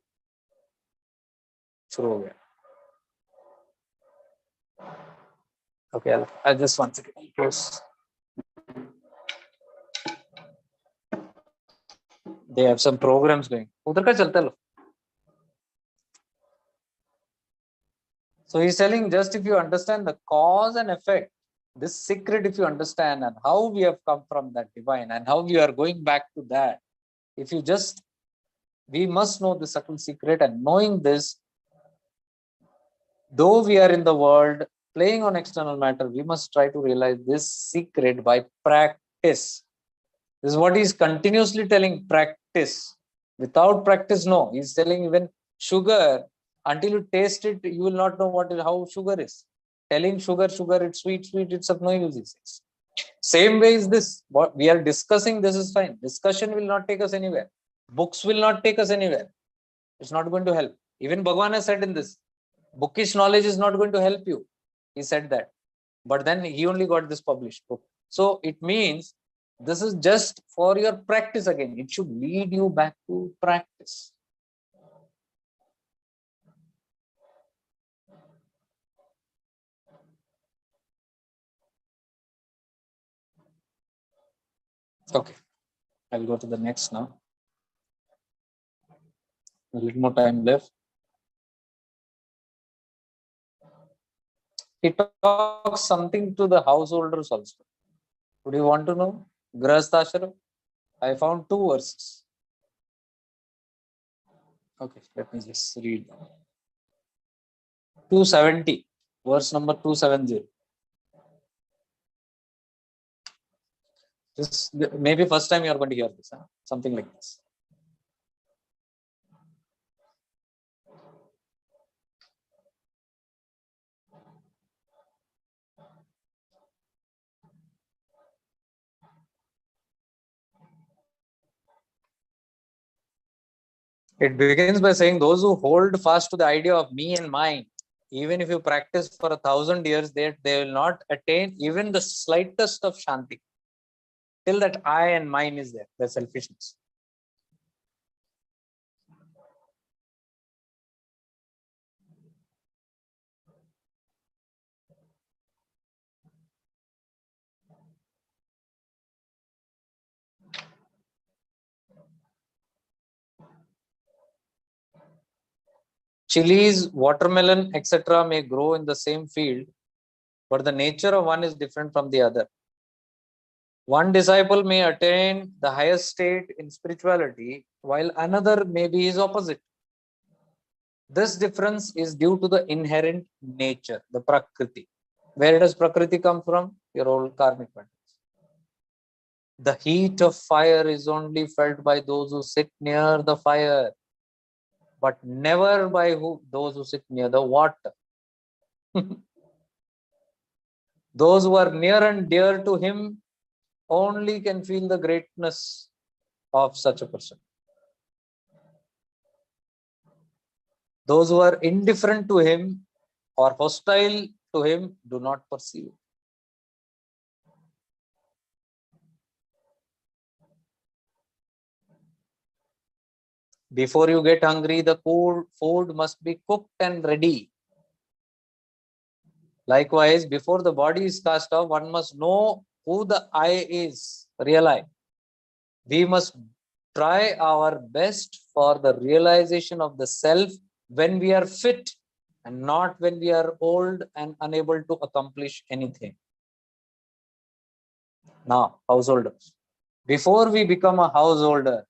Okay, I'll just once again close. They have some programs going. उधर का चलता लो. So he's telling, just if you understand the cause and effect, this secret, if you understand, and how we have come from that divine and how we are going back to that, if you just, we must know the subtle secret, and knowing this, though we are in the world playing on external matter, we must try to realize this secret by practice. This is what he's continuously telling, practice. Without practice, no. He's telling even sugar, until you taste it, you will not know how sugar is. Telling sugar, it's sweet, it's of no use. Same way is this. What we are discussing, this is fine. Discussion will not take us anywhere. Books will not take us anywhere. It's not going to help. Even Bhagwan has said in this, bookish knowledge is not going to help you. He said that. But then he only got this published book. So it means this is just for your practice again. It should lead you back to practice. Okay, I'll go to the next now. A little more time left. He talks something to the householders also. Would you want to know? Grahasthashram. I found 2 verses. Okay, let me just read. 270, verse number 270. This maybe first time you are going to hear this, huh? Something like this. It begins by saying, those who hold fast to the idea of me and mine, even if you practice for 1,000 years, they will not attain even the slightest of shanti. Till that I and mine is there, the selfishness. Chilies, watermelon, etc. may grow in the same field, but the nature of one is different from the other. One disciple may attain the highest state in spirituality, while another may be his opposite. This difference is due to the inherent nature, the prakriti. Where does prakriti come from? Your old karmic patterns. The heat of fire is only felt by those who sit near the fire, but never by those who sit near the water. Those who are near and dear to him only can feel the greatness of such a person. Those who are indifferent to him or hostile to him do not perceive it. Before you get hungry, the food must be cooked and ready. Likewise, before the body is cast off, one must know who the I is, real I. We must try our best for the realization of the self when we are fit and not when we are old and unable to accomplish anything. Now, householders. Before we become a householder,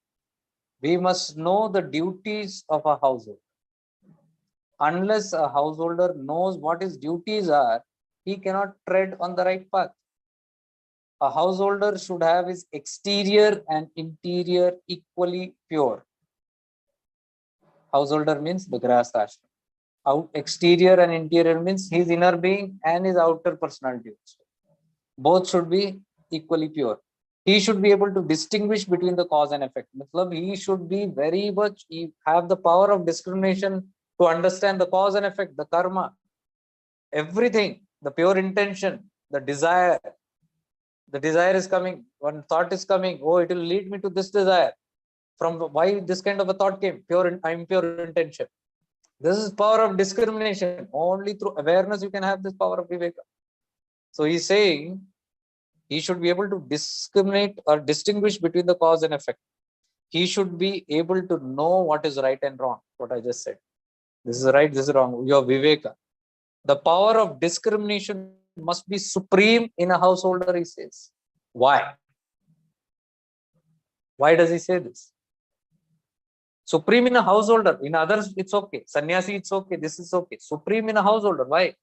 we must know the duties of a household. Unless a householder knows what his duties are, he cannot tread on the right path. A householder should have his exterior and interior equally pure. Householder means the grahasthashram. Exterior and interior means his inner being and his outer personality. Both should be equally pure. He should be able to distinguish between the cause and effect. He should be very much, have the power of discrimination to understand the cause and effect, the karma, everything, the pure intention, the desire. The desire is coming, one thought is coming, oh, it will lead me to this desire. From why this kind of a thought came? Impure intention. This is power of discrimination. Only through awareness you can have this power of viveka. So he's saying he should be able to discriminate or distinguish between the cause and effect. He should be able to know what is right and wrong, what I just said. This is right, this is wrong, your viveka. The power of discrimination must be supreme in a householder, he says. Why? Why does he say this? Supreme in a householder. In others, it's okay. Sannyasi, it's okay. This is okay. Supreme in a householder. Why?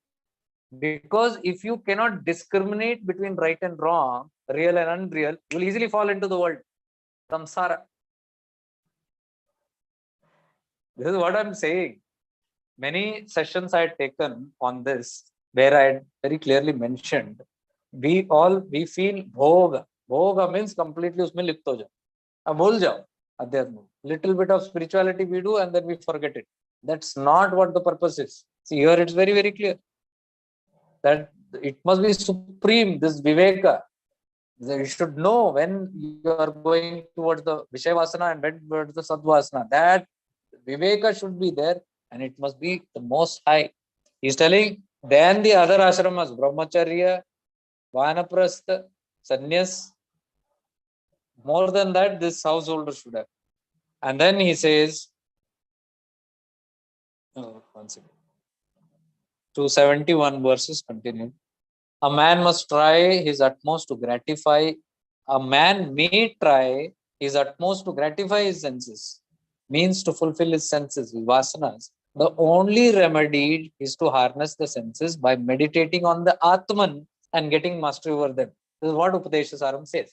Because if you cannot discriminate between right and wrong, real and unreal, you will easily fall into the world. Samsara. This is what I'm saying. Many sessions I had taken on this, where I had very clearly mentioned We feel bhoga. Bhoga means completely उसमें लिप्त हो जाओ. अब भूल जाओ अध्यात्म. Little bit of spirituality we do and then we forget it. That's not what the purpose is. See, here it's very, very clear that it must be supreme, this viveka. You should know when you are going towards the Vishayavasana and when towards the Sadvasana. That viveka should be there and it must be the most high. He's telling, then the other ashramas, Brahmacharya, Vanaprastha, Sannyas, more than that, this householder should have. And then he says, 271 verses continue. A man must try his utmost to gratify. A man may try his utmost to gratify his senses, means to fulfill his senses, his vasanas. The only remedy is to harness the senses by meditating on the Atman and getting mastery over them. This is what Upadeshasaram says.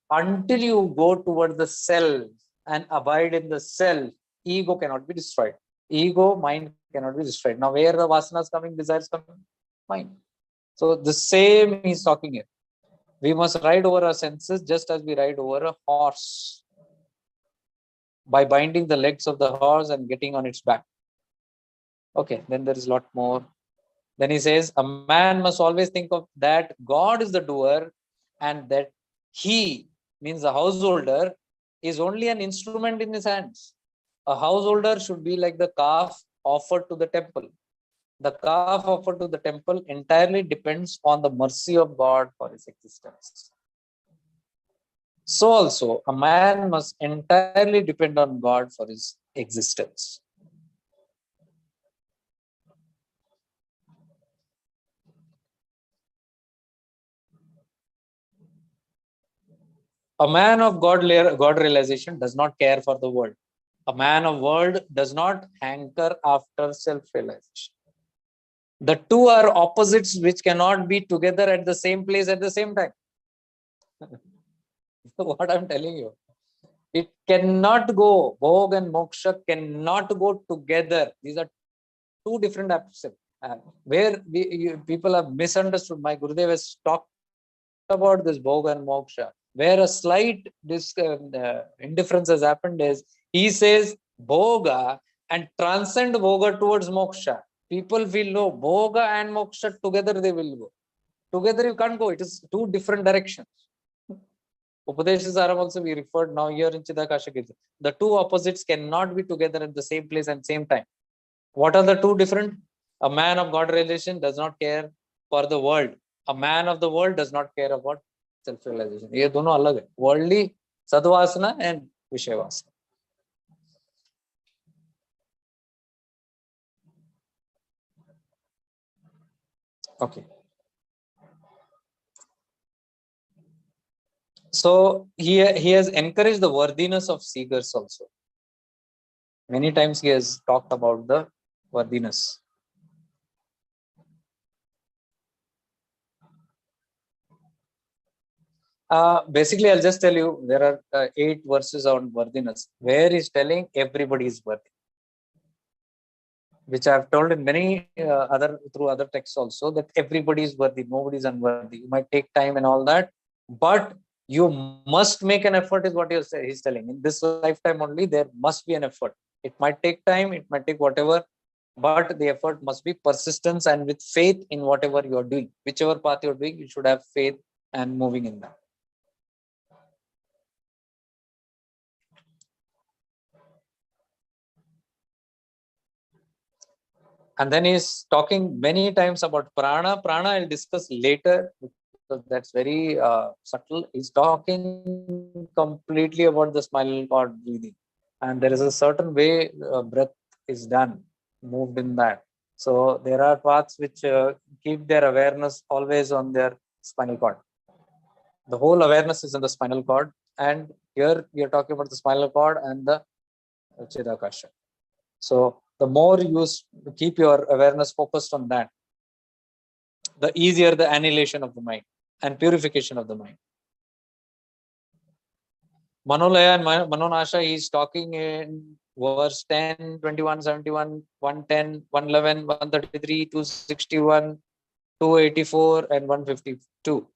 Until you go towards the self and abide in the self, ego cannot be destroyed. Ego, mind cannot be destroyed. Now, where the vasanas coming, desires coming? Mind. So the same he's talking here. We must ride over our senses just as we ride over a horse by binding the legs of the horse and getting on its back. Okay, then there is a lot more. Then he says, a man must always think of that God is the doer and that he, means the householder, is only an instrument in his hands. A householder should be like the calf offered to the temple. The calf offered to the temple entirely depends on the mercy of God for his existence. So also, a man must entirely depend on God for his existence. A man of God realization does not care for the world. A man of world does not hanker after self-realization. The two are opposites which cannot be together at the same place at the same time. What I'm telling you. It cannot go. Bhog and moksha cannot go together. These are two different aspects. Where people have misunderstood. My Gurudev has talked about this bhog and moksha. Where a slight indifference has happened is he says bhoga and transcend bhoga towards moksha. People feel no, bhoga and moksha together they will go. Together you can't go. It is two different directions. Upadeshasaram also we referred now here in Chidakasha Gita. The two opposites cannot be together at the same place and same time. What are the two different? A man of God realization does not care for the world. A man of the world does not care about self-realization. ये दोनों अलग है. Worldly sadvasana and vishayavasana. Okay. So he has encouraged the worthiness of seekers also. Many times he has talked about the worthiness. Basically, I'll just tell you, there are 8 verses on worthiness, where he's telling everybody is worthy. Which I've told in many through other texts also, that everybody is worthy, nobody is unworthy. You might take time and all that, but you must make an effort is what he's telling. In this lifetime only, there must be an effort. It might take time, it might take whatever, but the effort must be persistence and with faith in whatever you're doing. Whichever path you're doing, you should have faith and moving in that. And then he's talking many times about prana. Prana I'll discuss later because that's very subtle. He's talking completely about the spinal cord breathing. And there is a certain way breath is done, moved in that. So there are paths which keep their awareness always on their spinal cord. The whole awareness is in the spinal cord. And here we are talking about the spinal cord and the Chidakasha. So the more you keep your awareness focused on that, the easier the annihilation of the mind and purification of the mind. Manolaya and Manonasha, he is talking in verse 10, 21, 71, 110, 111, 133, 261, 284 and 152.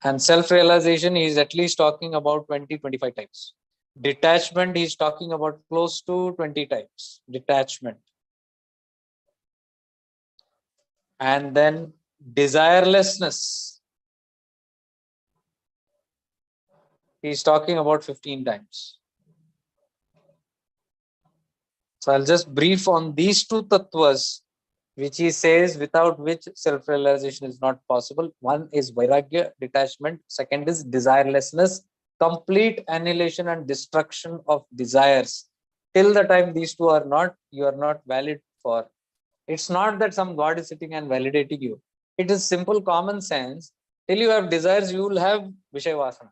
And self-realization is at least talking about 20-25 times. Detachment is talking about close to 20 times. Detachment. And then desirelessness. He's talking about 15 times. So I'll just brief on these two tattvas, which he says without which self-realization is not possible. One is vairagya, detachment. Second is desirelessness, complete annihilation and destruction of desires. Till the time these two are not, you are not valid for. It's not that some God is sitting and validating you. It is simple common sense. Till you have desires, you will have Vishayavasana.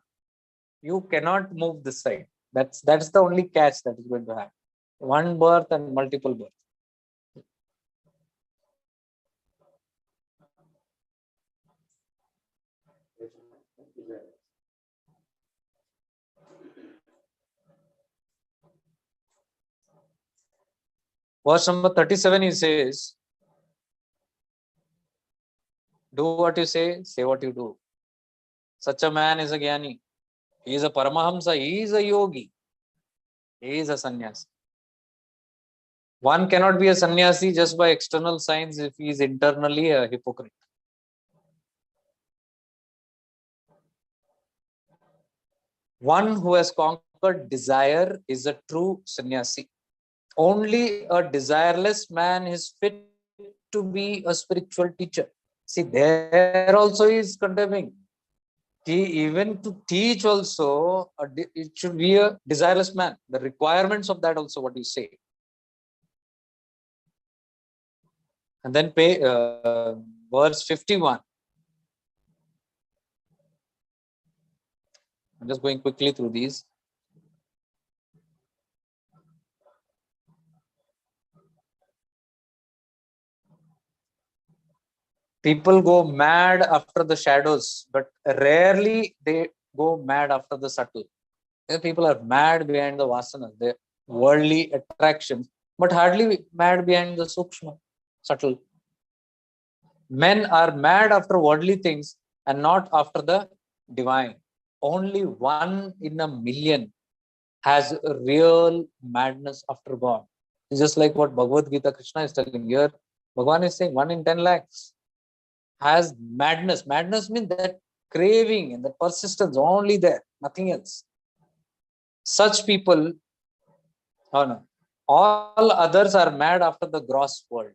You cannot move this side. That's the only catch that is going to happen. One birth and multiple birth. Verse number 37, he says, do what you say what you do. Such a man is a Jnani. He is a Paramahamsa. He is a yogi. He is a sannyasi. One cannot be a sannyasi just by external signs if he is internally a hypocrite. One who has conquered desire is a true sannyasi. Only a desireless man is fit to be a spiritual teacher. See, there also he is condemning. Even to teach also, it should be a desireless man. The requirements of that also, what you say. And then verse 51. I'm just going quickly through these. People go mad after the shadows, but rarely they go mad after the subtle. People are mad behind the vasana, the worldly attractions, but hardly mad behind the sukshma, subtle. Men are mad after worldly things and not after the divine. Only one in a million has a real madness after God. It's just like what Bhagavad Gita Krishna is telling here. Bhagavan is saying 1 in 10 lakhs has madness. Madness means that craving and the persistence only there, nothing else. Such people, oh no, all others are mad after the gross world.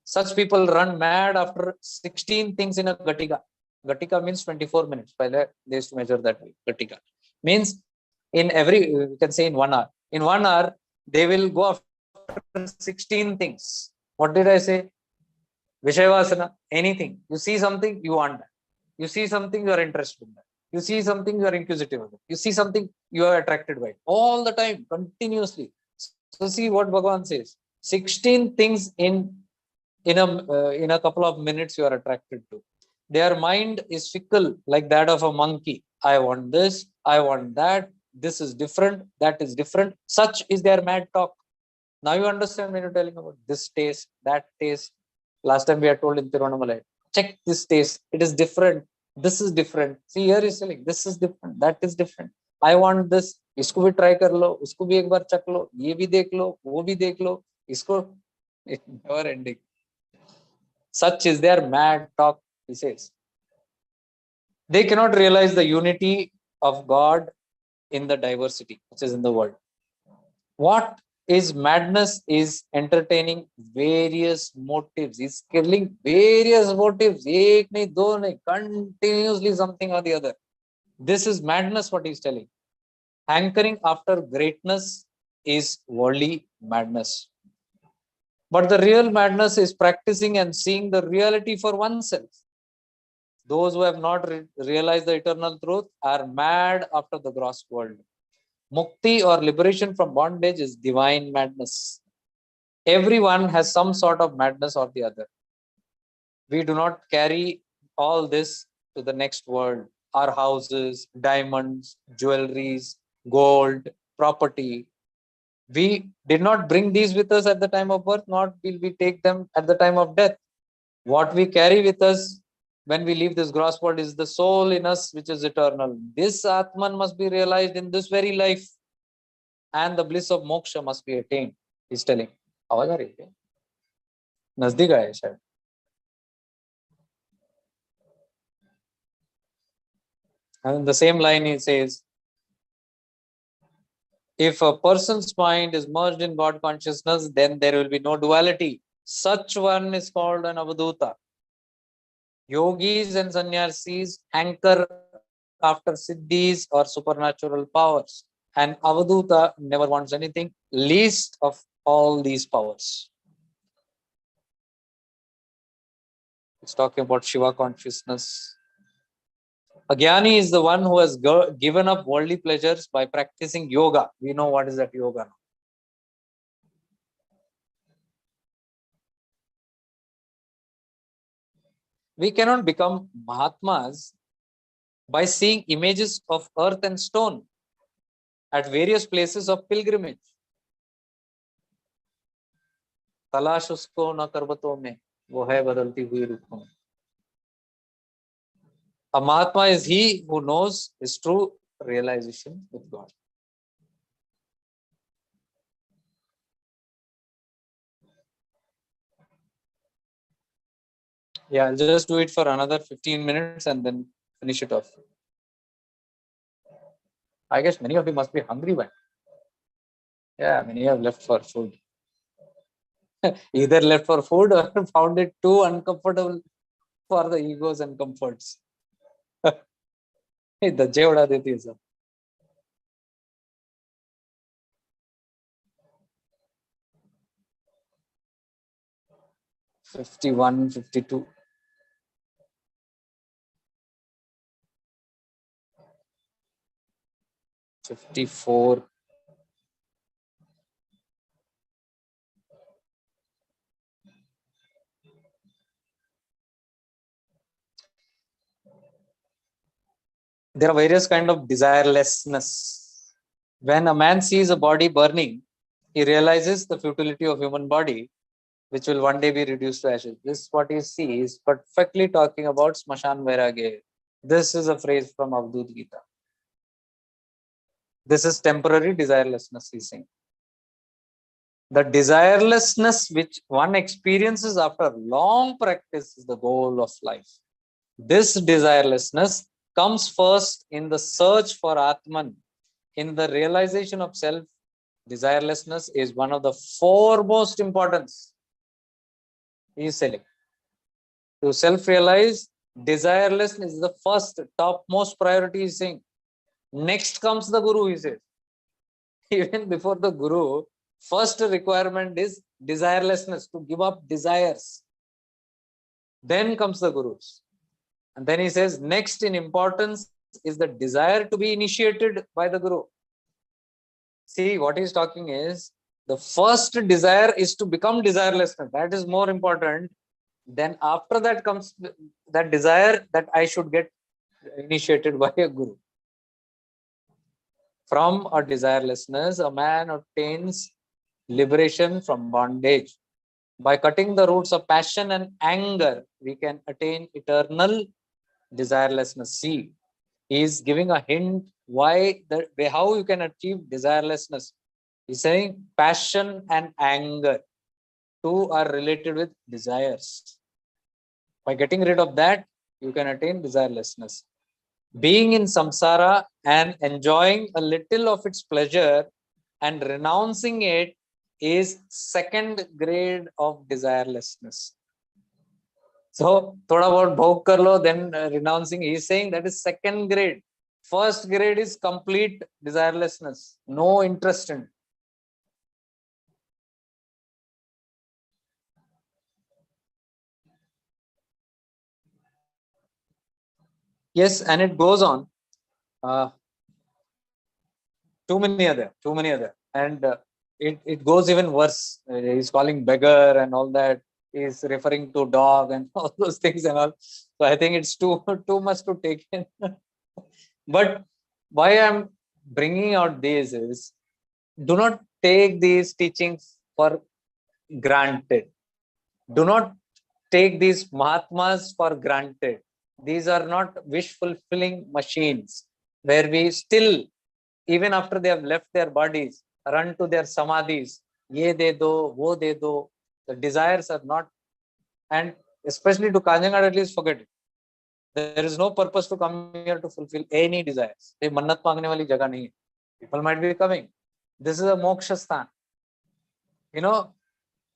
Such people run mad after 16 things in a Gatika. Gatika means 24 minutes. They used to measure that way. Gatika means in every, you can say in 1 hour. In 1 hour, they will go after 16 things. What did I say? Vishayavasana, anything. You see something, you want that. You see something, you are interested in that. You see something, you are inquisitive of it. You see something, you are attracted by it. All the time, continuously. So see what Bhagavan says. 16 things in a couple of minutes you are attracted to. Their mind is fickle like that of a monkey. I want this, I want that, this is different, that is different. Such is their mad talk. Now you understand when you're telling about this taste, that taste. Last time we are told in Tiruvannamalai, check this taste, it is different, this is different. See, here is telling this is different, that is different. I want this, इसको भी try कर लो, उसको भी एक बार चख लो, ये भी देख लो, वो भी देख लो, इसको, never ending. Such is their mad talk, he says. They cannot realize the unity of God in the diversity which is in the world. What is madness is entertaining various motives. He's killing various motives. Ek nahi, do nahi, continuously something or the other. This is madness, what he's telling. Hankering after greatness is worldly madness. But the real madness is practicing and seeing the reality for oneself. Those who have not realized the eternal truth are mad after the gross world. Mukti or liberation from bondage is divine madness. Everyone has some sort of madness or the other. We do not carry all this to the next world. Our houses, diamonds, jewelries, gold, property. We did not bring these with us at the time of birth, nor will we take them at the time of death. What we carry with us when we leave this gross world is the soul in us, which is eternal. This Atman must be realized in this very life, and the bliss of moksha must be attained. He's telling. आवाज आ रही है? नजदीक आया शायद. And in the same line, he says, if a person's mind is merged in God consciousness, then there will be no duality. Such one is called an avaduta. Yogis and sannyasis hanker after siddhis or supernatural powers. And avaduta never wants anything least of all these powers. It's talking about Shiva consciousness. A jnani is the one who has given up worldly pleasures by practicing yoga. We know what is that yoga now. We cannot become Mahatmas by seeing images of earth and stone at various places of pilgrimage. तलाश उसको न करबतों में, वो है बदलती हुई रूपों में. A Mahatma is he who knows his true realization with God. Yeah, I'll just do it for another 15 minutes and then finish it off. I guess many of you must be hungry by now. Yeah, many have left for food. Either left for food or found it too uncomfortable for the egos and comforts. धज्जे उड़ा देती है सब. 51, 52. '54. There are various kinds of desirelessness. When a man sees a body burning, he realizes the futility of human body, which will one day be reduced to ashes. This is what he sees, perfectly talking about Smashan Vairagya. This is a phrase from Avadut Gita. This is temporary desirelessness, he's saying. The desirelessness which one experiences after long practice is the goal of life. This desirelessness comes first in the search for Atman. In the realization of self, desirelessness is one of the foremost importance. He is saying. To self-realize, desirelessness is the first, topmost priority, he is saying. Next comes the Guru, he says. Even before the Guru, first requirement is desirelessness, to give up desires. Then comes the Gurus. And then he says, next in importance is the desire to be initiated by the Guru. See, what he's talking is, the first desire is to become desirelessness. That is more important. Then after that comes that desire that I should get initiated by a Guru. From a desirelessness, a man obtains liberation from bondage. By cutting the roots of passion and anger, we can attain eternal desirelessness. See, he is giving a hint how you can achieve desirelessness. He's saying passion and anger, two are related with desires. By getting rid of that, you can attain desirelessness. Being in samsara and enjoying a little of its pleasure and renouncing it is second grade of desirelessness. So, thoda bahut bhog kar lo, then renouncing, he is saying that is second grade. First grade is complete desirelessness, no interest in it. Yes, and it goes on. Too many other. And it goes even worse. He's calling beggar and all that. He's referring to dog and all those things and all. So I think it's too much to take in. But why I'm bringing out these is, do not take these teachings for granted. Do not take these Mahatmas for granted. These are not wish fulfilling machines where we still, even after they have left their bodies, run to their samadhis. Ye de do, wo de do. The desires are not, and especially to Kanjangad, at least forget it. There is no purpose to come here to fulfill any desires. ये मन्नत मांगने वाली जगह नहीं है. People might be coming. This is a moksha sthan. You know,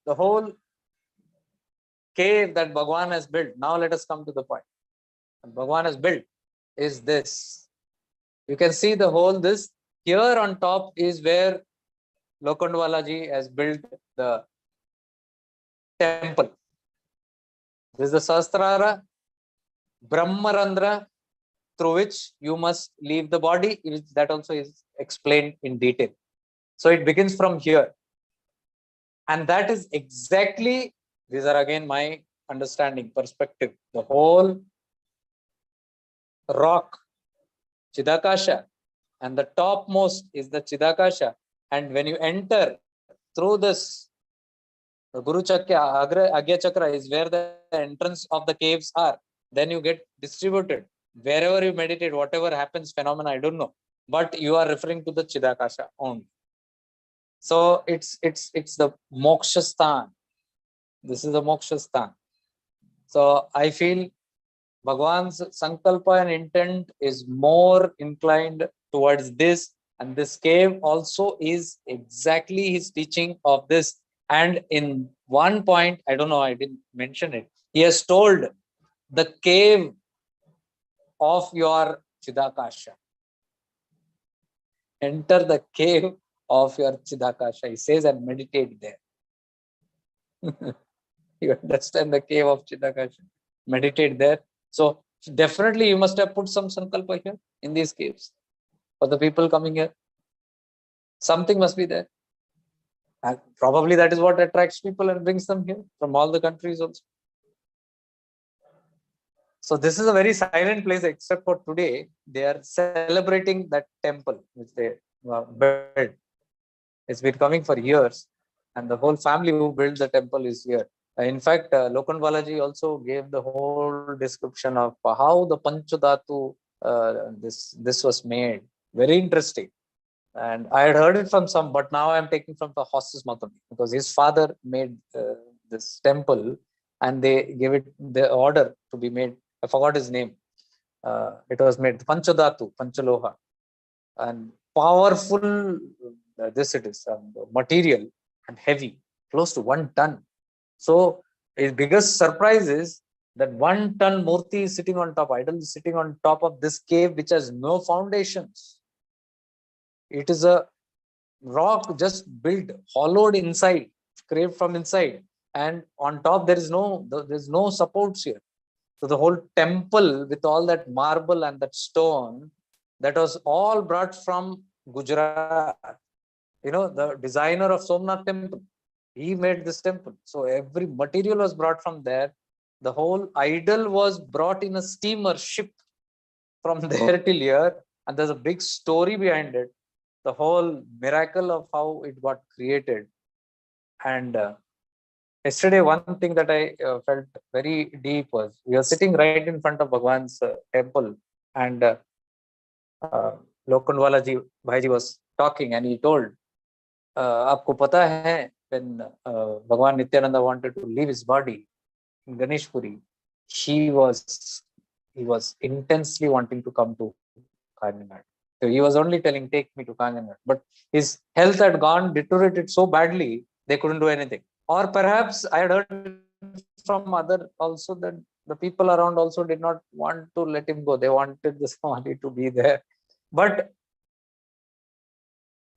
the whole cave that Bhagwan has built. Now let us come to the point. What Bhagwan has built is this. You can see the whole this. Here on top is where Lokhandwalaji has built the temple. This is the Sahasrara, Brahmarandra, through which you must leave the body. That also is explained in detail. So it begins from here. And that is exactly, these are again my understanding, perspective. The whole rock, Chidakasha, and the topmost is the Chidakasha. And when you enter through this, the Guru Chakya, Agya Chakra is where the entrance of the caves are. Then you get distributed. Wherever you meditate, whatever happens, phenomena, I don't know. But you are referring to the Chidakasha only. So it's the moksha sthan. This is the moksha sthan. So I feel Bhagwan's sankalpa and intent is more inclined towards this, and this cave also is exactly his teaching of this. And in one point, I don't know, I didn't mention it, he has told the cave of your Chidakasha. Enter the cave of your Chidakasha, he says, and meditate there. You understand, the cave of Chidakasha? Meditate there. So definitely you must have put some sankalpa here in these caves for the people coming here. Something must be there. And probably that is what attracts people and brings them here from all the countries also. So this is a very silent place, except for today. They are celebrating that temple which they built. It's been coming for years, and the whole family who built the temple is here. In fact, Lokhandwalaji also gave the whole description of how the Panchadhatu this was made. Very interesting. And I had heard it from some, but now I'm taking from the horse's mouth because his father made this temple, and they gave it the order to be made. I forgot his name. It was made Panchadhatu, Panchaloha, and powerful. This it is material and heavy, close to 1 ton. So his biggest surprise is that 1 ton murti is sitting on top, idol is sitting on top of this cave which has no foundations. It is a rock just built, hollowed inside, scraped from inside, and on top there is no supports here. So the whole temple with all that marble and that stone, that was all brought from Gujarat. You know, the designer of Somnath temple, he made this temple. So every material was brought from there. The whole idol was brought in a steamer ship from there till here. And there's a big story behind it. The whole miracle of how it got created. And yesterday, one thing that I felt very deep was, we are sitting right in front of Bhagwan's temple. And Lokhandwalaji Bhaiji was talking, and he told, आपको पता है, when Bhagwan Nityananda wanted to leave his body in Ganeshpuri, he was intensely wanting to come to Kanjangad. So he was only telling, take me to Kanjangad. But his health had deteriorated so badly, they couldn't do anything. Or perhaps I had heard from other also that the people around also did not want to let him go. They wanted the Samadhi to be there. But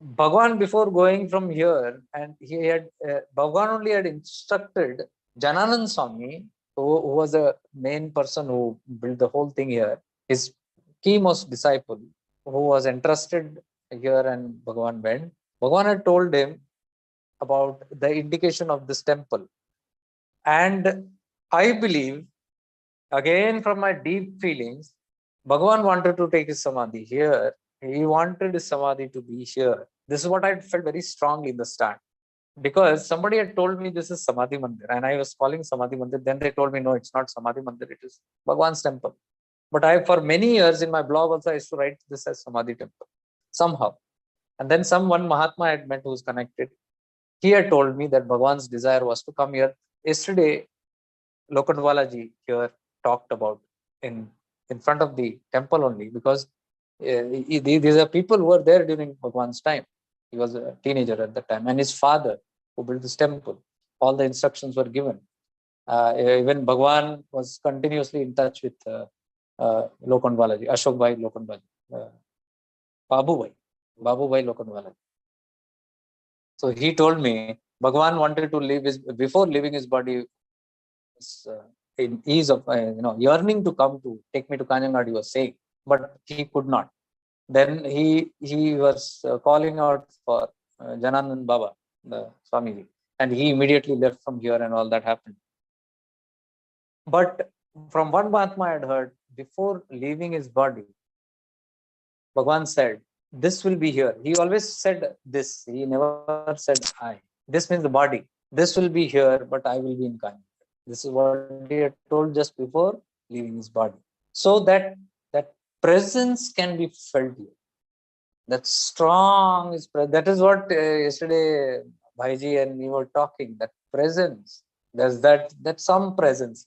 Bhagwan, before going from here, and he had Bhagwan only had instructed Jananand Swami, who was the main person who built the whole thing here, his key most disciple, who was entrusted here, and Bhagwan went. Bhagwan had told him about the indication of this temple. And I believe, again from my deep feelings, Bhagwan wanted to take his Samadhi here. He wanted his Samadhi to be here. This is what I felt very strongly in the start. because somebody had told me this is Samadhi Mandir, and I was calling Samadhi Mandir. Then they told me, no, it's not Samadhi Mandir, it is Bhagwan's temple. But I, for many years in my blog also, I used to write this as Samadhi temple somehow. And then one Mahatma I had met who's connected, he had told me that Bhagwan's desire was to come here. Yesterday, Lokandwalaji here talked about in front of the temple only, because these are people who were there during Bhagwan's time. He was a teenager at the time, and his father who built this temple. All the instructions were given. Even Bhagwan was continuously in touch with Lokandwalaji, Ashok Bhai Lokandwalaji, Babu Bhai Lokandwalaji. So he told me Bhagwan wanted to leave his, before leaving his body, in ease of yearning to come to take me to Kanjangad, he was saying, but he could not. Then he was calling out for Jananand Baba, the Swamiji, and he immediately left from here, and all that happened. But from one Mahatma I had heard, before leaving his body, Bhagwan said, this will be here. He always said this. He never said I. This means the body. This will be here, but I will be in Kanjangad. This is what he had told just before leaving his body. So that presence can be felt here. That strong is that is what yesterday Bhaiji and we were talking. That presence, there's that some presence,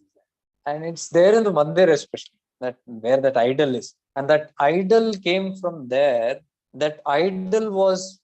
and it's there in the mandir especially. That where that idol is, and that idol came from there. That idol was,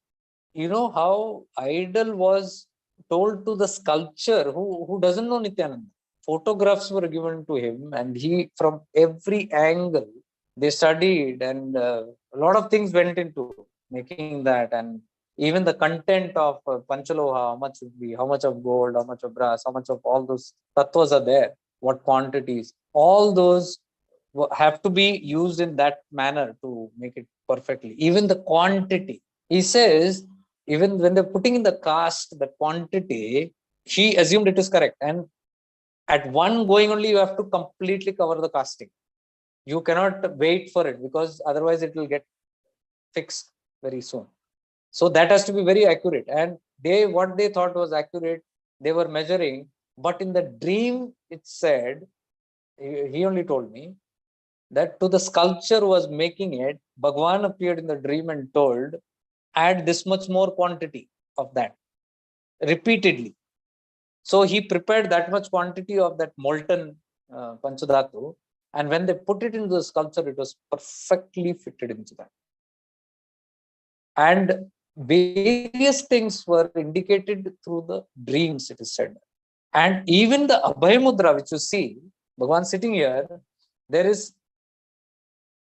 how idol was told to the sculpture who doesn't know Nityananda. Photographs were given to him, and he, from every angle, they studied, and a lot of things went into making that. And even the content of Panchaloha, how much would be, how much of gold, how much of brass, how much of all those tattvas are there, what quantities, all those have to be used in that manner to make it perfectly. Even the quantity, he says, even when they're putting in the cast, the quantity, he assumed it is correct. And at one going only, you have to completely cover the casting. You cannot wait for it, because otherwise it will get fixed very soon. So that has to be very accurate. And what they thought was accurate, they were measuring. But in the dream, it said, he only told me that to the sculpture was making it, Bhagwan appeared in the dream and told, add this much more quantity of that repeatedly. So he prepared that much quantity of that molten Panchadhatu, and when they put it into the sculpture, it was perfectly fitted into that. And various things were indicated through the dreams, it is said. And even the Abhay Mudra, which you see, Bhagwan sitting here, there is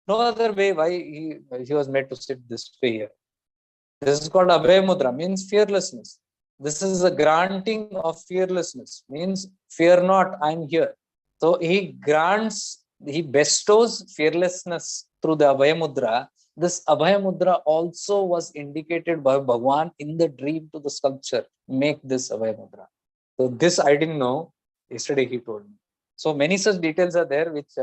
no other way why he was made to sit this way here. This is called Abhay Mudra, means fearlessness. This is a granting of fearlessness, means fear not, I'm here. So he bestows fearlessness through the Abhay Mudra. This Abhay Mudra also was indicated by Bhagwan in the dream to the sculpture. Make this Abhay Mudra. So this I didn't know. Yesterday he told me. So many such details are there which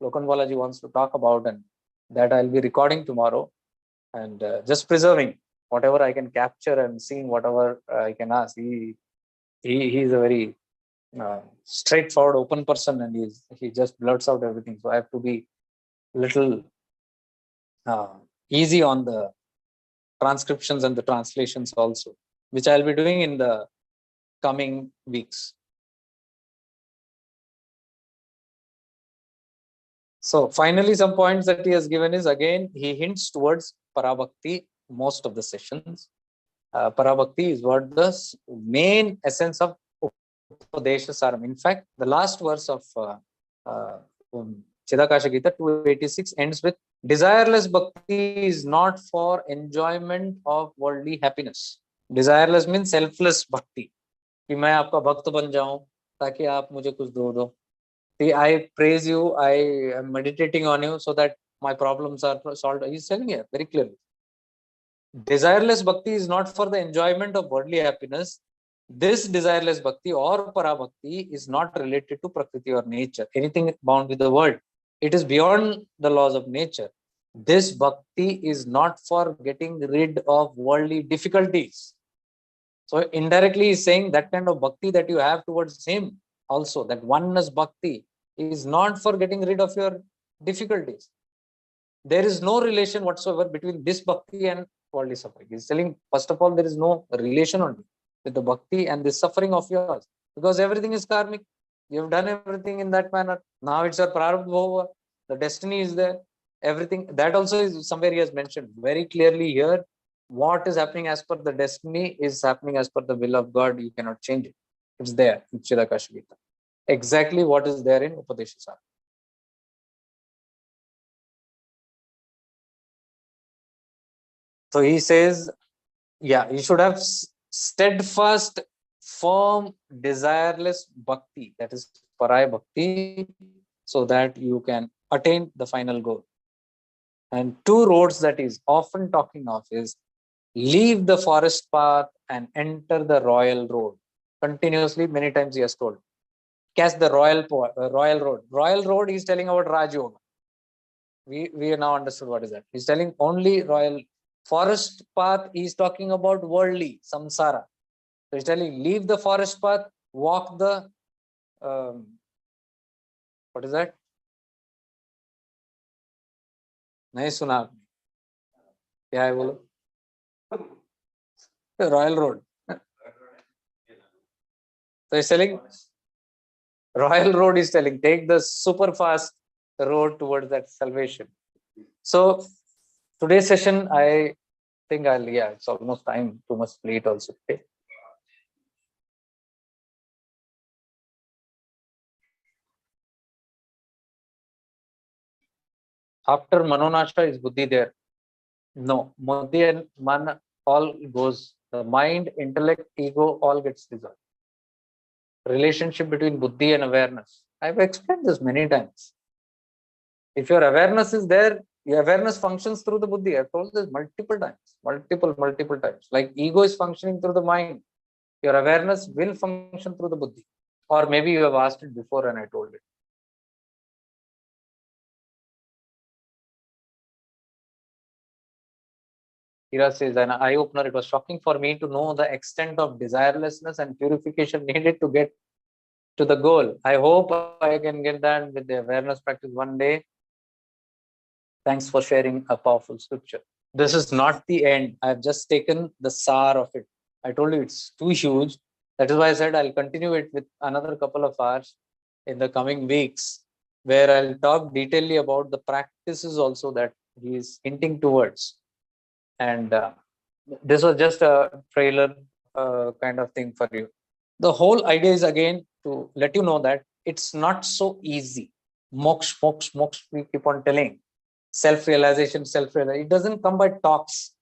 Lokandwalaji wants to talk about, and that I'll be recording tomorrow, and just preserving whatever I can capture and seeing whatever I can ask. He is a very straightforward, open person, and he just blurts out everything. So I have to be little easy on the transcriptions and the translations also, which I'll be doing in the coming weeks. So finally, some points that he has given is, again, he hints towards Parabhakti most of the sessions. Parabhakti is what the main essence of Upadesha Saram. In fact, the last verse of Chidakasha Gita 286 ends with, desireless bhakti is not for enjoyment of worldly happiness. Desireless means selfless bhakti. कि मैं आपका भक्त बन जाऊं ताकि आप मुझे कुछ दो. I praise you, I am meditating on you so that my problems are solved. He's telling it very clearly. Desireless bhakti is not for the enjoyment of worldly happiness. This desireless bhakti or parabhakti is not related to prakriti or nature, anything bound with the world. It is beyond the laws of nature. This bhakti is not for getting rid of worldly difficulties. So indirectly he's saying that kind of bhakti that you have towards him also, that oneness bhakti, is not for getting rid of your difficulties. There is no relation whatsoever between this bhakti and worldly suffering. He's telling, first of all, there is no relation only with the bhakti and the suffering of yours, because everything is karmic. You have done everything in that manner. Now it's your prarabdha, the destiny is there. Everything that also is somewhere he has mentioned very clearly here. What is happening as per the destiny is happening as per the will of God. You cannot change it. It's there in Chidakasha Gita. Exactly what is there in Upadesha. So he says, yeah, you should have steadfast, firm, desireless bhakti, that is parai bhakti, so that you can attain the final goal. And two roads that he's often talking of is leave the forest path and enter the royal road. Continuously, many times he has told. Catch the royal road. Royal road, he's telling about Raj Yoga. We now understood what is that. He's telling only royal. Forest path, he's talking about worldly, samsara. So he's telling, leave the forest path, walk the, what is that? नहीं सुना आपने, क्या है बोलो? Royal road. So he's telling, royal road is telling, take the super fast road towards that salvation. So today's session, I think it's almost time, too much late also today. After Manonasha is Buddhi there. No, Buddhi and Man all goes. The mind, intellect, ego all gets dissolved. Relationship between Buddhi and awareness. I've explained this many times. If your awareness is there, your awareness functions through the Buddhi. I've told this multiple times. Like ego is functioning through the mind. Your awareness will function through the Buddhi. Or maybe you have asked it before and I told it. Hira says, an eye-opener, it was shocking for me to know the extent of desirelessness and purification needed to get to the goal. I hope I can get that with the awareness practice one day. Thanks for sharing a powerful scripture. This is not the end. I've just taken the sar of it. I told you it's too huge. That is why I said I'll continue it with another couple of hours in the coming weeks, where I'll talk detailedly about the practices also that he is hinting towards. And this was just a trailer kind of thing for you. The whole idea is again to let you know that it's not so easy. Moksha, we keep on telling. Self-realization. It doesn't come by talks.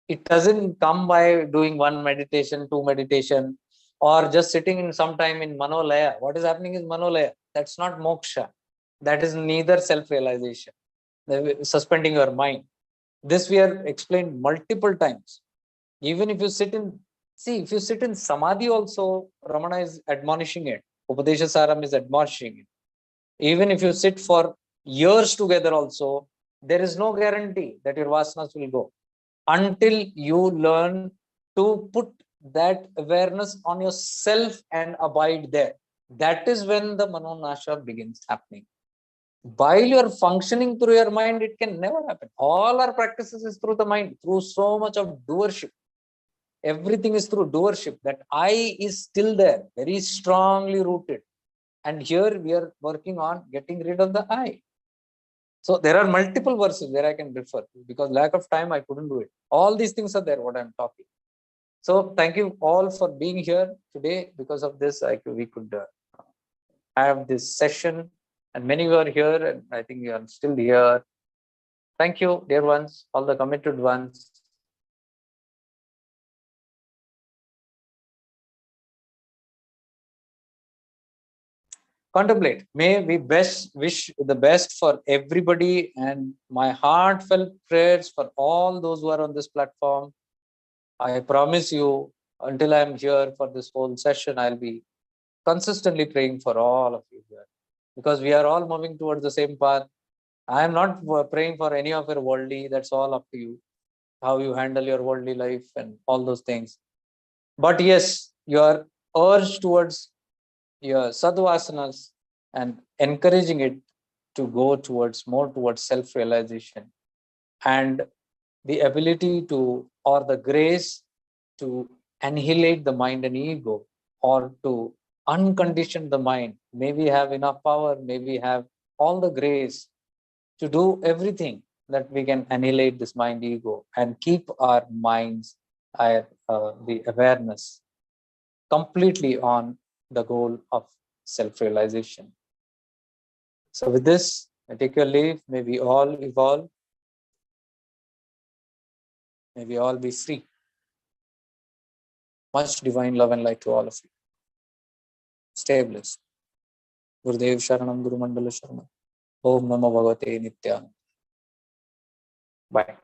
It doesn't come by doing one meditation, two meditation, or just sitting in some time in Manolaya. What is happening is Manolaya. That's not moksha. That is neither self-realization. Suspending your mind. This we have explained multiple times. Even if you sit in samadhi also, Ramana is admonishing it. Upadesha Saram is admonishing it. Even if you sit for years together also, there is no guarantee that your vasanas will go until you learn to put that awareness on yourself and abide there. That is when the manonasha begins happening. While you are functioning through your mind, it can never happen. All our practices is through the mind, through so much of doership. Everything is through doership. That I is still there, very strongly rooted. And here we are working on getting rid of the I. So there are multiple verses where I can refer to, because lack of time, I couldn't do it. All these things are there, what I'm talking. So thank you all for being here today. Because of this, we could have this session, and many were here, and I think you are still here. Thank you, dear ones, all the committed ones. Contemplate. May we best wish the best for everybody, and my heartfelt prayers for all those who are on this platform. I promise you, until I'm here for this whole session, I'll be consistently praying for all of you here, because we are all moving towards the same path. I am not praying for any of your worldly. That's all up to you, how you handle your worldly life and all those things. But yes, your urge towards your sadvasanas and encouraging it to go towards more towards self-realization, and the ability to, or the grace to annihilate the mind and ego, or to uncondition the mind. May we have enough power, may we have all the grace to do everything that we can annihilate this mind ego and keep our minds, the awareness completely on the goal of self-realization. So with this, I take your leave. May we all evolve. May we all be free. Much divine love and light to all of you. Stay blessed. Gurudev Sharanam, Guru Mandala Sharanam. Om Namo Bhagavate Nityananda. Bye.